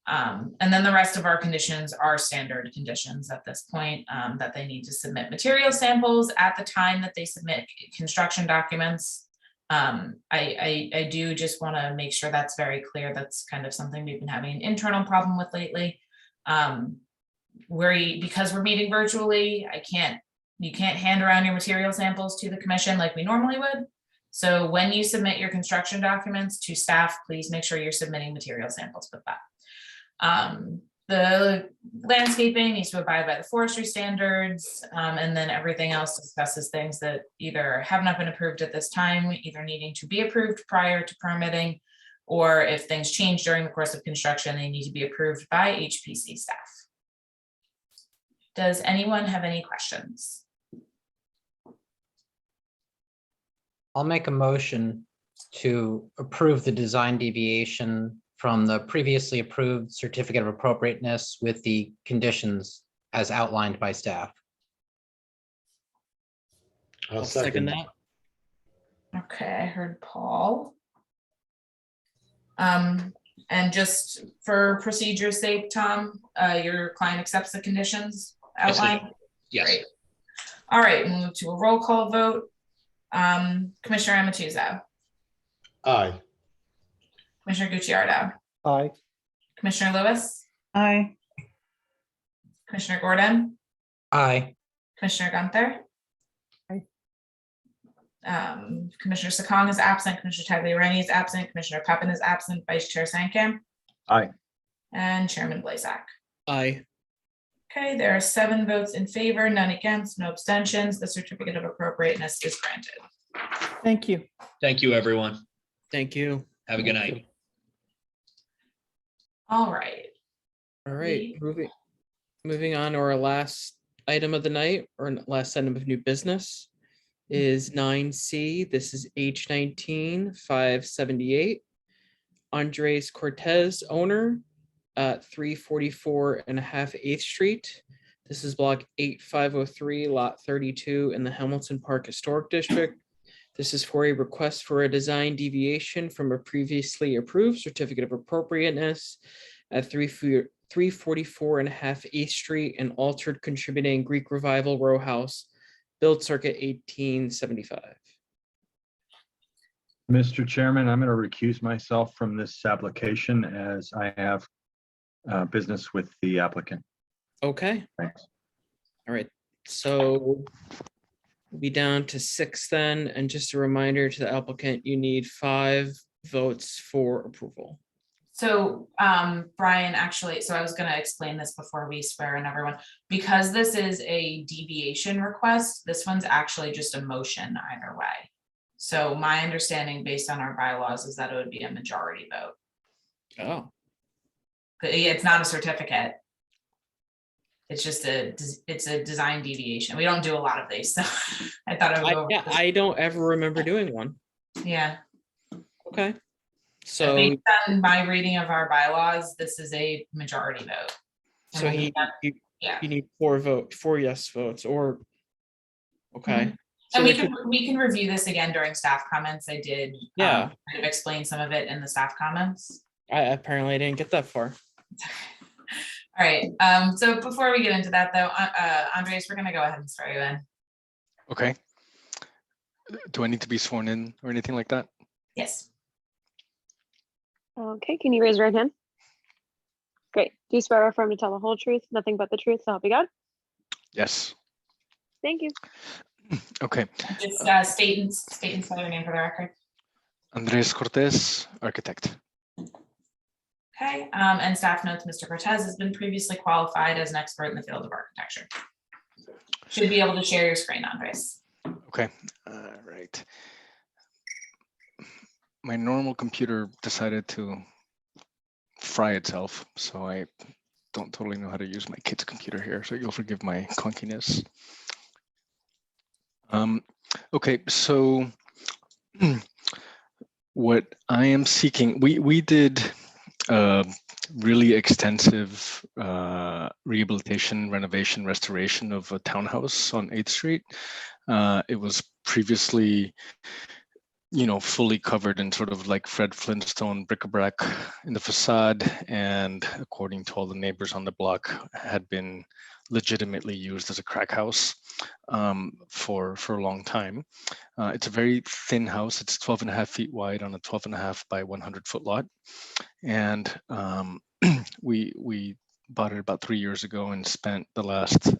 And then the rest of our conditions are standard conditions at this point, that they need to submit material samples at the time that they submit construction documents. I do just want to make sure that's very clear. That's kind of something we've been having an internal problem with lately. Because we're meeting virtually, you can't hand around your material samples to the commission like we normally would. So when you submit your construction documents to staff, please make sure you're submitting material samples with that. The landscaping needs to abide by the forestry standards, and then everything else discusses things that either have not been approved at this time, either needing to be approved prior to permitting, or if things change during the course of construction, they need to be approved by HPC staff. Does anyone have any questions? I'll make a motion to approve the design deviation from the previously approved certificate of appropriateness with the conditions as outlined by staff. I'll second that. Okay, I heard Paul. And just for procedure's sake, Tom, your client accepts the conditions outlined? Yes. Great. All right, we'll move to a roll call vote. Commissioner Amatuzzo. Aye. Commissioner Gucciardo, Aye. Commissioner Lewis, Aye. Commissioner Gordon, Aye. Commissioner Gunther. Aye. Commissioner Sakong is absent, Commissioner Tagliarini is absent, Commissioner Peppin is absent, Vice Chair Sankam, Aye. and Chairman Blazak. Aye. Okay, there are 7 votes in favor, none against, no abstentions. The certificate of appropriateness is granted. Thank you. Thank you, everyone. Thank you. Have a good night. All right. All right, moving on to our last item of the night, or last item of new business, is 9C. This is H19-578. Andres Cortez, owner, at 344 and a half 8th Street. This is block 8503, lot 32 in the Hamilton Park Historic District. This is for a request for a design deviation from a previously approved certificate of appropriateness at 344 and a half 8th Street, and altered contributing Greek Revival row house built circa 1875. Mr. Chairman, I'm going to recuse myself from this application as I have business with the applicant. Okay. Thanks. All right, so we'll be down to 6 then, and just a reminder to the applicant, you need 5 votes for approval. So Brian, actually, so I was going to explain this before we swear in everyone, because this is a deviation request, this one's actually just a motion either way. So my understanding based on our bylaws is that it would be a majority vote. Oh. But yeah, it's not a certificate. It's just it's a design deviation. We don't do a lot of these, so I thought I would go. Yeah, I don't ever remember doing one. Yeah. Okay. So Based on my reading of our bylaws, this is a majority vote. So you Yeah. need 4 yes votes, or okay. So And there could- we can review this again during staff comments. I did Yeah. kind of explain some of it in the staff comments. I apparently didn't get that far. All right, so before we get into that though, Andres, we're gonna go ahead and swear you in. Okay. Do I need to be sworn in or anything like that? Yes. Okay, can you raise your right hand? Great. Do you swear or affirm to tell the whole truth, nothing but the truth, so help you God? Yes. Thank you. Okay. Just state and spell your name for the record. Andres Cortez, architect. Okay, and staff notes, Mr. Cortez has been previously qualified as an expert in the field of architecture. Should be able to share your screen, Andres. Okay. All right. My normal computer decided to fry itself, so I don't totally know how to use my kid's computer here, so you'll forgive my clunkiness. Okay, so what I am seeking, we did really extensive rehabilitation, renovation, restoration of a townhouse on 8th Street. It was previously, fully covered in sort of like Fred Flintstone bric-a-brac in the facade, and according to all the neighbors on the block, had been legitimately used as a crack house for a long time. It's a very thin house. It's 12 and a half feet wide on a 12 and a half by 100 foot lot. And we bought it about 3 years ago and spent the last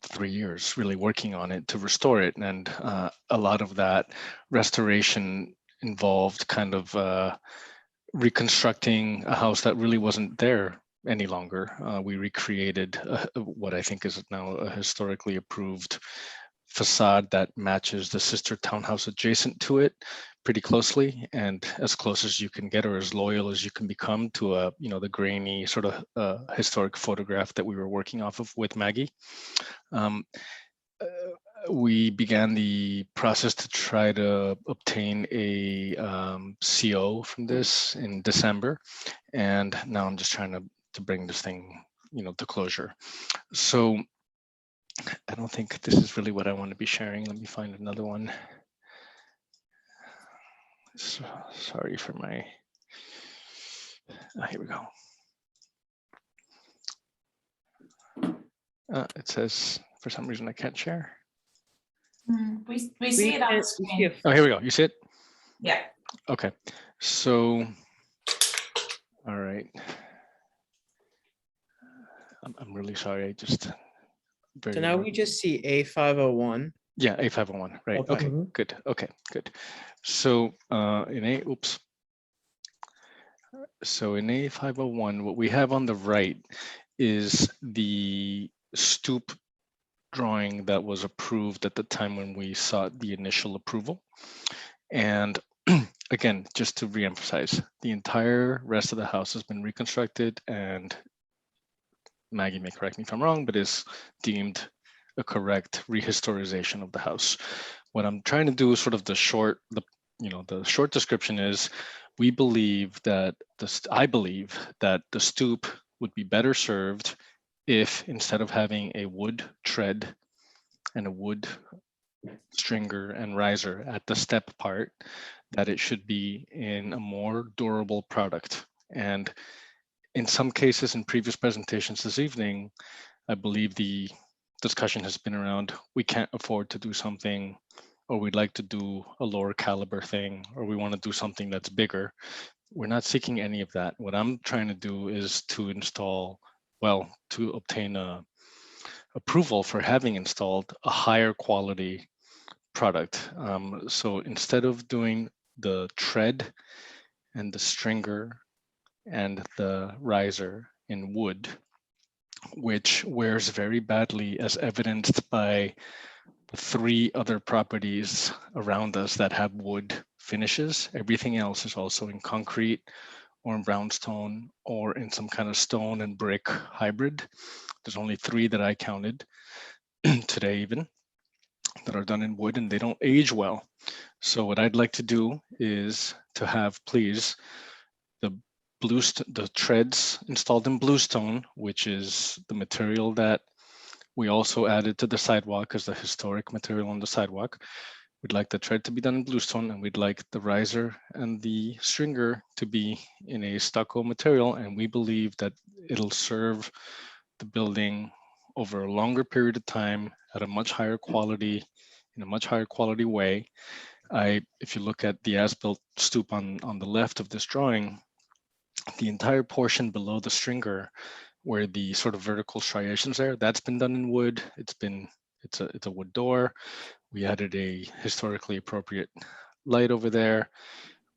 3 years really working on it to restore it. And a lot of that restoration involved kind of reconstructing a house that really wasn't there any longer. We recreated what I think is now a historically approved facade that matches the sister townhouse adjacent to it pretty closely, and as close as you can get, or as loyal as you can become to the grainy sort of historic photograph that we were working off of with Maggie. We began the process to try to obtain a CO from this in December, and now I'm just trying to bring this thing, to closure. So I don't think this is really what I want to be sharing. Let me find another one. So, sorry for my, here we go. It says, for some reason I can't share. We see it on the screen. Oh, here we go. You see it? Yeah. Okay. So, all right. I'm really sorry. I just So now we just see A501. Yeah, A501, right? Okay, good. Okay, good. So So in A501, what we have on the right is the stoop drawing that was approved at the time when we sought the initial approval. And again, just to reemphasize, the entire rest of the house has been reconstructed, and Maggie may correct me if I'm wrong, but is deemed a correct rehistorization of the house. What I'm trying to do is sort of the short description is I believe that the stoop would be better served if, instead of having a wood tread and a wood stringer and riser at the step part, that it should be in a more durable product. And in some cases, in previous presentations this evening, I believe the discussion has been around, we can't afford to do something, or we'd like to do a lower caliber thing, or we want to do something that's bigger. We're not seeking any of that. What I'm trying to do is to obtain a approval for having installed a higher quality product. So instead of doing the tread and the stringer and the riser in wood, which wears very badly, as evidenced by the 3 other properties around us that have wood finishes. Everything else is also in concrete or in brownstone or in some kind of stone and brick hybrid. There's only 3 that I counted today even that are done in wood, and they don't age well. So what I'd like to do is to have, please, the treads installed in bluestone, which is the material that we also added to the sidewalk as the historic material on the sidewalk. We'd like the tread to be done in bluestone, and we'd like the riser and the stringer to be in a stucco material. And we believe that it'll serve the building over a longer period of time at a much higher quality, in a much higher quality way. If you look at the as-built stoop on the left of this drawing, the entire portion below the stringer, where the sort of vertical striations there, that's been done in wood. It's a wood door. We added a historically appropriate light over there.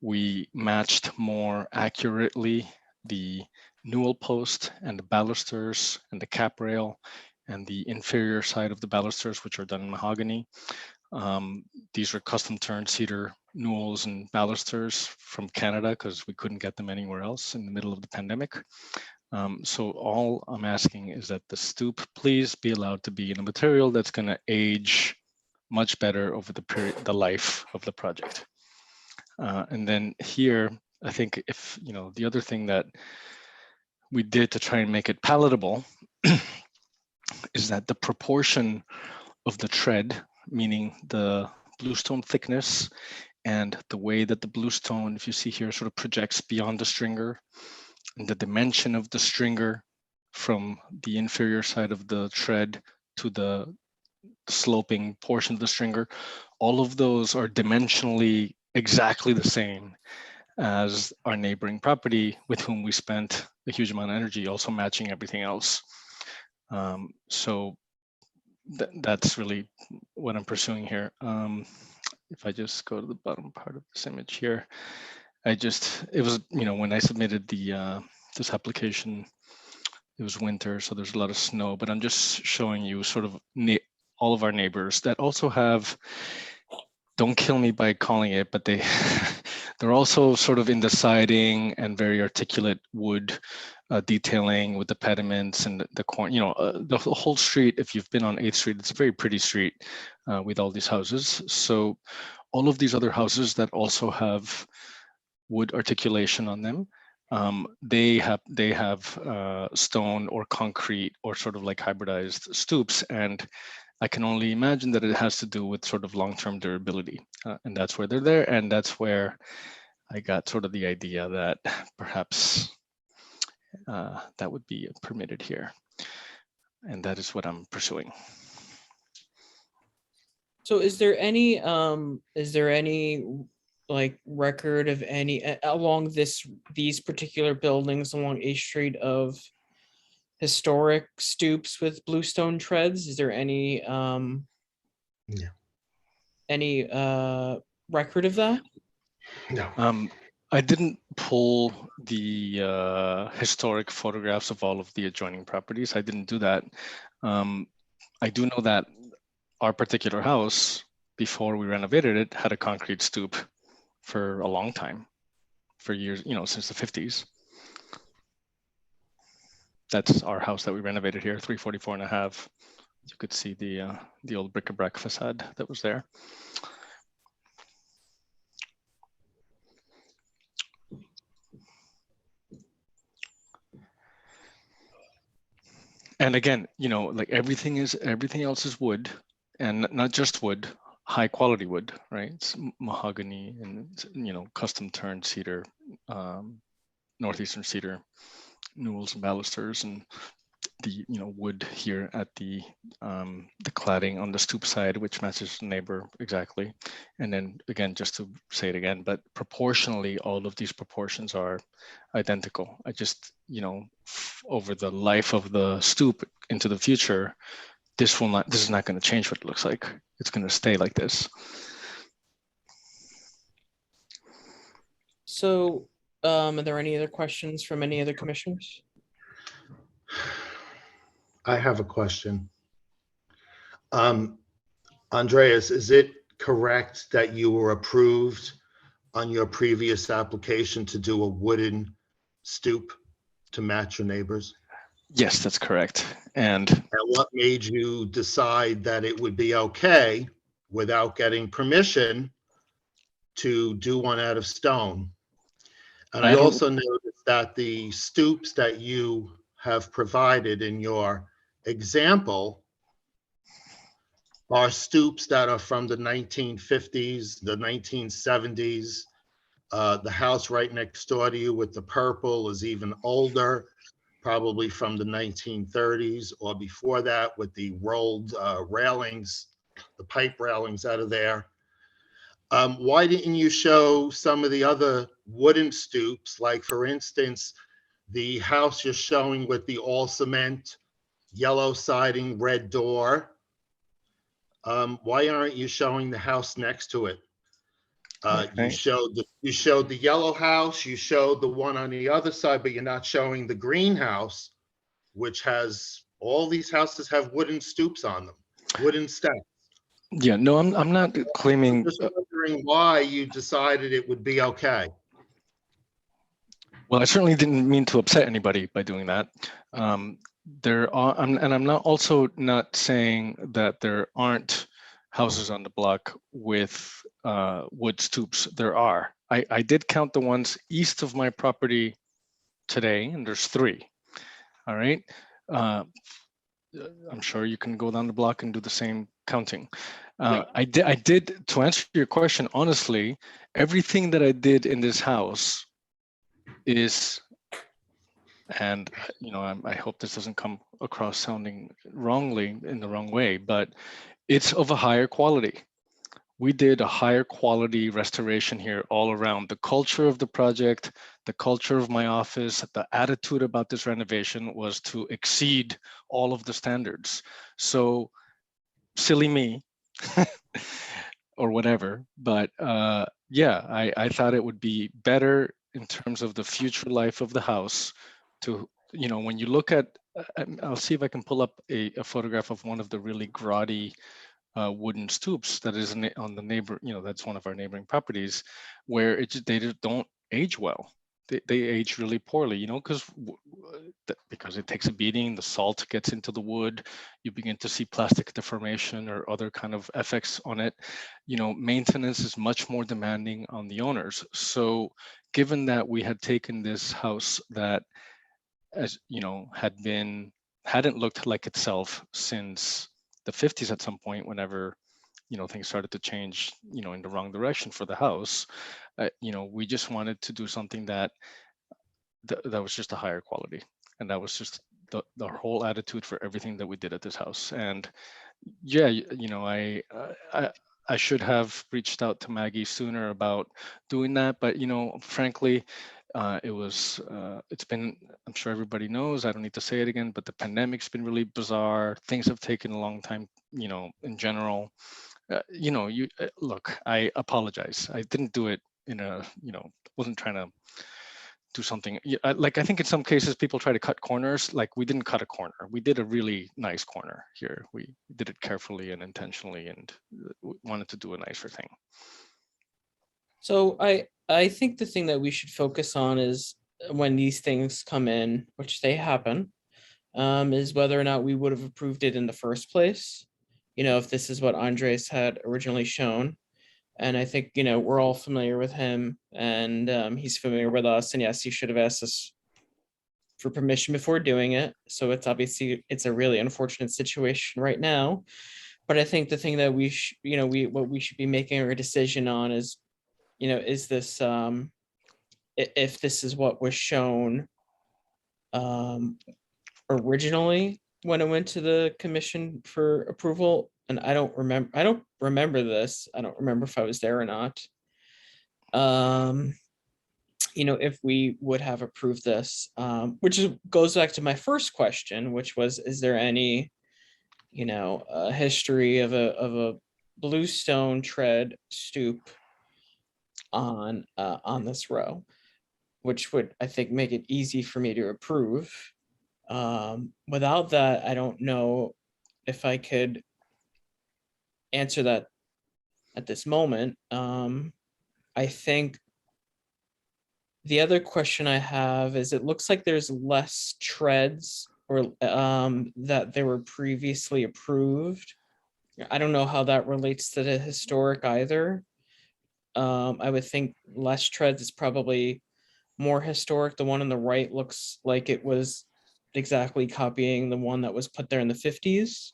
We matched more accurately the newel post and the balusters and the cap rail and the inferior side of the balusters, which are done in mahogany. These are custom turned cedar newels and balusters from Canada because we couldn't get them anywhere else in the middle of the pandemic. So all I'm asking is that the stoop please be allowed to be in a material that's going to age much better over the life of the project. And then here, I think if, the other thing that we did to try and make it palatable is that the proportion of the tread, meaning the bluestone thickness and the way that the bluestone, if you see here, sort of projects beyond the stringer, and the dimension of the stringer from the inferior side of the tread to the sloping portion of the stringer, all of those are dimensionally exactly the same as our neighboring property with whom we spent a huge amount of energy also matching everything else. So that's really what I'm pursuing here. If I just go to the bottom part of this image here, it was, when I submitted this application, it was winter, so there's a lot of snow, but I'm just showing you sort of all of our neighbors that also have, don't kill me by calling it, but they're also sort of in the siding and very articulate wood detailing with the pediments and the corner, the whole street. If you've been on 8th Street, it's a very pretty street with all these houses. So all of these other houses that also have wood articulation on them, they have stone or concrete or sort of like hybridized stoops. And I can only imagine that it has to do with sort of long-term durability. And that's where they're there. And that's where I got sort of the idea that perhaps that would be permitted here. And that is what I'm pursuing. So is there any like record of any along these particular buildings along 8th Street of historic stoops with bluestone treads? Is there any No. any record of that? No. I didn't pull the historic photographs of all of the adjoining properties. I didn't do that. I do know that our particular house, before we renovated it, had a concrete stoop for a long time, for years, since the 50s. That's our house that we renovated here, 344 and a half. You could see the old bric-a-brac facade that was there. And again, like everything else is wood, and not just wood, high quality wood, right? It's mahogany and custom turned cedar, northeastern cedar, newels and balusters, and the wood here at the cladding on the stoop side, which matches the neighbor exactly. And then again, just to say it again, but proportionally, all of these proportions are identical. I just, over the life of the stoop into the future, this is not going to change what it looks like. It's going to stay like this. So are there any other questions from any other commissioners? I have a question. Andreas, is it correct that you were approved on your previous application to do a wooden stoop to match your neighbors? Yes, that's correct. And what made you decide that it would be okay without getting permission to do one out of stone? And I also noticed that the stoops that you have provided in your example are stoops that are from the 1950s, the 1970s. The house right next door to you with the purple is even older, probably from the 1930s or before that, with the rolled railings, the pipe railings out of there. Why didn't you show some of the other wooden stoops, like for instance, the house you're showing with the all cement, yellow siding, red door? Why aren't you showing the house next to it? You showed the yellow house, you showed the one on the other side, but you're not showing the greenhouse, which has, all these houses have wooden stoops on them, wooden steps. Yeah, no, I'm not claiming. I'm just wondering why you decided it would be okay. Well, I certainly didn't mean to upset anybody by doing that. There are, and I'm not also not saying that there aren't houses on the block with wood stoops. There are. I did count the ones east of my property today, and there's 3. All right. I'm sure you can go down the block and do the same counting. I did, to answer your question, honestly, everything that I did in this house is, and I hope this doesn't come across sounding wrongly in the wrong way, but it's of a higher quality. We did a higher quality restoration here all around. The culture of the project, the culture of my office, the attitude about this renovation was to exceed all of the standards. So silly me or whatever, but yeah, I thought it would be better in terms of the future life of the house to, when you look at, I'll see if I can pull up a photograph of one of the really grotty wooden stoops that is on the neighbor, that's one of our neighboring properties, where they just don't age well. They age really poorly, because it takes a beating, the salt gets into the wood, you begin to see plastic deformation or other kind of effects on it. Maintenance is much more demanding on the owners. So given that we had taken this house that, as hadn't looked like itself since the 50s at some point, whenever things started to change in the wrong direction for the house, we just wanted to do something that was just a higher quality, and that was just the whole attitude for everything that we did at this house. And Yeah, I should have reached out to Maggie sooner about doing that, but frankly, it's been, I'm sure everybody knows, I don't need to say it again, but the pandemic's been really bizarre. Things have taken a long time, in general. Look, I apologize. I didn't do it wasn't trying to do something. Like I think in some cases people try to cut corners. Like we didn't cut a corner. We did a really nice corner here. We did it carefully and intentionally, and wanted to do a nicer thing. So I think the thing that we should focus on is when these things come in, which they happen, is whether or not we would have approved it in the first place. If this is what Andres had originally shown. And I think, we're all familiar with him, and he's familiar with us. And yes, he should have asked us for permission before doing it. So it's a really unfortunate situation right now. But I think the thing that what we should be making our decision on is, is this, if this is what was shown originally when it went to the commission for approval. And I don't remember this. I don't remember if I was there or not. If we would have approved this, which goes back to my first question, which was, is there any, history of a bluestone tread stoop on this row, which would, I think, make it easy for me to approve. Without that, I don't know if I could answer that at this moment. I think the other question I have is, it looks like there's less treads or that they were previously approved. I don't know how that relates to the historic either. I would think less treads is probably more historic. The one on the right looks like it was exactly copying the one that was put there in the 50s.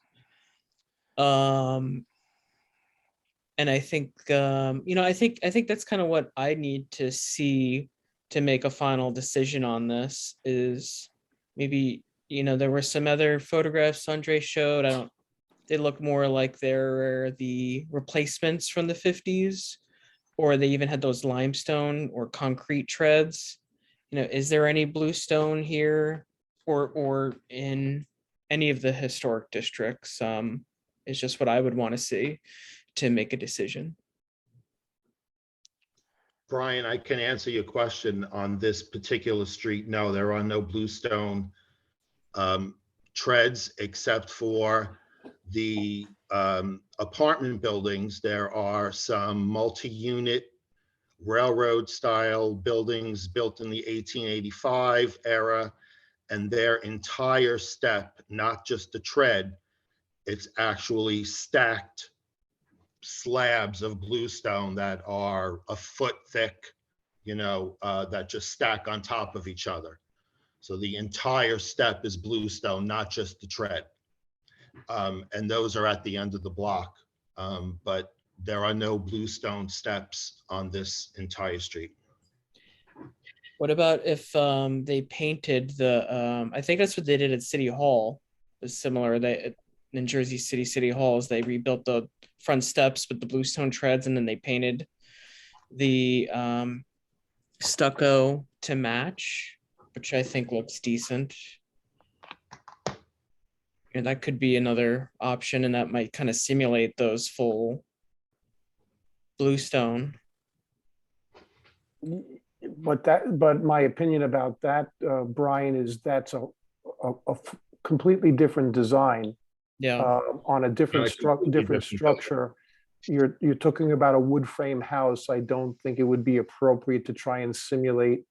And I think, I think that's kind of what I need to see to make a final decision on this. Is maybe, there were some other photographs Andre showed. They look more like they're the replacements from the 50s, or they even had those limestone or concrete treads. Is there any bluestone here or in any of the historic districts? It's just what I would want to see to make a decision. Brian, I can answer your question on this particular street. No, there are no bluestone treads except for the apartment buildings. There are some multi-unit railroad style buildings built in the 1885 era, and their entire step, not just the tread, it's actually stacked slabs of bluestone that are a foot thick, that just stack on top of each other. So the entire step is bluestone, not just the tread. And those are at the end of the block. But there are no bluestone steps on this entire street. What about if they painted the, I think that's what they did at City Hall, is similar. In Jersey City Halls, they rebuilt the front steps with the bluestone treads, and then they painted the stucco to match, which I think looks decent. And that could be another option, and that might kind of simulate those full bluestone. But my opinion about that, Brian, is that's a completely different design. Yeah. On a different structure. You're talking about a wood frame house. I don't think it would be appropriate to try and simulate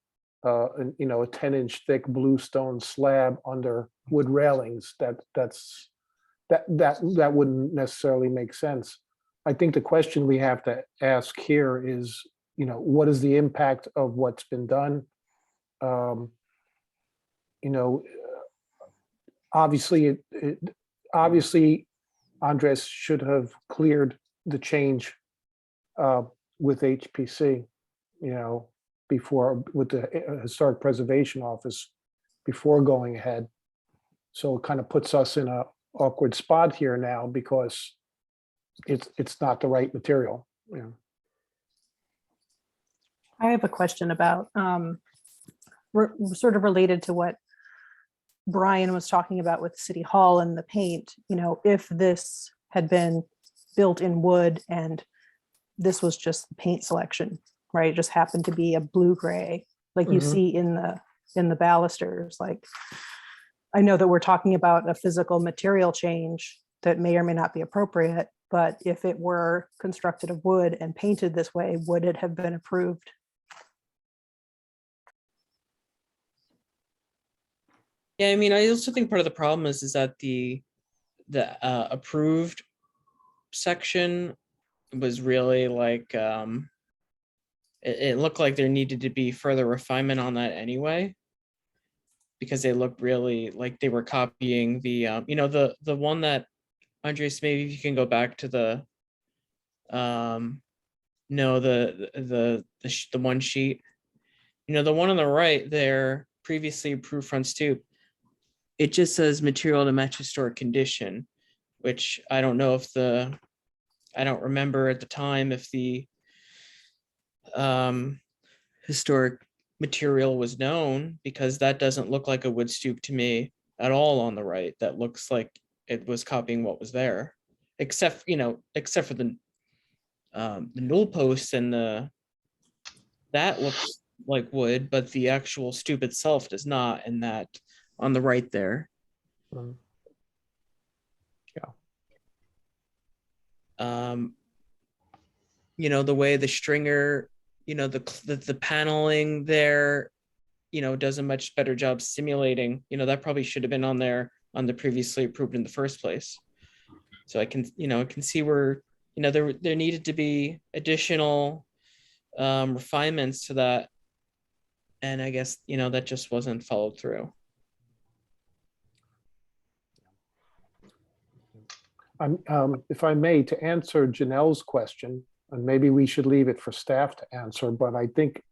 a 10-inch thick bluestone slab under wood railings. That wouldn't necessarily make sense. I think the question we have to ask here is, what is the impact of what's been done? Obviously, Andres should have cleared the change with HPC, before, with the Historic Preservation Office, before going ahead. So it kind of puts us in awkward spot here now because it's not the right material. Yeah. I have a question about sort of related to what Brian was talking about with City Hall and the paint. You know, if this had been built in wood and this was just the paint selection, right? It just happened to be a blue gray, like you see in the balusters. Like, I know that we're talking about a physical material change that may or may not be appropriate, but if it were constructed of wood and painted this way, would it have been approved? Yeah, I mean, I also think part of the problem is that the approved section was really like it looked like there needed to be further refinement on that anyway, because they looked really like they were copying the you know, the one that, Andres, maybe if you can go back to the no, the one sheet, you know, the one on the right there, previously approved front stoop, it just says material to match historic condition, which I don't know if I don't remember at the time if the historic material was known, because that doesn't look like a wood stoop to me at all on the right. That looks like it was copying what was there, except, you know, except for the newel posts and that looks like wood, but the actual stoop itself does not, and that on the right there. You know, the way the stringer, you know, the paneling there, you know, does a much better job simulating, you know, that probably should have been on there on the previously approved in the first place. So I can, you know, I can see where, you know, there needed to be additional refinements to that. And I guess, you know, that just wasn't followed through. If I may, to answer Janelle's question, and maybe we should leave it for staff to answer, but I think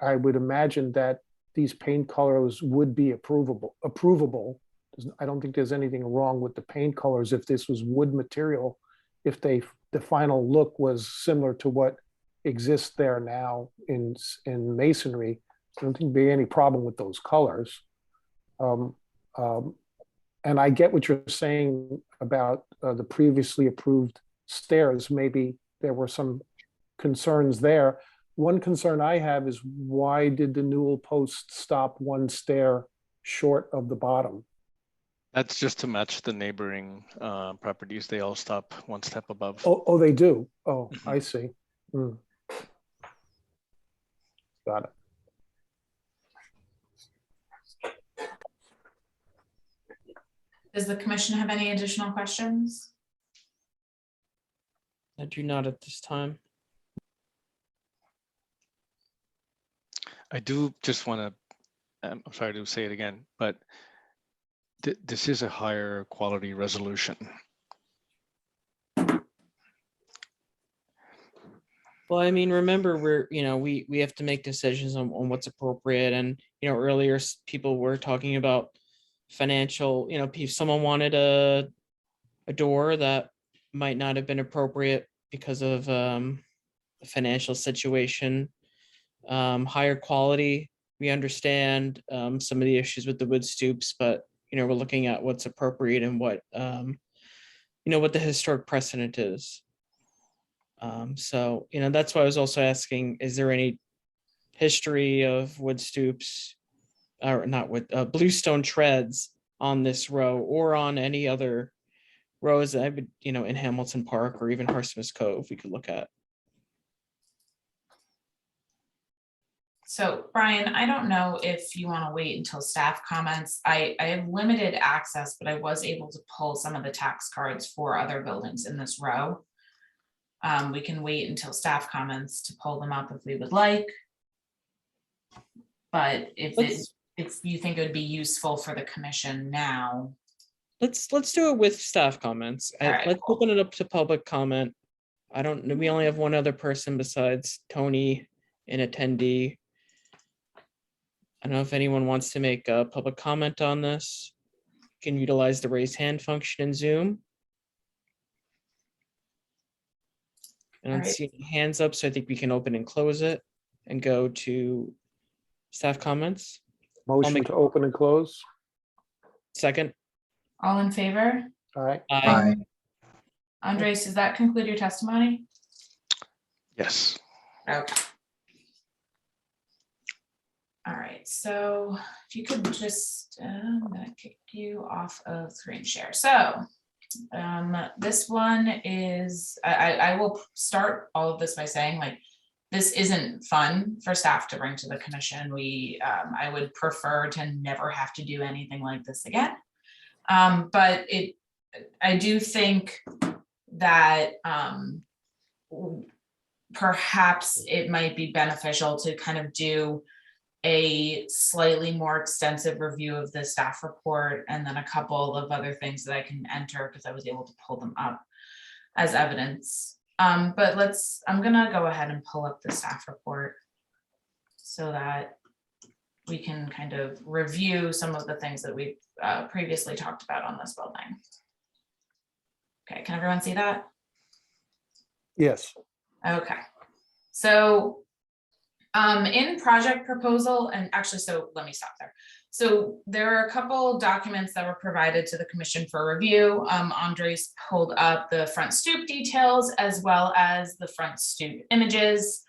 I would imagine that these paint colors would be approvable. I don't think there's anything wrong with the paint colors if this was wood material, if the final look was similar to what exists there now in masonry. I don't think there'd be any problem with those colors. And I get what you're saying about the previously approved stairs. Maybe there were some concerns there. One concern I have is, why did the newel post stop one stair short of the bottom? That's just to match the neighboring properties. They all stop one step above. Oh, they do. Oh, I see. Got it. Does the commission have any additional questions? I do not at this time. I do just want to, I'm sorry to say it again, but this is a higher quality resolution. Well, I mean, remember, we're, you know, we have to make decisions on what's appropriate. And, you know, earlier people were talking about financial, you know, if someone wanted a door that might not have been appropriate because of the financial situation. Higher quality, we understand some of the issues with the wood stoops, but, you know, we're looking at what's appropriate and what, you know, what the historic precedent is. So, you know, that's why I was also asking, is there any history of wood stoops, or not wood, bluestone treads on this row or on any other rows that I would, you know, in Hamilton Park or even Harsmith Cove, we could look at. So Brian, I don't know if you want to wait until staff comments. I have limited access, but I was able to pull some of the tax cards for other buildings in this row. We can wait until staff comments to pull them up if we would like. But if you think it would be useful for the commission now. Let's do it with staff comments. Right, let's open it up to public comment. I don't know, we only have one other person besides Tony, an attendee. I don't know if anyone wants to make a public comment on this. can utilize the raise hand function in Zoom. I don't Alright. see any hands up, so I think we can open and close it and go to staff comments. Motion make- to open and close. Second. All in favor? All right. Aye. Andres, does that conclude your testimony? Yes. Okay. All right, so if you could just, I'm gonna kick you off of screen share. So this one is, I will start all of this by saying, like, this isn't fun for staff to bring to the commission. I would prefer to never have to do anything like this again. But I do think that perhaps it might be beneficial to kind of do a slightly more extensive review of the staff report and then a couple of other things that I can enter because I was able to pull them up as evidence. But I'm gonna go ahead and pull up the staff report so that we can kind of review some of the things that we've previously talked about on this building. Okay, can everyone see that? Yes. Okay, so in project proposal, and actually, so let me stop there. So there are a couple documents that were provided to the commission for review. Andres pulled up the front stoop details as well as the front stoop images.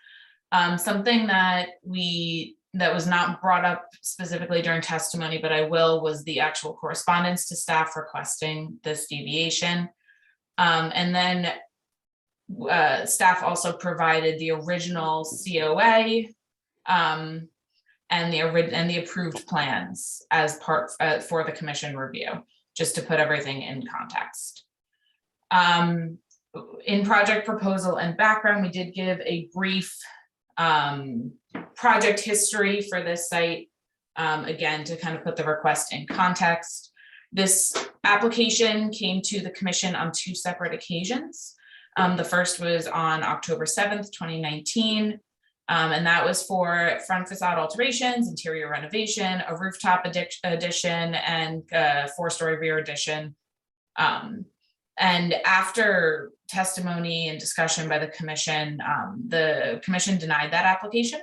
Something that was not brought up specifically during testimony, but I was the actual correspondence to staff requesting this deviation. And then staff also provided the original COA and the approved plans as part for the commission review, just to put everything in context. In project proposal and background, we did give a brief project history for this site, again, to kind of put the request in context. This application came to the commission on 2 separate occasions. The first was on October 7th, 2019. And that was for front facade alterations, interior renovation, a rooftop addition, and 4-story rear addition. And after testimony and discussion by the commission denied that application.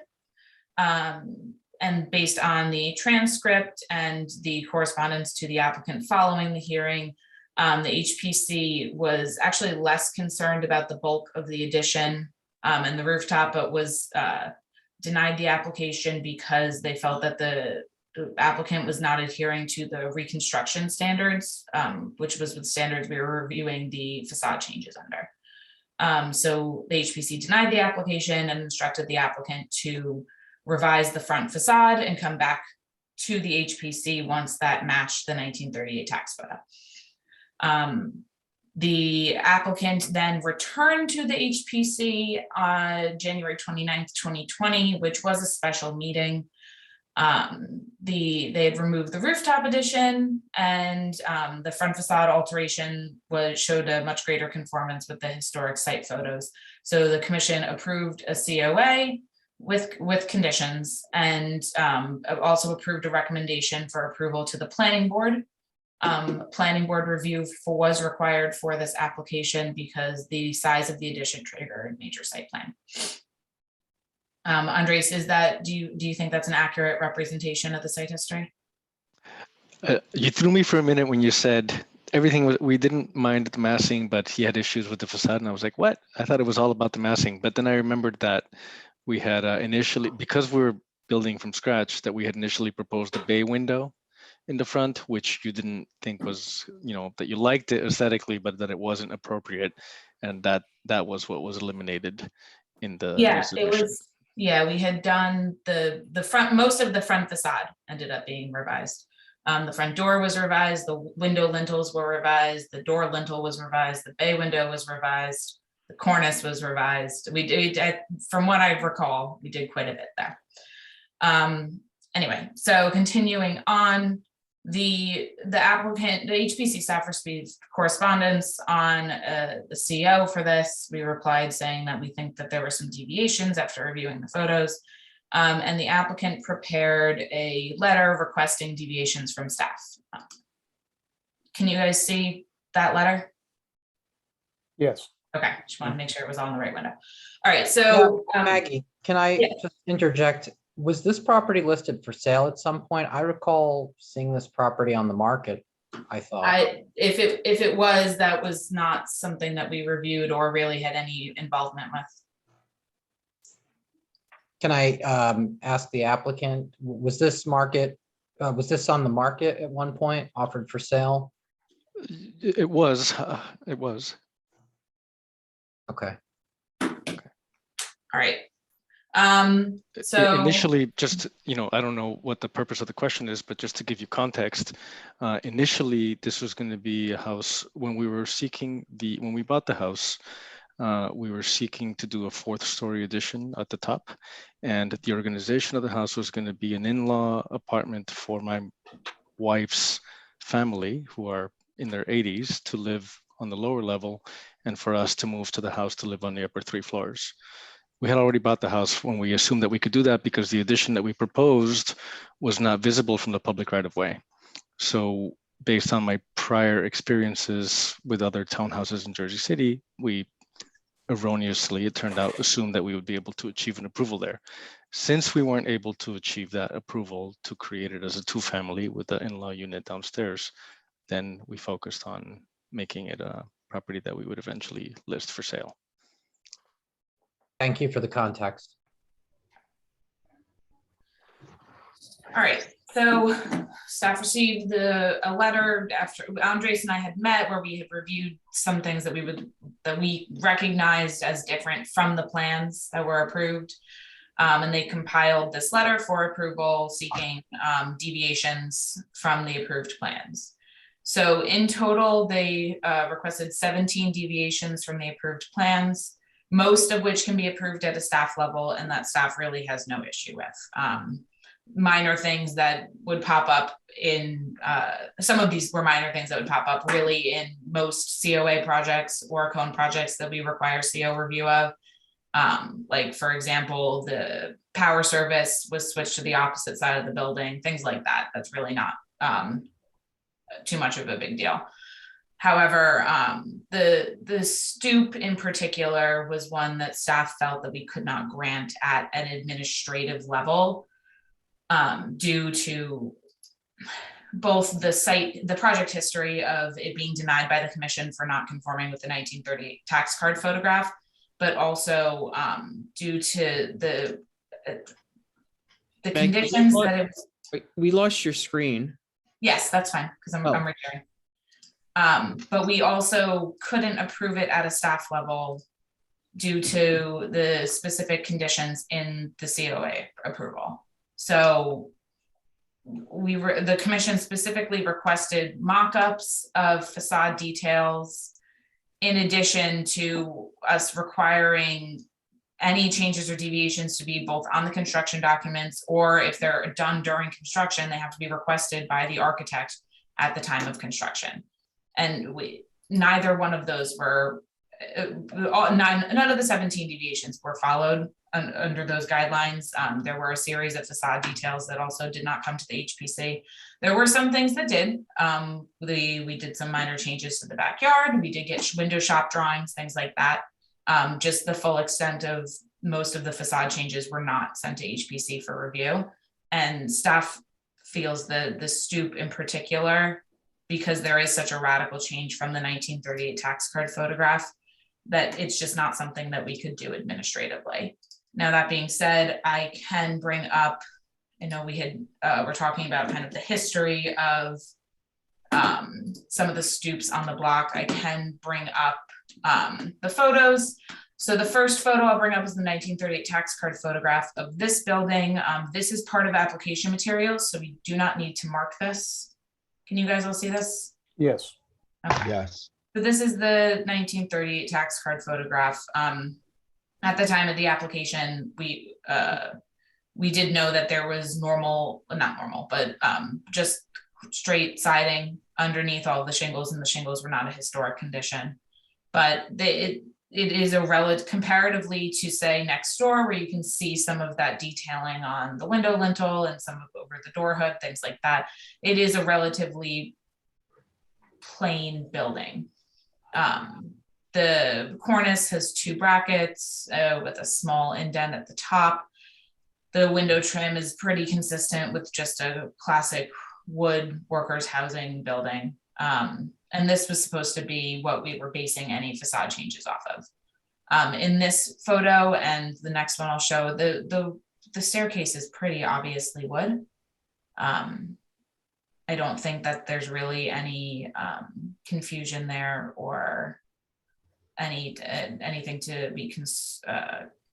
And based on the transcript and the correspondence to the applicant following the hearing, the HPC was actually less concerned about the bulk of the addition and the rooftop, but was denied the application because they felt that the applicant was not adhering to the reconstruction standards, which was the standards we were reviewing the facade changes under. So the HPC denied the application and instructed the applicant to revise the front facade and come back to the HPC once that matched the 1938 tax photo. The applicant then returned to the HPC on January 29th, 2020, which was a special meeting. They had removed the rooftop addition, and the front facade alteration showed a much greater conformance with the historic site photos. So the commission approved a COA with conditions, and also approved a recommendation for approval to the planning board. Planning board review was required for this application because the size of the addition triggered major site plan. Andres, do you think that's an accurate representation of the site history? You threw me for a minute when you said everything we didn't mind the massing, but he had issues with the facade, and I was like, what? I thought it was all about the massing. But then I remembered that we had initially, because we were building from scratch, that we had initially proposed a bay window in the front, which you didn't think was, that you liked it aesthetically, but that it wasn't appropriate, and that was what was eliminated in the resolution. We had done the front, most of the front facade ended up being revised. The front door was revised, the window lintels were revised, the door lintel was revised, the bay window was revised, the cornice was revised. We did, from what I recall, we did quite a bit there. Anyway, so continuing on, the applicant, the HPC staff received correspondence on the CO for this. We replied saying that we think that there were some deviations after reviewing the photos, and the applicant prepared a letter requesting deviations from staff. Can you guys see that letter? Yes. Okay, just want to make sure it was on the right window. All right, so Maggie, can I yeah. just interject? Was this property listed for sale at some point? I recall seeing this property on the market, I thought. If it was, that was not something that we reviewed or really had any involvement with. Can I ask the applicant, was this on the market at one point, offered for sale? It was. It was. Okay. All right. So Initially, just, I don't know what the purpose of the question is, but just to give you context, initially this was going to be a house when we bought the house. We were seeking to do a 4th-story addition at the top, and the organization of the house was going to be an in-law apartment for my wife's family, who are in their 80s, to live on the lower level, and for us to move to the house to live on the upper 3 floors. We had already bought the house when we assumed that we could do that because the addition that we proposed was not visible from the public right-of-way. So based on my prior experiences with other townhouses in Jersey City, we erroneously, it turned out, assumed that we would be able to achieve an approval there. Since we weren't able to achieve that approval to create it as a 2-family with the in-law unit downstairs, then we focused on making it a property that we would eventually list for sale. Thank you for the context. all right, so staff received a letter after Andres and I had met where we had reviewed some things that we recognized as different from the plans that were approved. And they compiled this letter for approval seeking deviations from the approved plans. So in total, they requested 17 deviations from the approved plans, most of which can be approved at a staff level and that staff really has no issue with. Minor things that would pop up in, some of these were minor things that would pop up really in most COA projects or cone projects that we require CO review of. Like for example, the power service was switched to the opposite side of the building, things like that. That's really not too much of a big deal. However, the stoop in particular was one that staff felt that we could not grant at an administrative level due to both the project history of it being denied by the commission for not conforming with the 1938 tax card photograph, but also due to the conditions that it was. Wait, we lost your screen. Yes, that's fine, because I'm recording. But we also couldn't approve it at a staff level due to the specific conditions in the COA approval. So the commission specifically requested mock-ups of facade details in addition to us requiring any changes or deviations to be both on the construction documents, or if they're done during construction, they have to be requested by the architect at the time of construction. And neither one of those were, none of the 17 deviations were followed under those guidelines. There were a series of facade details that also did not come to the HPC. There were some things that did. We did some minor changes to the backyard. We did get window shop drawings, things like that. Just the full extent of most of the facade changes were not sent to HPC for review. And staff feels the stoop in particular, because there is such a radical change from the 1938 tax card photograph, that it's just not something that we could do administratively. Now, that being said, I can bring up, I know we're talking about kind of the history of some of the stoops on the block. I can bring up the photos. So the first photo I'll bring up is the 1938 tax card photograph of this building. This is part of application materials, so we do not need to mark this. Can you guys all see this? Yes. Okay. Yes. So this is the 1938 tax card photograph. At the time of the application, we did know that there was just straight siding underneath all the shingles, and the shingles were not a historic condition. But it is a relative, comparatively to say next door, where you can see some of that detailing on the window lintel and some of over the door hood, things like that. It is a relatively plain building. The cornice has 2 brackets with a small indent at the top. The window trim is pretty consistent with just a classic wood workers housing building. And this was supposed to be what we were basing any facade changes off of. In this photo and the next one I'll show, the staircase is pretty obviously wood. I don't think that there's really any confusion there or anything to be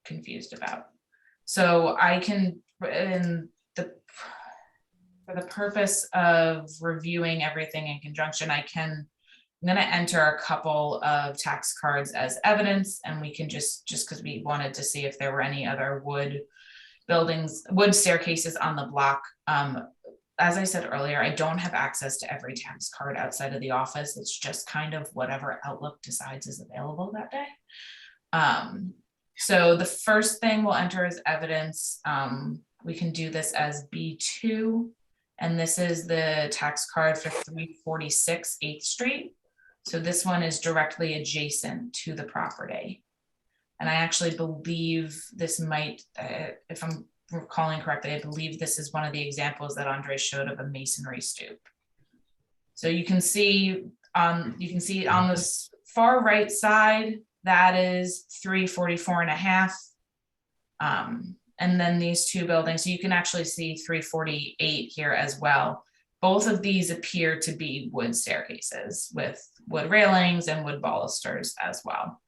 confused about. So I can, for the purpose of reviewing everything in conjunction, I'm going to enter a couple of tax cards as evidence, and we can just because we wanted to see if there were any other wood staircases on the block. As I said earlier, I don't have access to every tax card outside of the office. It's just kind of whatever Outlook decides is available that day. So the first thing we'll enter as evidence, we can do this as B2, and this is the tax card for 346 8th Street. So this one is directly adjacent to the property. And I actually believe this might, if I'm recalling correctly, I believe this is one of the examples that Andre showed of a masonry stoop. So you can see on this far right side, that is 344.5. And then these 2 buildings, so you can actually see 348 here as well. Both of these appear to be wood staircases with wood railings and wood balusters as well.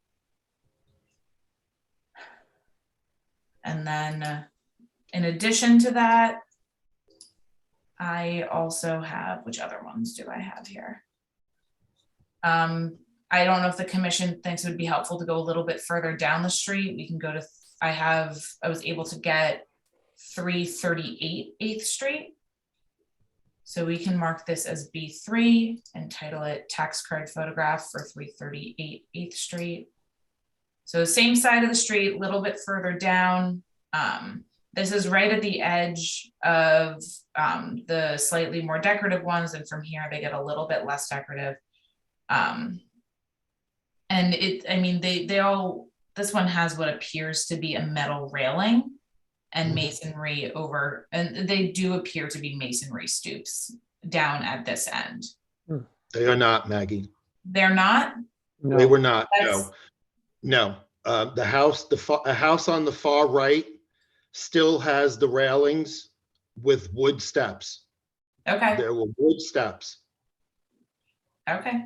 And then in addition to that, I also have, which other ones do I have here? I don't know if the commission thinks it would be helpful to go a little bit further down the street. We can go to, I was able to get 338 8th Street. So we can mark this as B3 and title it tax card photograph for 338 8th Street. So same side of the street, a little bit further down. This is right at the edge of the slightly more decorative ones. And from here, they get a little bit less decorative. And this one has what appears to be a metal railing and masonry over, and they do appear to be masonry stoops down at this end. They are not, Maggie. They're not? No. They were not, no. The house on the far right still has the railings with wood steps. Okay. There were wood steps. Okay.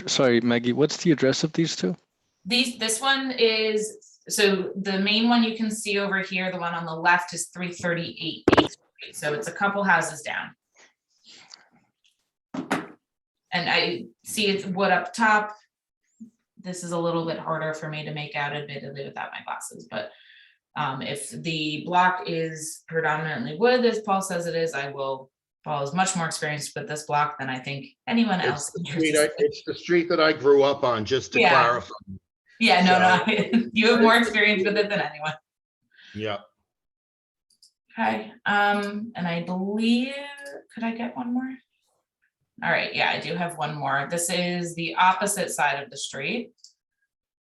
Sorry, Maggie, what's the address of these 2? This one is, so the main one you can see over here, the one on the left is 338 8th Street. So it's a couple houses down. And I see it's wood up top. This is a little bit harder for me to make out, admittedly, without my glasses, but if the block is predominantly wood, as Paul says it is, Paul is much more experienced with this block than I think anyone else. It's the street that I grew up on, just to clarify. Yeah, no, you have more experience with it than anyone. Yeah. Okay, and I believe, could I get one more? All right, yeah, I do have one more. This is the opposite side of the street.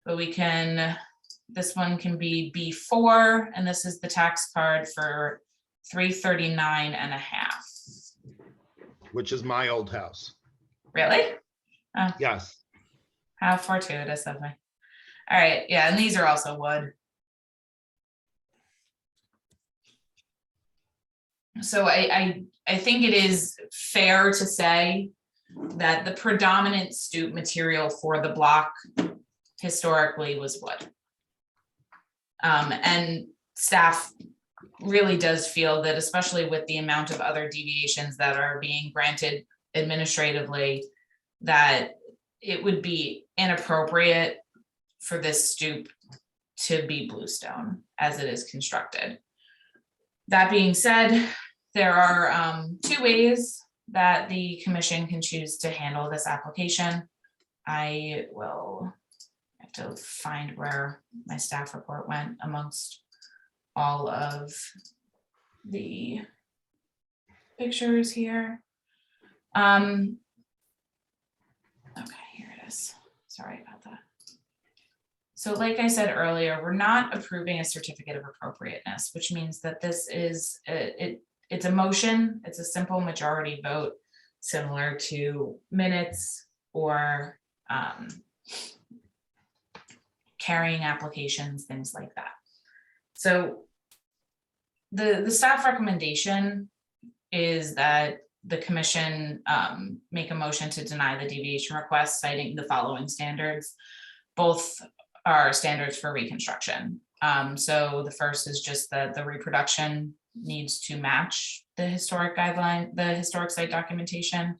But this one can be B4, and this is the tax card for 339.5. Which is my old house. Really? Oh. Yes. How fortuitous of me. All right, yeah, and these are also wood. So I think it is fair to say that the predominant stoop material for the block historically was wood. And staff really does feel that, especially with the amount of other deviations that are being granted administratively, that it would be inappropriate for this stoop to be bluestone as it is constructed. That being said, there are 2 ways that the commission can choose to handle this application. I will have to find where my staff report went amongst all of the pictures here. Okay, here it is. Sorry about that. So like I said earlier, we're not approving a certificate of appropriateness, which means that this is, it's a motion, it's a simple majority vote, similar to minutes or carrying applications, things like that. So the staff recommendation is that the commission make a motion to deny the deviation request, citing the following standards. Both are standards for reconstruction. So the first is just that the reproduction needs to match the historic guideline, the historic site documentation.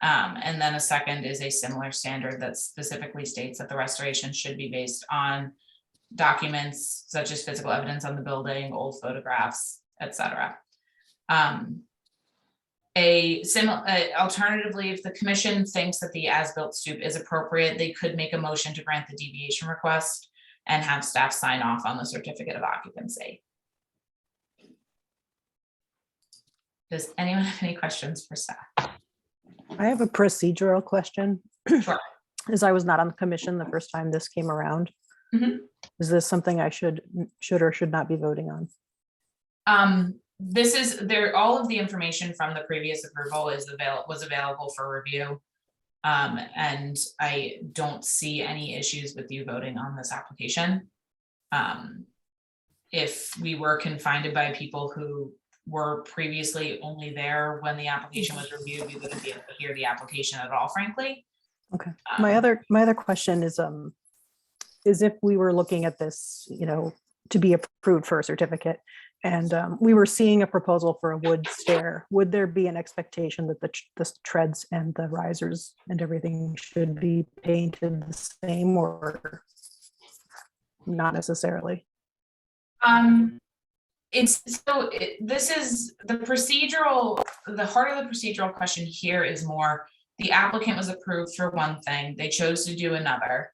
And then a second is a similar standard that specifically states that the restoration should be based on documents such as physical evidence on the building, old photographs, etc. Alternatively, if the commission thinks that the as-built stoop is appropriate, they could make a motion to grant the deviation request and have staff sign off on the certificate of occupancy. Does anyone have any questions for staff? I have a procedural question. Sure. As I was not on the commission the first time this came around. Is this something I should or should not be voting on? This is there. All of the information from the previous approval was available for review. And I don't see any issues with you voting on this application. If we were confined by people who were previously only there when the application was reviewed, we wouldn't be able to hear the application at all, frankly. Okay. My other question is if we were looking at this, to be approved for a certificate, and we were seeing a proposal for a wood stair, would there be an expectation that the treads and the risers and everything should be painted the same, or not necessarily? This is the procedural, the heart of the procedural question here is more, the applicant was approved for one thing, they chose to do another.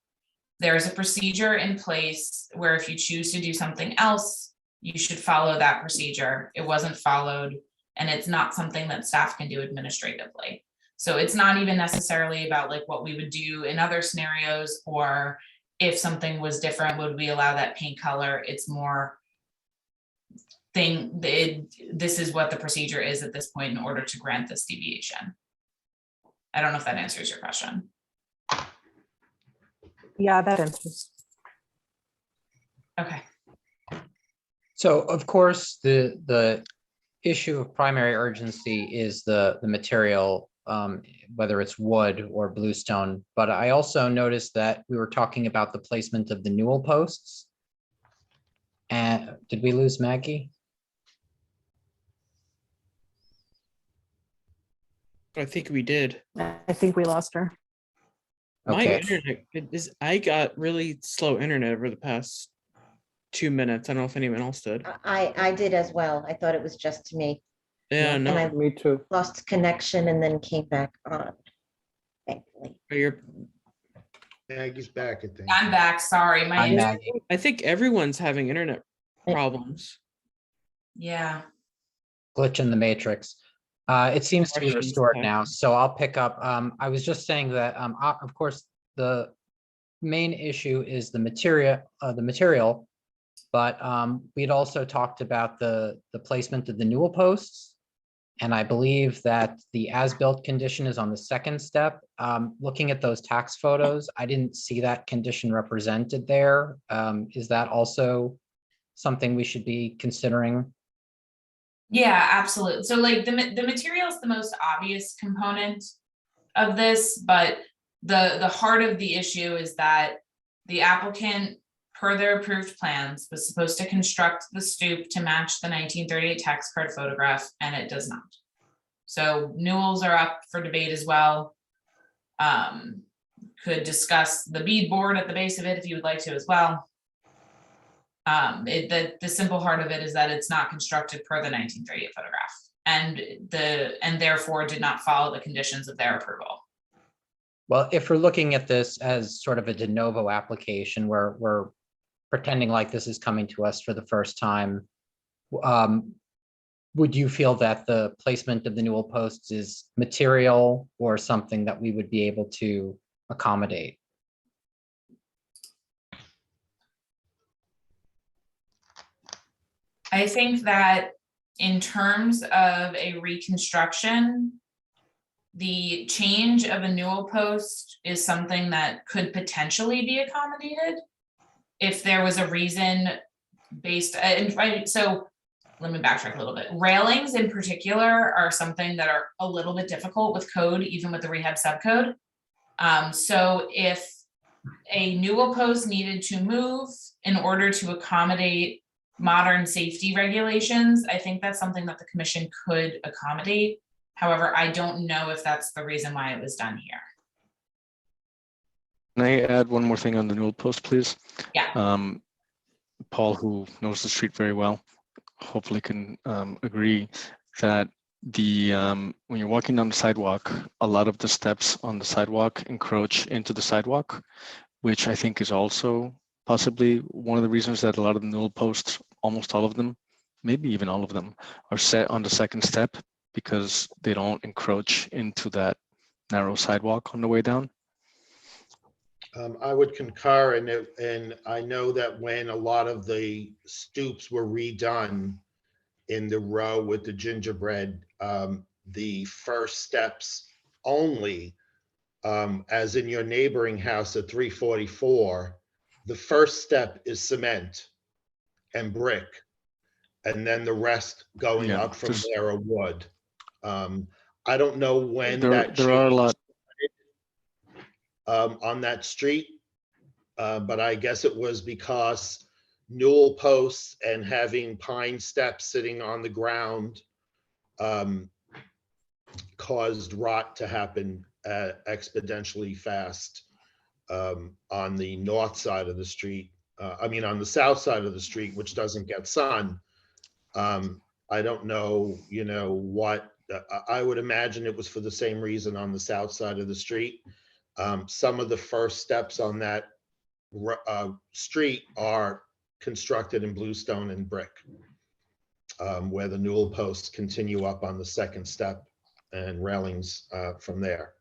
There's a procedure in place where if you choose to do something else, you should follow that procedure. It wasn't followed, and it's not something that staff can do administratively. So it's not even necessarily about like what we would do in other scenarios, or if something was different, would we allow that paint color? It's more this is what the procedure is at this point in order to grant this deviation. I don't know if that answers your question. Yeah, that answers. Okay. So of course, the issue of primary urgency is the material, whether it's wood or bluestone. But I also noticed that we were talking about the placement of the newel posts. And did we lose Maggie? I think we did. I think we lost her. My Okay. internet I got really slow internet over the past 2 minutes. I don't know if anyone else did. I did as well. I thought it was just me. Yeah, And no. I Me too. lost connection and then came back on. Thankfully. Maggie's back, I think. I'm back. Sorry. I'm Maggie. I think everyone's having internet problems. Yeah. Glitch in the matrix. It seems to be Questions, restored okay. now, so I'll pick up. I was just saying that, of course, the main issue is the material, but we'd also talked about the placement of the newel posts, and I believe that the as-built condition is on the second step. Looking at those tax photos, I didn't see that condition represented there. Is that also something we should be considering? Yeah, absolutely. So like the material is the most obvious component of this, but the heart of the issue is that the applicant, per their approved plans, was supposed to construct the stoop to match the 1938 tax card photograph, and it does not. So newels are up for debate as well. Could discuss the bead board at the base of it if you would like to as well. The simple heart of it is that it's not constructed per the 1938 photograph, and therefore did not follow the conditions of their approval. Well, if we're looking at this as sort of a de novo application where we're pretending like this is coming to us for the first time, would you feel that the placement of the newel posts is material or something that we would be able to accommodate? I think that in terms of a reconstruction, the change of a newel post is something that could potentially be accommodated if there was a reason based, so let me backtrack a little bit. Railings in particular are something that are a little bit difficult with code, even with the rehab subcode. So if a newel post needed to move in order to accommodate modern safety regulations, I think that's something that the commission could accommodate. However, I don't know if that's the reason why it was done here. Can I add one more thing on the newel post, please? Yeah. Paul, who knows the street very well, hopefully can agree that the when you're walking down the sidewalk, a lot of the steps on the sidewalk encroach into the sidewalk, which I think is also possibly one of the reasons that a lot of the newel posts, almost all of them, maybe even all of them, are set on the second step because they don't encroach into that narrow sidewalk on the way down. I would concur, and I know that when a lot of the stoops were redone in the row with the gingerbread, the first steps only, as in your neighboring house at 344, the first step is cement and brick, and then the rest going up from there are wood. I don't know when there are a lot on that street, but I guess it was because newel posts and having pine steps sitting on the ground caused rot to happen exponentially fast on the north side of the street. On the south side of the street, which doesn't get sun. I don't know, what, I would imagine it was for the same reason on the south side of the street. Some of the first steps on that street are constructed in bluestone and brick, where the newel posts continue up on the second step and railings from there.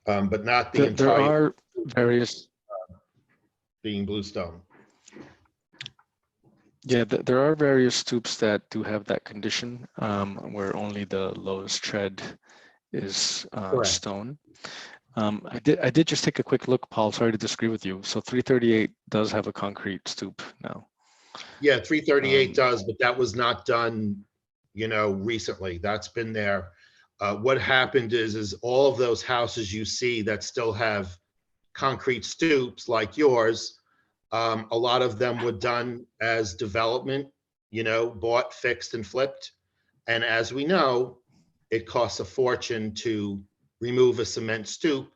But not the entire. There are various being bluestone. Yeah, there are various stoops that do have that condition, where only the lowest tread is stone. I did just take a quick look, Paul. Sorry to disagree with you. So 338 does have a concrete stoop now. Yeah, 338 does, but that was not done, recently. That's been there. What happened is all of those houses you see that still have concrete stoops like yours, a lot of them were done as development, bought, fixed, and flipped. And as we know, it costs a fortune to remove a cement stoop,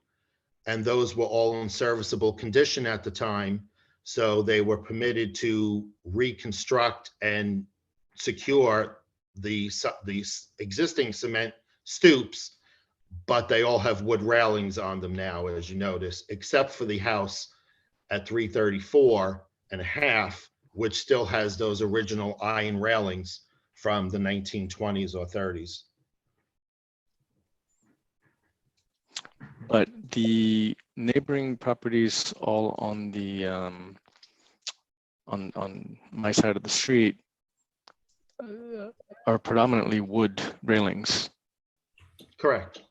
and those were all in serviceable condition at the time. So they were permitted to reconstruct and secure the existing cement stoops, but they all have wood railings on them now, as you notice, except for the house at 334 and a half, which still has those original iron railings from the 1920s or 30s. But the neighboring properties all on the on my side of the street are predominantly wood railings. Correct.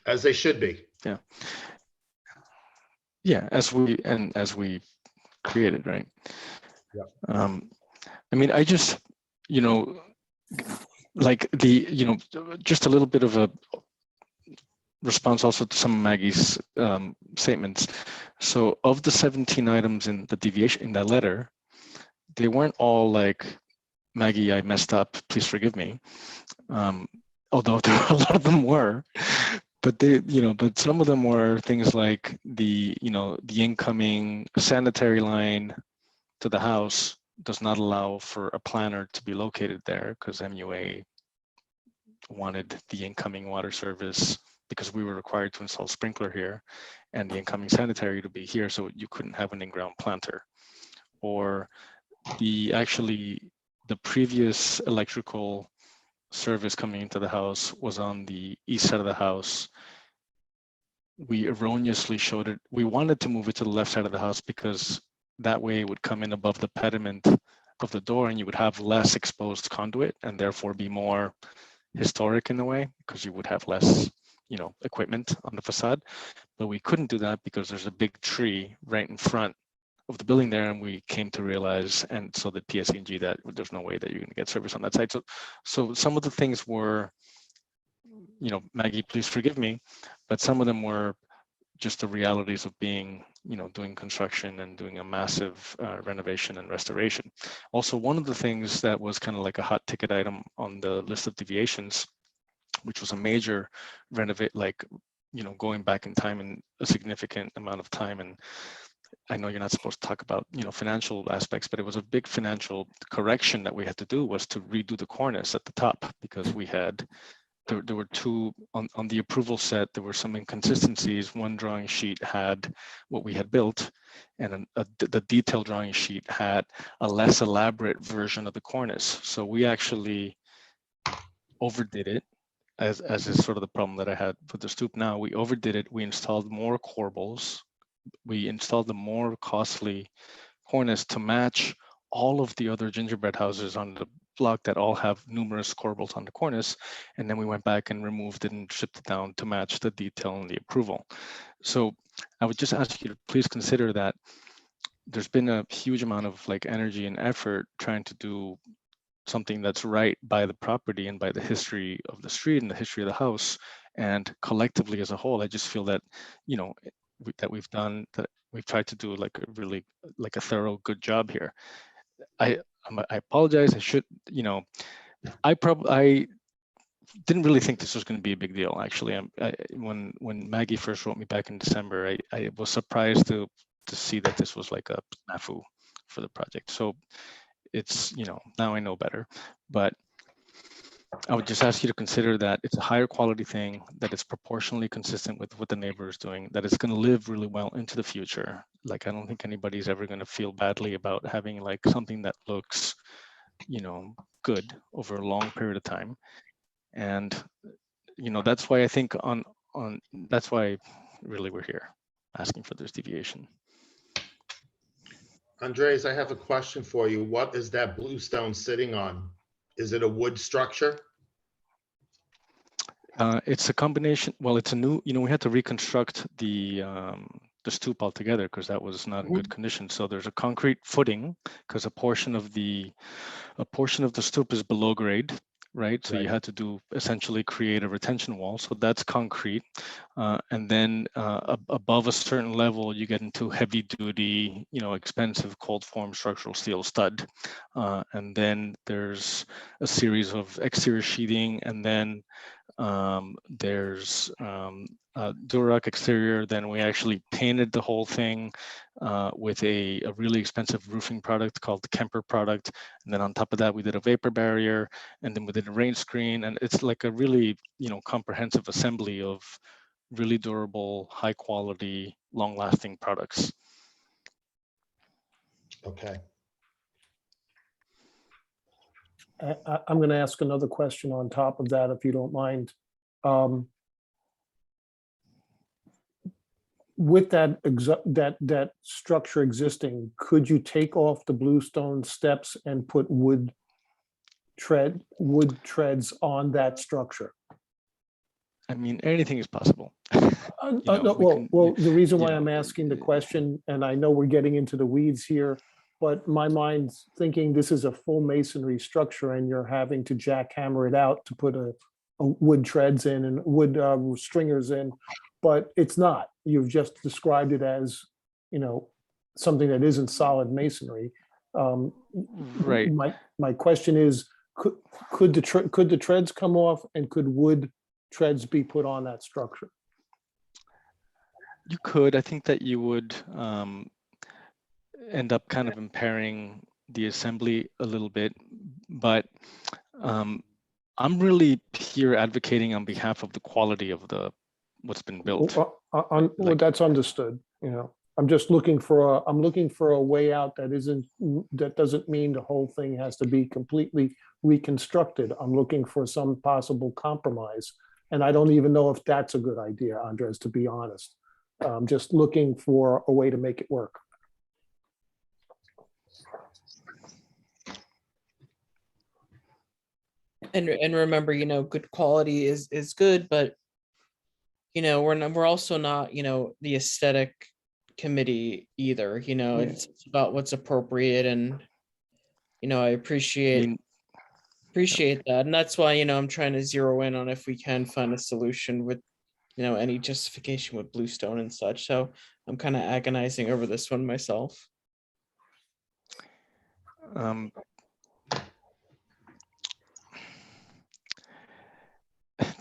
As they should be. Yeah. Yeah, as we created, right? Yeah. I just, like just a little bit of a response also to some of Maggie's statements. So of the 17 items in the deviation in that letter, they weren't all like, Maggie, I messed up, please forgive me. Although there were a lot of them were, but but some of them were things like the incoming sanitary line to the house does not allow for a planter to be located there because MUA wanted the incoming water service because we were required to install sprinkler here and the incoming sanitary to be here, so you couldn't have an in-ground planter. or the previous electrical service coming into the house was on the east side of the house. We erroneously showed it. We wanted to move it to the left side of the house because that way it would come in above the pediment of the door and you would have less exposed conduit and therefore be more historic in a way because you would have less, equipment on the facade. But we couldn't do that because there's a big tree right in front of the building there, and we came to realize, and so did PSE&G, that there's no way that you're going to get service on that side. So some of the things were, Maggie, please forgive me, but some of them were just the realities of being, doing construction and doing a massive renovation and restoration. Also, one of the things that was kind of like a hot ticket item on the list of deviations, which was a major renovate, going back in time and a significant amount of time. And I know you're not supposed to talk about, financial aspects, but it was a big financial correction that we had to do, was to redo the cornice at the top, because we had, there were two, on the approval set, there were some inconsistencies. One drawing sheet had what we had built, and the detailed drawing sheet had a less elaborate version of the cornice. So we actually overdid it, as is sort of the problem that I had with the stoop now. We overdid it. We installed more corbels. We installed the more costly cornice to match all of the other gingerbread houses on the block that all have numerous corbels on the cornice. And then we went back and removed it and shipped it down to match the detail and the approval. So I would just ask you to please consider that there's been a huge amount of energy and effort trying to do something that's right by the property and by the history of the street and the history of the house. And collectively as a whole, I just feel that, that we've tried to do a thorough good job here. I apologize. I should, I didn't really think this was going to be a big deal. Actually, when Maggie first wrote me back in December, I was surprised to see that this was like a snafu for the project. So it's, now I know better, but I would just ask you to consider that it's a higher quality thing, that it's proportionally consistent with what the neighbor is doing, that it's going to live really well into the future. I don't think anybody's ever going to feel badly about having something that looks, good over a long period of time. And, that's why I think that's why really we're here asking for this deviation. Andres, I have a question for you. What is that bluestone sitting on? Is it a wood structure? It's a combination. Well, it's a new, we had to reconstruct the stoop altogether because that was not in good condition. So there's a concrete footing because a portion of the stoop is below grade, right? So you had to essentially create a retention wall. So that's concrete. And then above a certain level, you get into heavy duty, expensive cold form structural steel stud. And then there's a series of exterior sheeting, and then there's Durac exterior. Then we actually painted the whole thing with a really expensive roofing product called the Kemper product. And then on top of that, we did a vapor barrier, and then we did a rain screen. And it's like a really, comprehensive assembly of really durable, high quality, long lasting products. Okay. I'm going to ask another question on top of that, if you don't mind. With that structure existing, could you take off the bluestone steps and put wood treads on that structure? I mean, anything is possible. Well, the reason why I'm asking the question, and I know we're getting into the weeds here, but my mind's thinking this is a full masonry structure and you're having to jackhammer it out to put a wood treads in and wood stringers in, but it's not. You've just described it as, something that isn't solid masonry. Right. My question is, could the treads come off, and could wood treads be put on that structure? You could. I think that you would end up kind of impairing the assembly a little bit, but I'm really here advocating on behalf of the quality of what's been built. Well, that's understood. I'm just looking for I'm looking for a way out that doesn't mean the whole thing has to be completely reconstructed. I'm looking for some possible compromise. And I don't even know if that's a good idea, Andres, to be honest. I'm just looking for a way to make it work. And remember, good quality is good, but we're also not, the aesthetic committee either. It's about what's appropriate, and I appreciate that, and that's why I'm trying to zero in on if we can find a solution with any justification with bluestone and such. So I'm kind of agonizing over this one myself.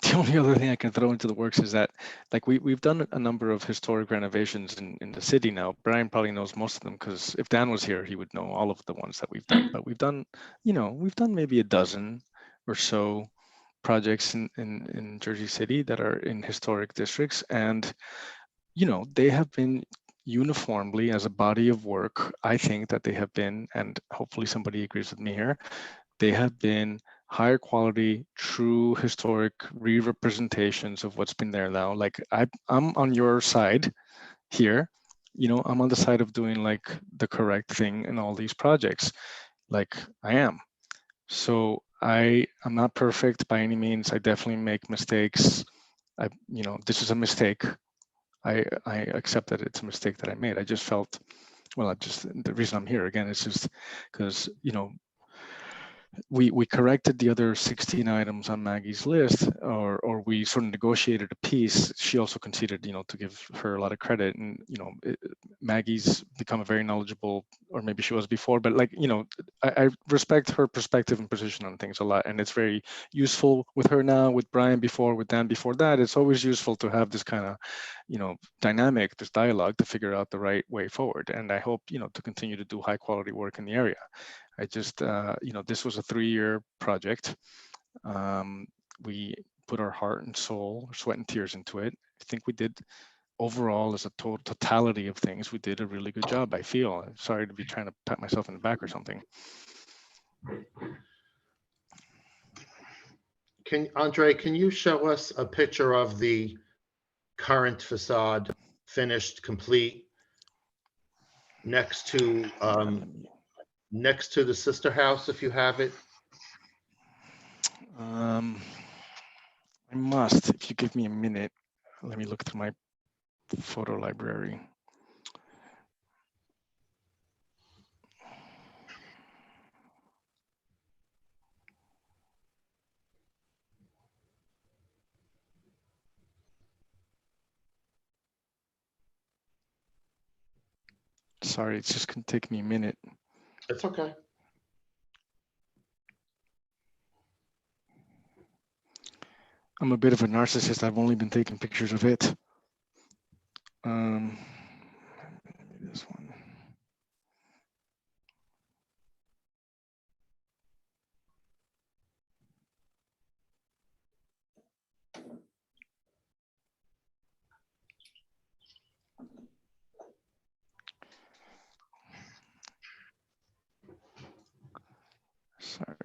The only other thing I can throw into the works is that, like, we've done a number of historic renovations in the city now. Brian probably knows most of them, because if Dan was here, he would know all of the ones that we've done. But we've done maybe a dozen or so projects in Jersey City that are in historic districts, and they have been uniformly, as a body of work, I think that they have been, and hopefully somebody agrees with me here, they have been higher quality, true historic re-representations of what's been there now. Like, I'm on your side here. I'm on the side of doing like the correct thing in all these projects. Like, I am. So I'm not perfect by any means. I definitely make mistakes. This is a mistake. I accept that it's a mistake that I made. I just felt, the reason I'm here again is just because, we corrected the other 16 items on Maggie's list, or we sort of negotiated a piece. She also conceded, to give her a lot of credit, and Maggie's become a very knowledgeable, or maybe she was before, but like, I respect her perspective and position on things a lot, and it's very useful with her now, with Brian before, with Dan before that. It's always useful to have this kind of, dynamic, this dialogue to figure out the right way forward. And I hope, to continue to do high quality work in the area. I just, this was a 3-year project. We put our heart and soul, sweat and tears into it. I think we did, overall, as a totality of things, we did a really good job, I feel. I'm sorry to be trying to pat myself in the back or something. Andre, can you show us a picture of the current facade, finished, complete, next to the sister house, if you have it? I must, if you give me a minute. Let me look through my photo library. Sorry, it's just gonna take me a minute. It's okay. I'm a bit of a narcissist. I've only been taking pictures of it. Maybe this one. Sorry.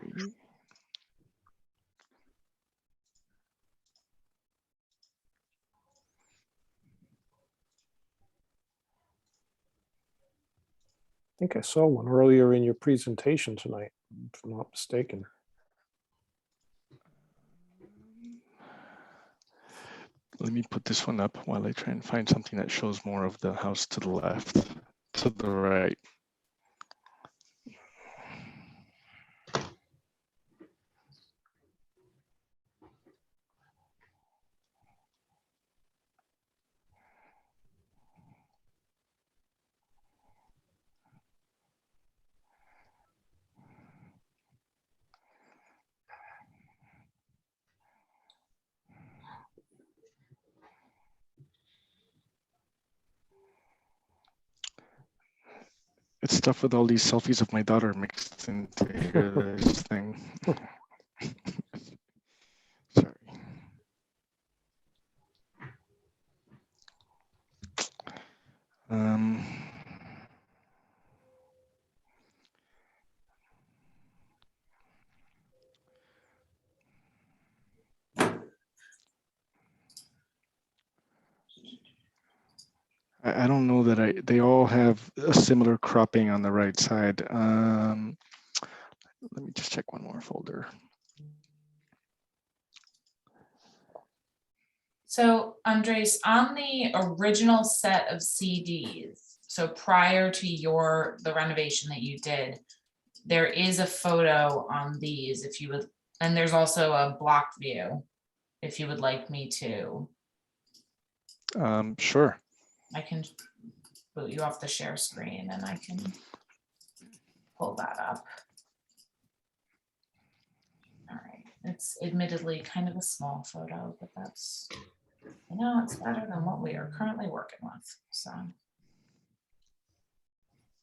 I think I saw one earlier in your presentation tonight, if I'm not mistaken. Let me put this one up while I try and find something that shows more of the house to the left, to the right. It's stuff with all these selfies of my daughter mixed into this thing. Sorry. Um, I don't know that they all have a similar cropping on the right side. Let me just check one more folder. So Andres, on the original set of CDs, so prior to the renovation that you did, there is a photo on these if you would, and there's also a block view if you would like me to. Sure. I can boot you off the share screen and I can pull that up. All right, it's admittedly kind of a small photo, but that's, you know, it's better than what we are currently working with, so.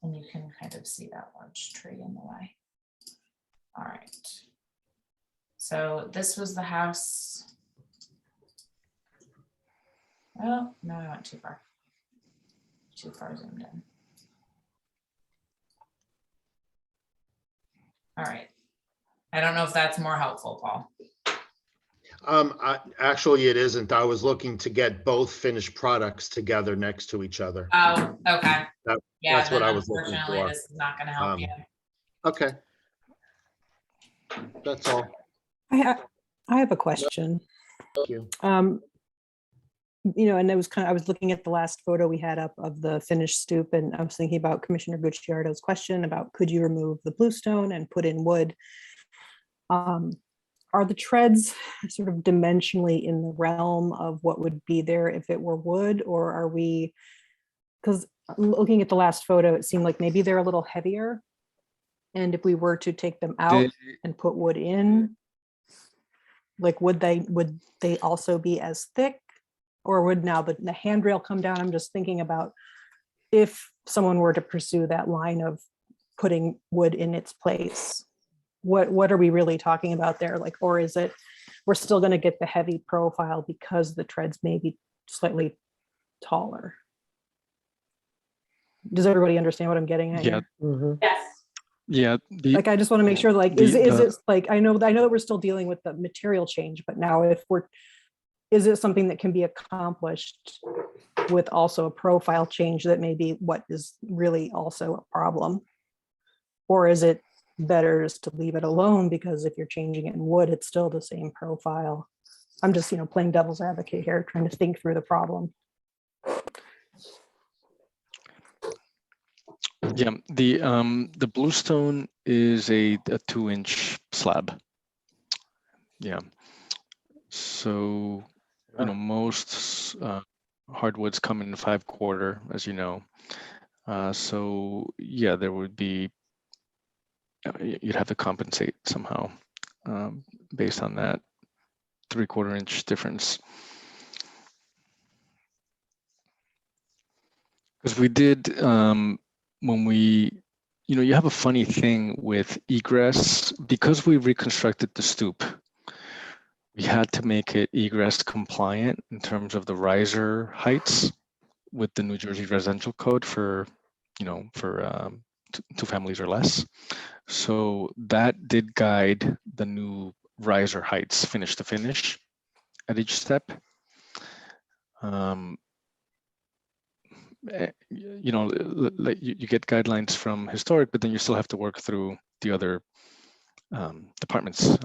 And you can kind of see that large tree in the way. All right. So this was the house. Oh, no, I went too far. Too far zoomed in. All right. I don't know if that's more helpful, Paul. Actually, it isn't. I was looking to get both finished products together next to each other. Oh, okay. Yeah, That's what then I was looking unfortunately for. this is not going to help you. Okay. That's all. I have a question. Thank you. You know, and I was looking at the last photo we had up of the finished stoop, and I was thinking about Commissioner Gucciardo's question about could you remove the bluestone and put in wood? Are the treads sort of dimensionally in the realm of what would be there if it were wood, or are we, because looking at the last photo, it seemed like maybe they're a little heavier. And if we were to take them out and put wood in, like would they also be as thick, or would now the handrail come down? I'm just thinking about if someone were to pursue that line of putting wood in its place, what are we really talking about there? Like, or is it, we're still going to get the heavy profile because the treads may be slightly taller? Does everybody understand what I'm getting at? Yeah. Here? Yes. Yeah. Like, I just want to make sure, like, is it like, I know that we're still dealing with the material change, but now is it something that can be accomplished with also a profile change that may be what is really also a problem? Or is it better just to leave it alone, because if you're changing it in wood, it's still the same profile? I'm just, playing devil's advocate here, trying to think through the problem. Yeah, the bluestone is a 2-inch slab. Yeah. So, most hardwoods come in 5/4, as you know. So yeah, there would be, you'd have to compensate somehow based on that 3/4 inch difference. Because we did, when we, you have a funny thing with egress, because we reconstructed the stoop, we had to make it egress compliant in terms of the riser heights with the New Jersey residential code for, for 2 families or less. So that did guide the new riser heights finish to finish at each step. You get guidelines from historic, but then you still have to work through the other departments,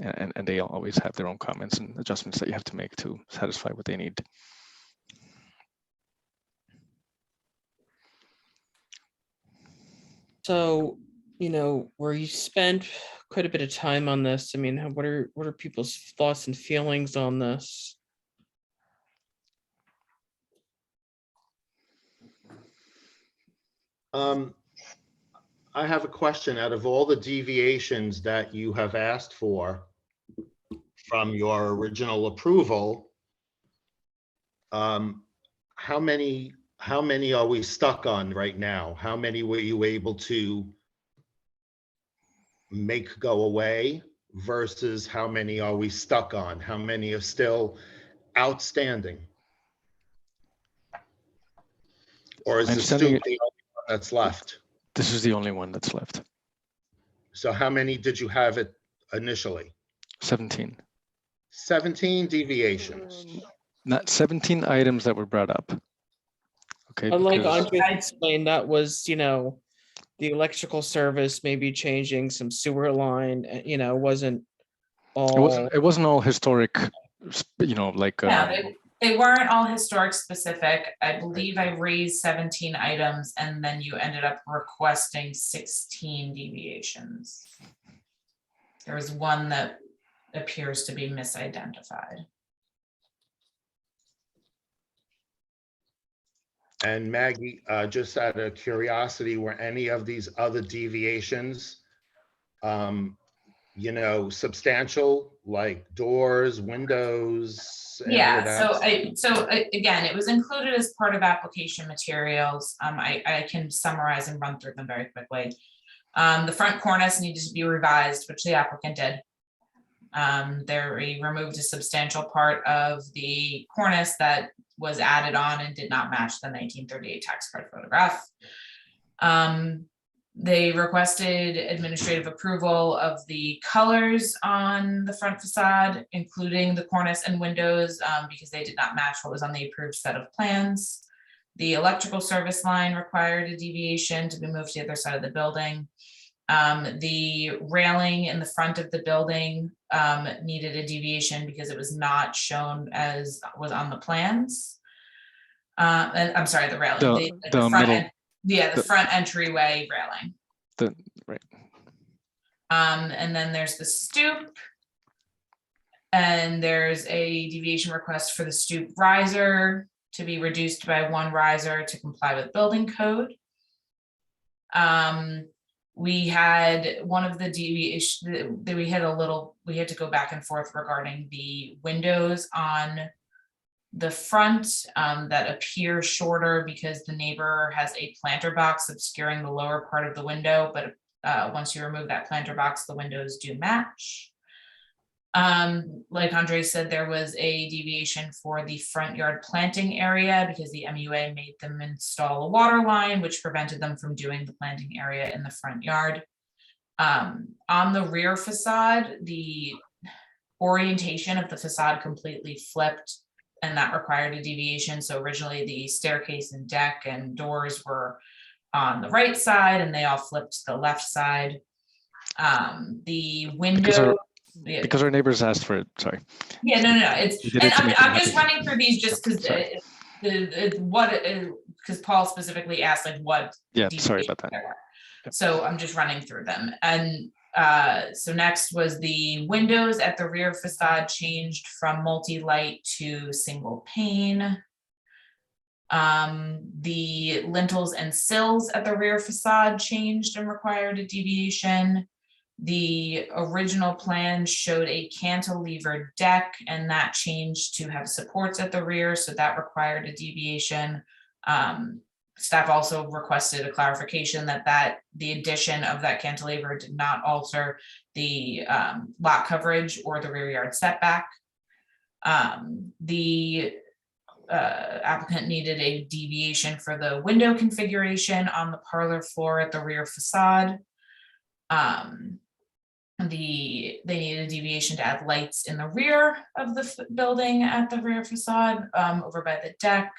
and they always have their own comments and adjustments that you have to make to satisfy what they need. So, where you spent quite a bit of time on this, I mean, what are people's thoughts and feelings on this? I have a question. Out of all the deviations that you have asked for from your original approval, how many are we stuck on right now? How many were you able to make go away versus how many are we stuck on? How many are still outstanding? Or is My the understanding- stoop the only one that's left? This is the only one that's left. So how many did you have it initially? 17. 17 deviations. Not 17 items that were brought up. Okay. But like because- Andre explained, that was, you know, the electrical service maybe changing some sewer line, you know, wasn't all. It wasn't all historic, you know, like. Yeah, they weren't all historic specific. I believe I raised 17 items and then you ended up requesting 16 deviations. There was one that appears to be misidentified. And Maggie, just out of curiosity, were any of these other deviations, you know, substantial, like doors, windows? any of Yeah, that? Again, it was included as part of application materials. I can summarize and run through them very quickly. The front cornice needed to be revised, which the applicant did. He removed a substantial part of the cornice that was added on and did not match the 1938 tax card photograph. They requested administrative approval of the colors on the front facade, including the cornice and windows, because they did not match what was on the approved set of plans. The electrical service line required a deviation to be moved to the other side of the building. The railing in the front of the building needed a deviation because it was not shown as was on the plans. I'm sorry, the railing, the front middle, end, yeah, the front entryway railing. Right. And then there's the stoop. And there's a deviation request for the stoop riser to be reduced by 1 riser to comply with building code. We had one of the deviation that we had to go back and forth regarding the windows on the front that appear shorter because the neighbor has a planter box obscuring the lower part of the window, but once you remove that planter box, the windows do match. Like Andre said, there was a deviation for the front yard planting area because the MUA made them install a water line, which prevented them from doing the planting area in the front yard. On the rear facade, the orientation of the facade completely flipped, and that required a deviation. So originally the staircase and deck and doors were on the right side and they all flipped to the left side. The window. Because our neighbors asked for it, sorry. Yeah, no, it's, We did and it to make them I'm just happy. running through these just because because Paul specifically asked like what. Yeah, sorry about that. there were. So I'm just running through them. And so next was the windows at the rear facade changed from multi-light to single pane. The lintels and sills at the rear facade changed and required a deviation. The original plan showed a cantilever deck and that changed to have supports at the rear, so that required a deviation. Staff also requested a clarification that the addition of that cantilever did not alter the lot coverage or the rear yard setback. The applicant needed a deviation for the window configuration on the parlor floor at the rear facade. They needed a deviation to add lights in the rear of the building at the rear facade over by the deck.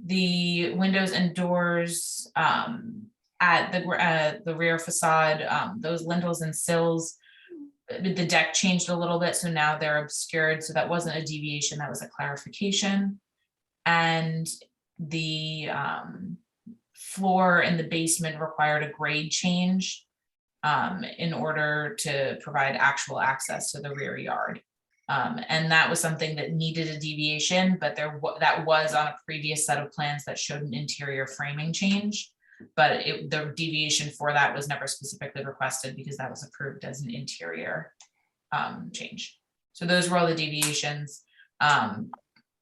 The windows and doors at the rear facade, those lintels and sills, the deck changed a little bit, so now they're obscured. So that wasn't a deviation, that was a clarification. And the floor in the basement required a grade change in order to provide actual access to the rear yard. And that was something that needed a deviation, but that was on a previous set of plans that showed an interior framing change. But the deviation for that was never specifically requested because that was approved as an interior change. So those were all the deviations.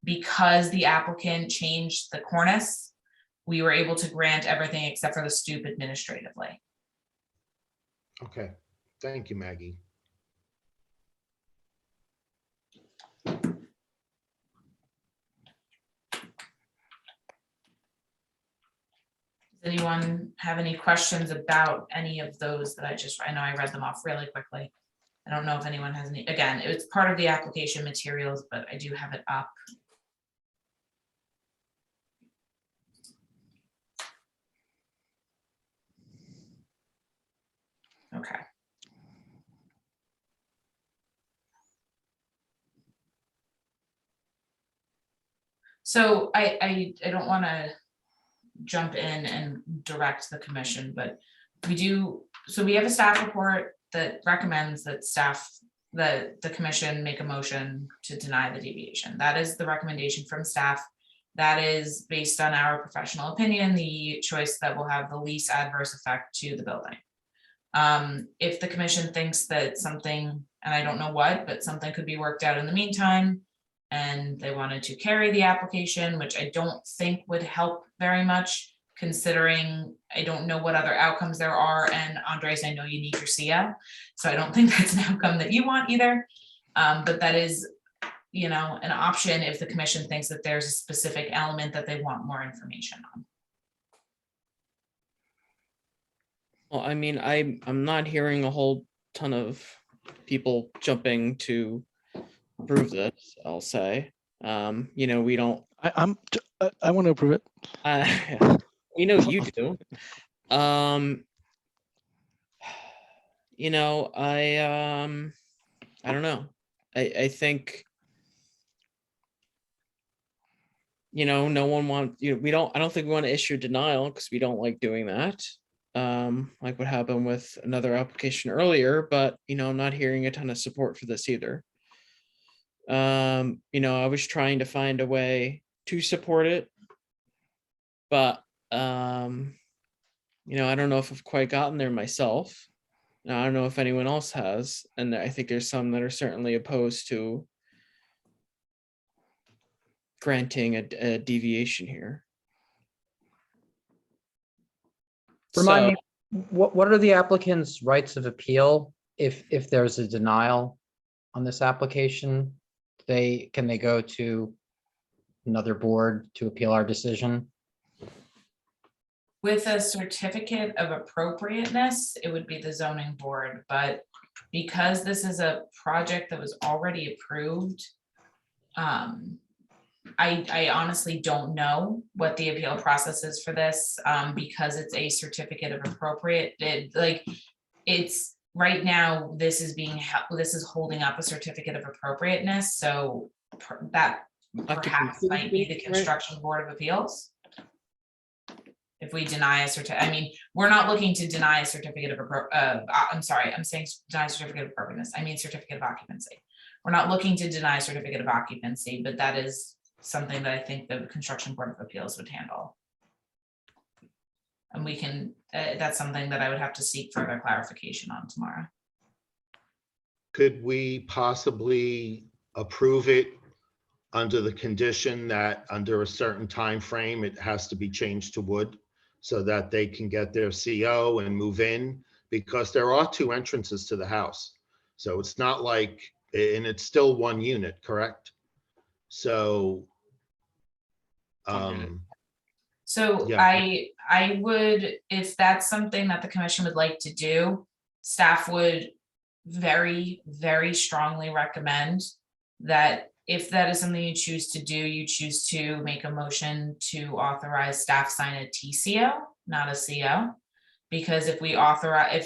Because the applicant changed the cornice, we were able to grant everything except for the stoop administratively. Okay, thank you, Maggie. Does anyone have any questions about any of those that I know I read them off really quickly. I don't know if anyone has any, again, it's part of the application materials, but I do have it up. Okay. So I don't want to jump in and direct the commission, but we have a staff report that recommends that the commission make a motion to deny the deviation. That is the recommendation from staff. That is based on our professional opinion, the choice that will have the least adverse effect to the building. If the commission thinks that something, and I don't know what, but something could be worked out in the meantime, and they wanted to carry the application, which I don't think would help very much, considering I don't know what other outcomes there are. And Andres, I know you need your CO, so I don't think that's an outcome that you want either. But that is, an option if the commission thinks that there's a specific element that they want more information on. Well, I mean, I'm not hearing a whole ton of people jumping to approve this, I'll say. We don't. I want to approve it. We know you do. I don't know. I think, no one wants, I don't think we want to issue denial because we don't like doing that. Like what happened with another application earlier, but I'm not hearing a ton of support for this either. I was trying to find a way to support it, but I don't know if I've quite gotten there myself. I don't know if anyone else has, and I think there's some that are certainly opposed to granting a deviation here. Remind me, what are the applicant's rights of appeal if there's a denial on this application? Can they go to another board to appeal our decision? With a certificate of appropriateness, it would be the zoning board, but because this is a project that was already approved, I honestly don't know what the appeal process is for this, because it's a certificate of appropriate. It's right now, this is holding up a certificate of appropriateness, so that perhaps might be the construction board of appeals. If we deny we're not looking to deny a certificate of I'm saying deny certificate of appropriateness. I mean certificate of occupancy. We're not looking to deny certificate of occupancy, but that is something that I think the construction board of appeals would handle. And we can, that's something that I would have to seek further clarification on tomorrow. Could we possibly approve it under the condition that under a certain time frame, it has to be changed to wood so that they can get their CO and move in? Because there are two entrances to the house. So it's not like, and it's still one unit, correct? So, yeah. I would, if that's something that the commission would like to do, staff would very, very strongly recommend that if that is something you choose to do, you choose to make a motion to authorize staff sign a TCO, not a CO. Because if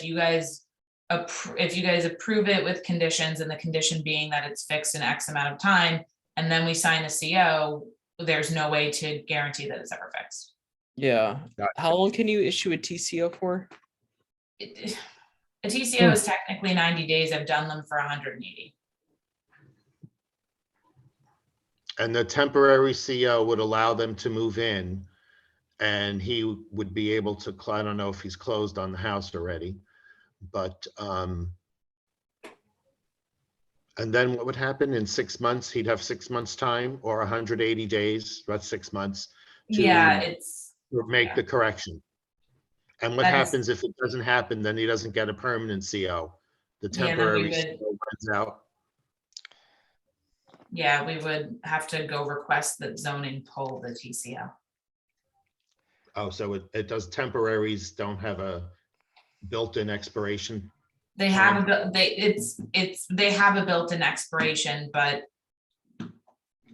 you guys approve it with conditions, and the condition being that it's fixed in X amount of time, and then we sign a CO, there's no way to guarantee that it's ever fixed. Yeah. How long can you issue a TCO for? A TCO is technically 90 days. I've done them for 180. and the temporary CO would allow them to move in, and he would be able to, I don't know if he's closed on the house already, but, and then what would happen in 6 months? He'd have 6 months time, or 180 days, that's 6 months. To make the correction. And what happens if it doesn't happen? Then he doesn't get a permanent CO. The temporary CO runs out. Yeah, we would have to go request that zoning pull the TCO. Oh, so it does, temporaries don't have a built-in expiration? They have a, they have a built-in expiration, but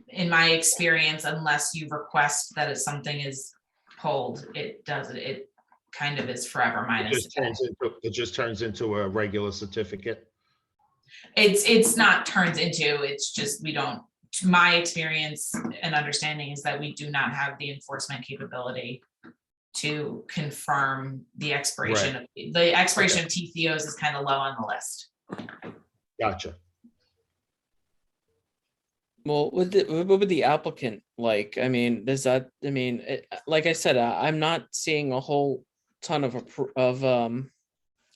in my experience, unless you request that if something is pulled, it kind of is forever minus. It just turns into a regular certificate? It's not turns into, it's just, we don't, to my experience and understanding is that we do not have the enforcement capability to confirm the expiration of the expiration of TCOs is kind of low on the list. Gotcha. Well, what would the applicant like? I mean, does that, I mean, like I said, I'm not seeing a whole ton of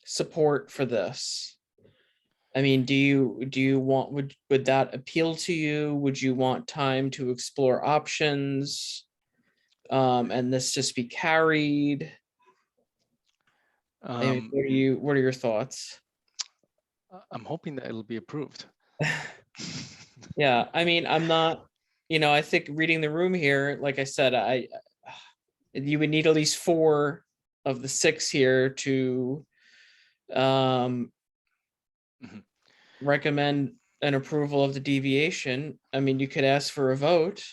support for this. I mean, do you want, would that appeal to you? Would you want time to explore options? And this just be carried? I mean, what are your thoughts? I'm hoping that it'll be approved. Yeah, I mean, I'm not, I think reading the room here, like I said, you would need at least 4 of the 6 here to recommend an approval of the deviation. I mean, you could ask for a vote.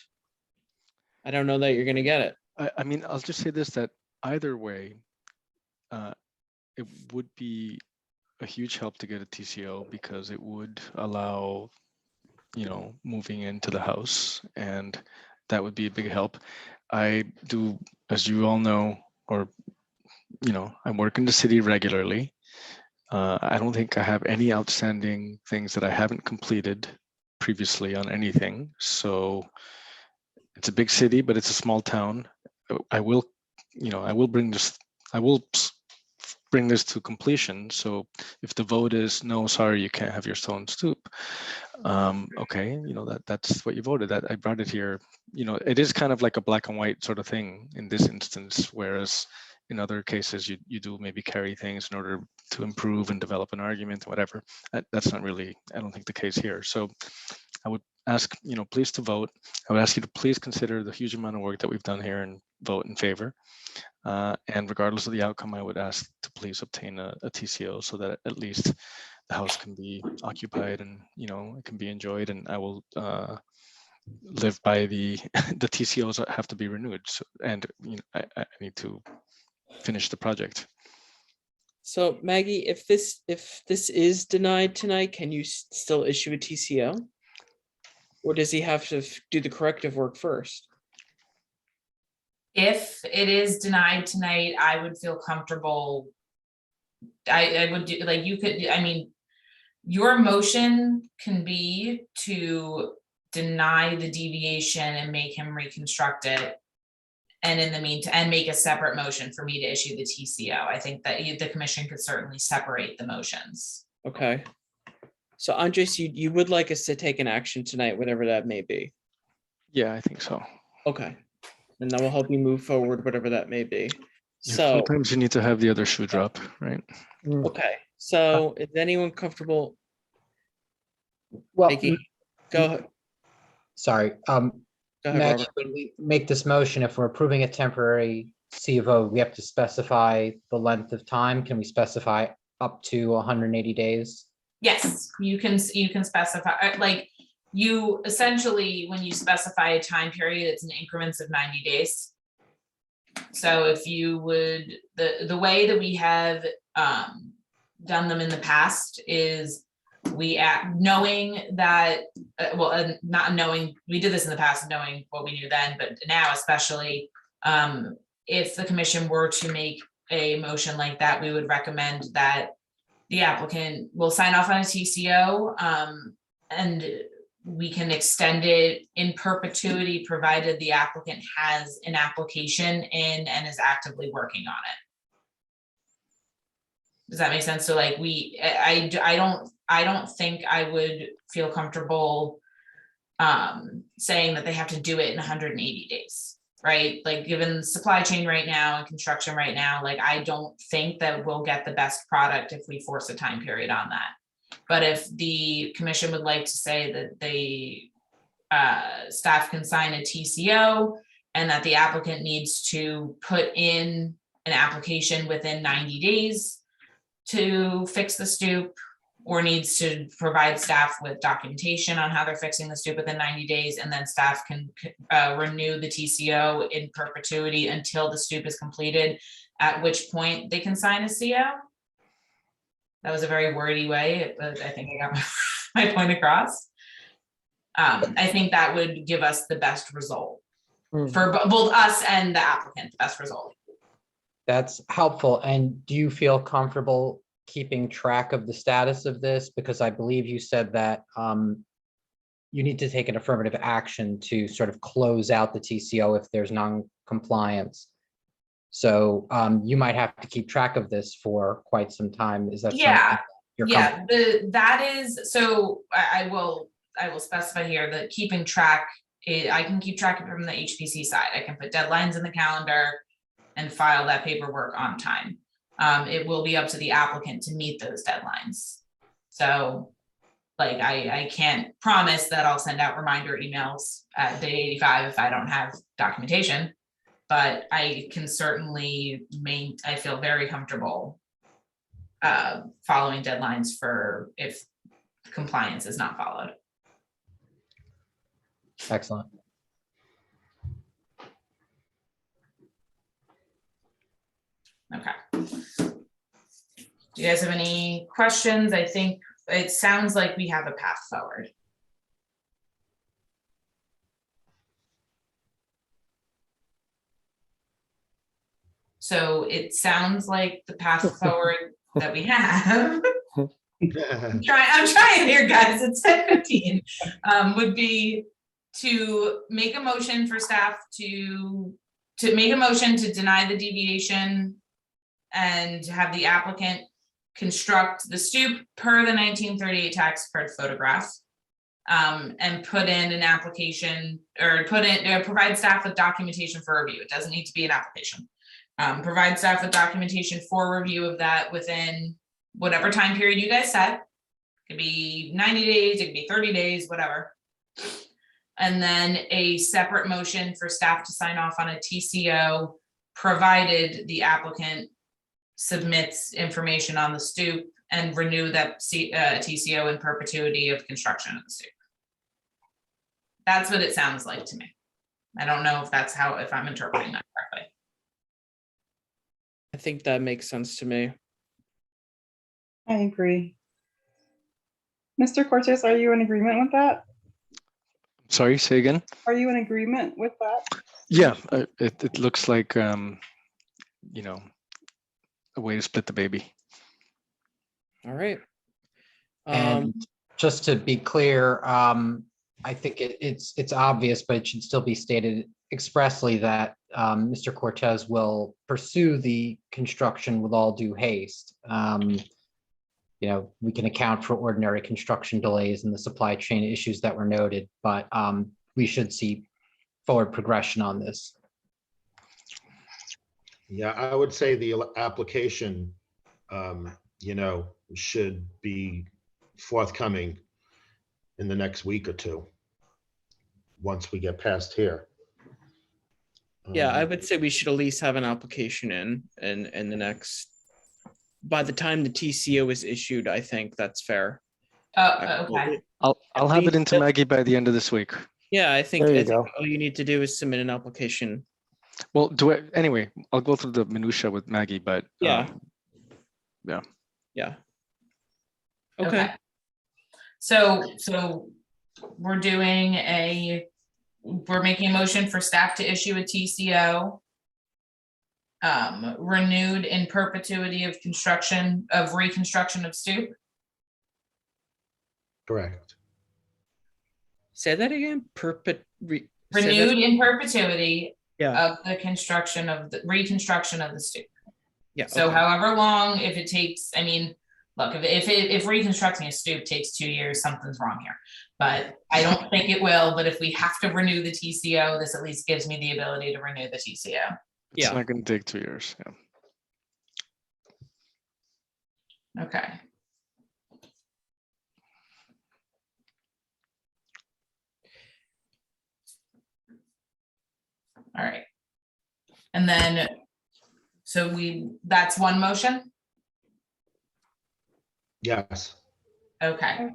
I don't know that you're going to get it. I mean, I'll just say this, that either way, it would be a huge help to get a TCO because it would allow, moving into the house, and that would be a big help. I do, as you all know, or, I work in the city regularly. I don't think I have any outstanding things that I haven't completed previously on anything. So it's a big city, but it's a small town. I will bring this to completion. So if the vote is no, sorry, you can't have your stone stoop. Okay, that's what you voted. That I brought it here. It is kind of like a black and white sort of thing in this instance, whereas in other cases you do maybe carry things in order to improve and develop an argument, whatever. That's not really, I don't think, the case here. So I would ask, please to vote. I would ask you to please consider the huge amount of work that we've done here and vote in favor. And regardless of the outcome, I would ask to please obtain a TCO so that at least the house can be occupied and, it can be enjoyed. And I will live by the TCOs that have to be renewed. So, and I need to finish the project. So Maggie, if this is denied tonight, can you still issue a TCO? Or does he have to do the corrective work first? If it is denied tonight, I would feel comfortable. I would do, like, you could, I mean, your motion can be to deny the deviation and make him reconstruct it. And in the meantime, and make a separate motion for me to issue the TCO. I think that the commission could certainly separate the motions. Okay. So Andres, you would like us to take an action tonight, whatever that may be. Yeah, I think so. Okay. And that will help you move forward, whatever that may be. Yeah, So sometimes you need to have the other shoe drop, right? okay. So is anyone comfortable? Well, Go ahead. Sorry. Go ahead, Matt, Robert. when we make this motion, if we're approving a temporary CFO, we have to specify the length of time. Can we specify up to 180 days? Yes, you can specify, like, you essentially, when you specify a time period, it's in increments of 90 days. So if you would, the way that we have done them in the past is we act knowing that, not knowing, we did this in the past, knowing what we knew then, but now especially, if the commission were to make a motion like that, we would recommend that the applicant will sign off on a TCO, and we can extend it in perpetuity, provided the applicant has an application in and is actively working on it. Does that make sense? So like I don't think I would feel comfortable saying that they have to do it in 180 days, right? Like, given the supply chain right now and construction right now, like, I don't think that we'll get the best product if we force a time period on that. But if the commission would like to say that they staff can sign a TCO and that the applicant needs to put in an application within 90 days to fix the stoop, or needs to provide staff with documentation on how they're fixing the stoop within 90 days, and then staff can renew the TCO in perpetuity until the stoop is completed, at which point they can sign a CO. That was a very wordy way, but I think I got my point across. I think that would give us the best result for both us and the applicant, the best result. That's helpful. And do you feel comfortable keeping track of the status of this? Because I believe you said that you need to take an affirmative action to sort of close out the TCO if there's non-compliance. So you might have to keep track of this for quite some time. Is that Yeah, you're yeah, that is, so I will specify here that keeping track, I can keep track of it from the HPC side. I can put deadlines in the calendar and file that paperwork on time. It will be up to the applicant to meet those deadlines. So like, I can't promise that I'll send out reminder emails at day 85 if I don't have documentation, but I can certainly I feel very comfortable following deadlines for if compliance is not followed. Excellent. Okay. Do you guys have any questions? I think it sounds like we have a path forward. So it sounds like the path forward that we have. I'm trying here, guys. It's 10:15. Would be to make a motion for staff to make a motion to deny the deviation and have the applicant construct the stoop per the 1938 tax card photograph, and put in an application, or provide staff with documentation for review. It doesn't need to be an application. Provide staff with documentation for review of that within whatever time period you guys set. It could be 90 days, it could be 30 days, whatever. And then a separate motion for staff to sign off on a TCO, provided the applicant submits information on the stoop and renew that TCO in perpetuity of construction of the stoop. That's what it sounds like to me. I don't know if that's if I'm interpreting that correctly. I think that makes sense to me. I agree. Mr. Cortez, are you in agreement with that? Sorry, say again? Are you in agreement with that? Yeah, it looks like, you know, a way to split the baby. All right. And just to be clear, I think it's obvious, but it should still be stated expressly that Mr. Cortez will pursue the construction with all due haste. You know, we can account for ordinary construction delays and the supply chain issues that were noted, but we should see forward progression on this. Yeah, I would say the application, you know, should be forthcoming in the next week or two, once we get past here. Yeah, I would say we should at least have an application in the next, by the time the TCO is issued, I think that's fair. Okay. I'll have it into Maggie by the end of this week. Yeah, I think, There you I think go. all you need to do is submit an application. Well, anyway, I'll go through the minutia with Maggie, but Yeah. Yeah. Yeah. Okay. So we're making a motion for staff to issue a TCO, renewed in perpetuity of reconstruction of stoop. Correct. Say that again. Renewed in perpetuity Yeah. of the reconstruction of the stoop. Yeah. So okay. however long, if it takes, I mean, look, if reconstructing a stoop takes 2 years, something's wrong here. But I don't think it will, but if we have to renew the TCO, this at least gives me the ability to renew the TCO. It's Yeah. not going to take 2 years. Yeah. Okay. All right. And then, so that's one motion? Yes, Okay.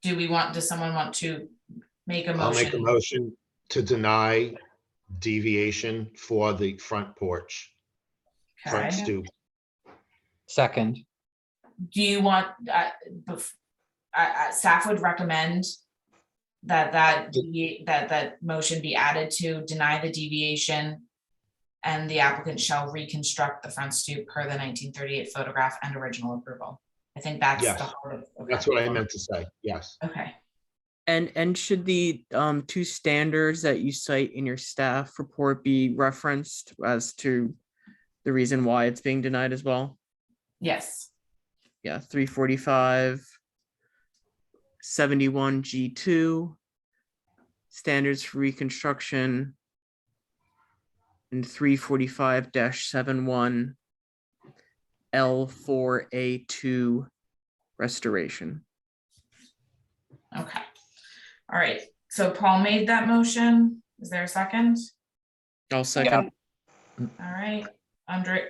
Does someone want to make a I'll make a motion? motion to deny deviation for the front porch, front Okay. stoop. Second, Do you want, staff would recommend that motion be added to deny the deviation, and the applicant shall reconstruct the front stoop per the 1938 photograph and original approval. I think that's Yes, the heart of. Okay. that's what I meant to say. Yes. Okay. And should the two standards that you cite in your staff report be referenced as to the reason why it's being denied as well? Yes. Yeah, 345, 71 G2, standards for reconstruction, and 345-71 L4A2 restoration. Okay. All right. So Paul made that motion. Is there a second? I'll second. All right. Andre,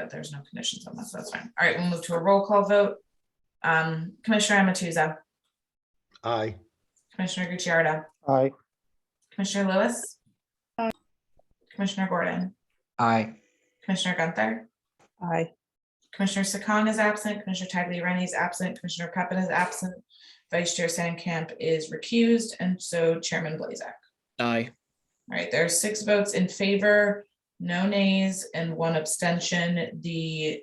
there's no conditions on that, so that's fine. All right, we'll move to a roll call vote. Commissioner Amatuzzo. Aye. Commissioner Gucciardo. Aye. Commissioner Lewis. Aye. Commissioner Gordon. aye. Commissioner Gunther. Aye. Commissioner Sakong is absent. Commissioner Tagliaferri is absent. Commissioner Peppin is absent. Vice Chair Sandcamp is recused, and so Chairman Blazak. Aye. All right, there are 6 votes in favor, no nays, and 1 abstention. The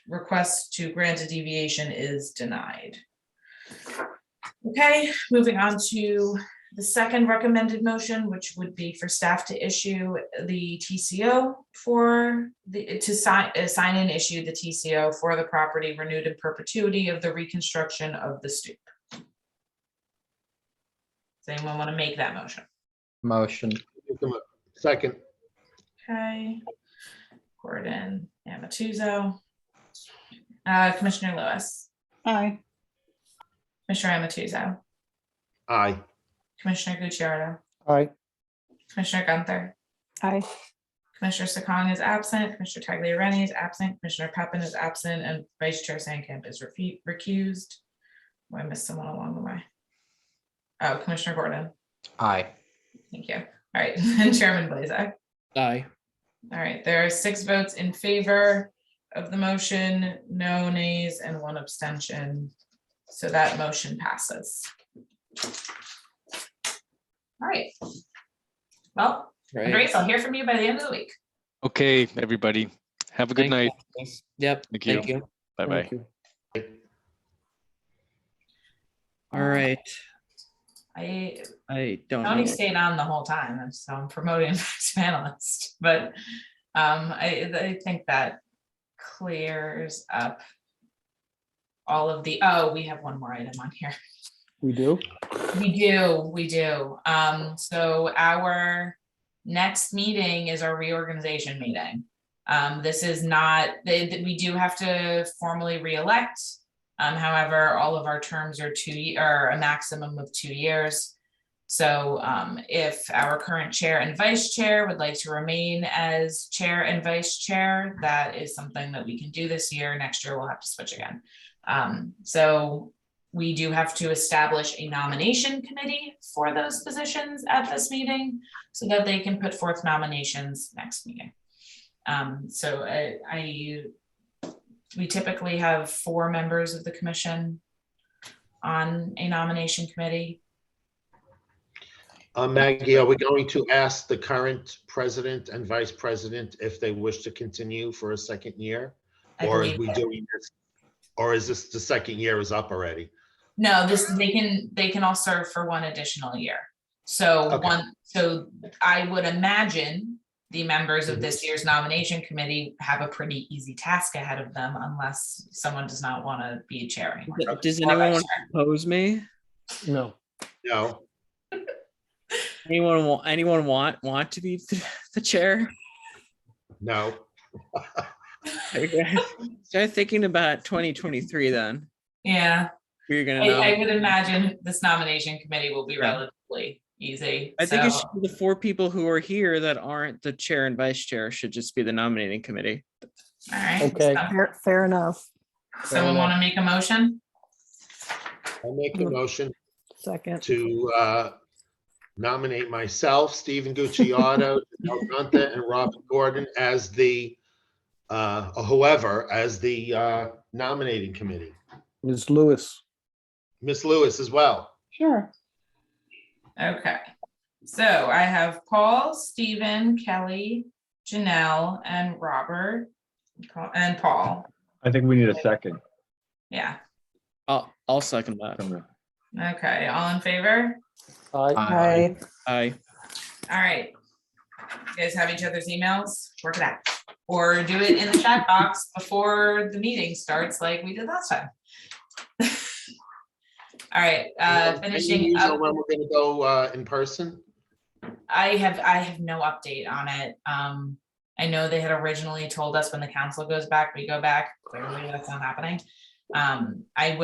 request to grant a deviation is denied. Okay, moving on to the second recommended motion, which would be for staff to issue the TCO sign and issue the TCO for the property renewed in perpetuity of the reconstruction of the stoop. Does anyone want to make that motion? Motion, Second. Okay. Gordon, Amatuzzo. Commissioner Lewis. Aye. Commissioner Amatuzzo. Aye. Commissioner Gucciardo. Aye. Commissioner Gunther. Aye. Commissioner Sakong is absent. Commissioner Tagliaferri is absent. Commissioner Peppin is absent, and Vice Chair Sandcamp is recused. Oh, I missed someone along the way. Oh, Commissioner Gordon. aye. Thank you. All right, and Chairman Blazak. Aye. All right, there are 6 votes in favor of the motion, no nays, and 1 abstention. So that motion passes. All right. Well, Right. Andres, I'll hear from you by the end of the week. Okay, everybody. Have a good night. Yep. Thank you. Thank you. Bye-bye. Thank you. All right. I don't know. Tony stayed on the whole time, so I'm promoting him to panelist, but I think that clears up all of the, we have one more item on here. We do? We do. So our next meeting is our reorganization meeting. This is not, we do have to formally re-elect. However, all of our terms are a maximum of 2 years. So if our current chair and vice chair would like to remain as chair and vice chair, that is something that we can do this year. Next year, we'll have to switch again. So we do have to establish a nomination committee for those positions at this meeting so that they can put forth nominations next meeting. So we typically have 4 members of the commission on a nomination committee. Maggie, are we going to ask the current president and vice president if they wish to continue for a second year? Or are we doing this? Or is this the second year is up already? No, they can all serve for 1 additional year. So Okay. so I would imagine the members of this year's nomination committee have a pretty easy task ahead of them unless someone does not want to be a chair anymore. Does anyone want to oppose me? No. No. Anyone want to be the chair? No. Okay. Start thinking about 2023 then. Yeah. You're gonna I would imagine this nomination committee will be relatively easy. I think it So, should be the 4 people who are here that aren't the chair and vice chair should just be the nominating committee. all right. Okay. so Fair enough. Someone want to make a motion? I'll make a motion Second. to nominate myself, Stephen Gucciardo, Janelle Gunther, and Robert Gordon as the, whoever, as the nominating committee. Ms. Lewis. Miss Lewis as well. Sure. Okay. So I have Paul, Stephen, Kelly, Janelle, and Robert, and Paul. I think we need a second. Yeah. I'll second that. Okay. All in favor? Aye. Aye. All right. You guys have each other's emails? Work it out. Or do it in the chat box before the meeting starts like we did last time. All right, finishing up. When we're gonna go in person? I have no update on it. I know they had originally told us when the council goes back, we go back. Clearly that's not happening. We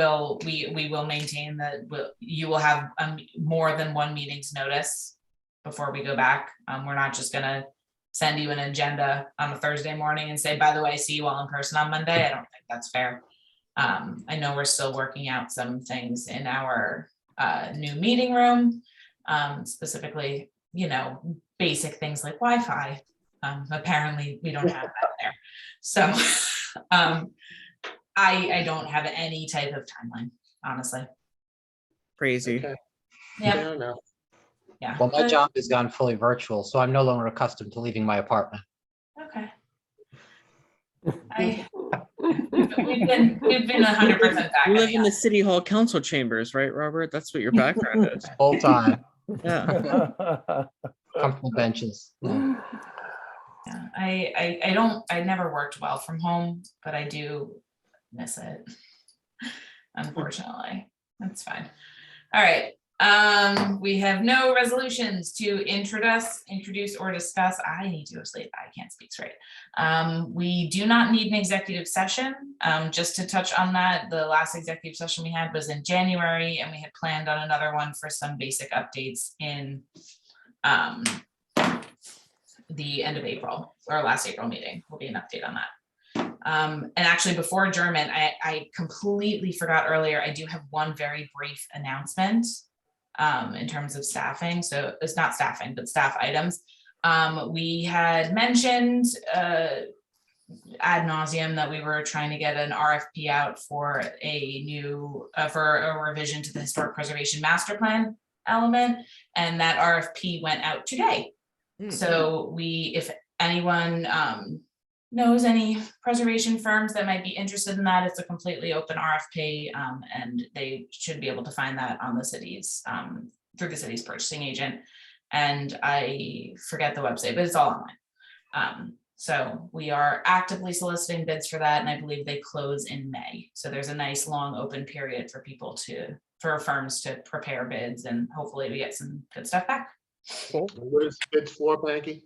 will maintain that you will have more than one meeting's notice before we go back. We're not just gonna send you an agenda on a Thursday morning and say, by the way, see you all in person on Monday. I don't think that's fair. I know we're still working out some things in our new meeting room, specifically, basic things like Wi-Fi. Apparently we don't have that there. So I don't have any type of timeline, honestly. Crazy. Okay. Yeah. Yeah. Well, my job has gone fully virtual, so I'm no longer accustomed to leaving my apartment. Okay. We've been 100% back. You live in the city hall council chambers, right, Robert? That's what your background is. Full time. Yeah. Comfortable benches. Yeah. Yeah, I never worked well from home, but I do miss it. Unfortunately, that's fine. All right. We have no resolutions to introduce or discuss. I need to go sleep. I can't speak straight. We do not need an executive session. Just to touch on that, the last executive session we had was in January, and we had planned on another one for some basic updates in the end of April. Our last April meeting will be an update on that. And actually, before adjournment, I completely forgot earlier, I do have one very brief announcement in terms of staffing. So it's not staffing, but staff items. We had mentioned ad nauseum that we were trying to get an RFP out for a new, for a revision to the historic preservation master plan element. And that RFP went out today. So if anyone knows any preservation firms that might be interested in that, it's a completely open RFP, and they should be able to find that on the city's through the city's purchasing agent. And I forget the website, but it's all online. So we are actively soliciting bids for that, and I believe they close in May. So there's a nice long open period for firms to prepare bids, and hopefully we get some good stuff back. Cool. What is bids for, Banky?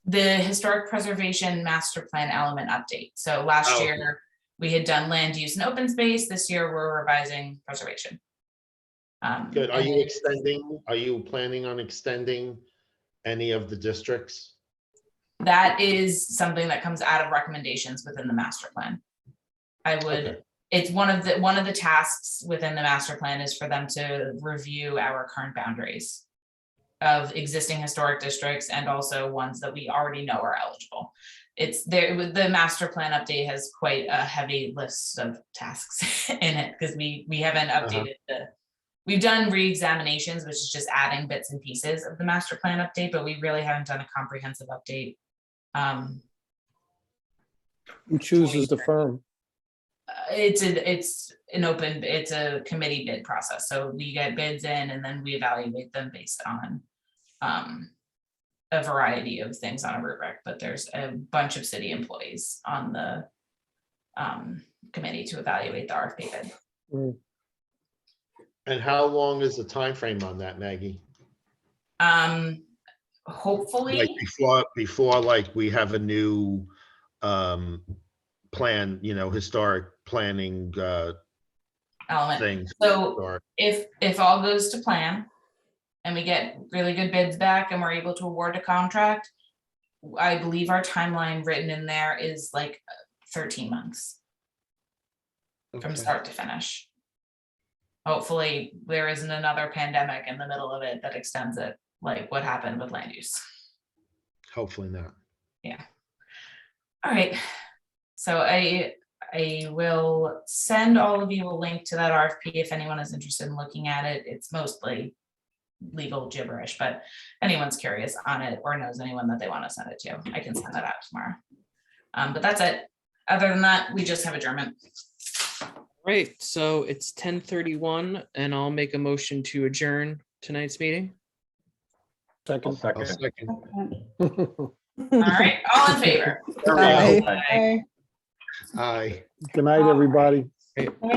The historic preservation master plan element update. So last year we had done land use and open space. This year we're revising preservation. Good. Are you planning on extending any of the districts? That is something that comes out of recommendations within the master plan. It's one of the tasks within the master plan is for them to review our current boundaries of existing historic districts and also ones that we already know are eligible. It's there. The master plan update has quite a heavy list of tasks in it because we haven't updated we've done re-examinations, which is just adding bits and pieces of the master plan update, but we really haven't done a comprehensive update. Who chooses the firm? It's a committee bid process. So we get bids in and then we evaluate them based on a variety of things on a rubric, but there's a bunch of city employees on the committee to evaluate the RFP bid. And how long is the time frame on that, Maggie? Hopefully like before like we have a new plan, historic planning element. things. So if all goes to plan, and we get really good bids back and we're able to award a contract, I believe our timeline written in there is like 13 months from Okay. start to finish. Hopefully there isn't another pandemic in the middle of it that extends it, like what happened with land use. Hopefully not. Yeah. All right. So I will send all of you a link to that RFP if anyone is interested in looking at it. It's mostly legal gibberish, but anyone's curious on it or knows anyone that they want to send it to, I can send that out tomorrow. But that's it. Other than that, we just have adjournment. Right, so it's 10:31 and I'll make a motion to adjourn tonight's meeting. Second. I'll second. All right, all in favor? Aye. Aye. Aye. Good night, everybody.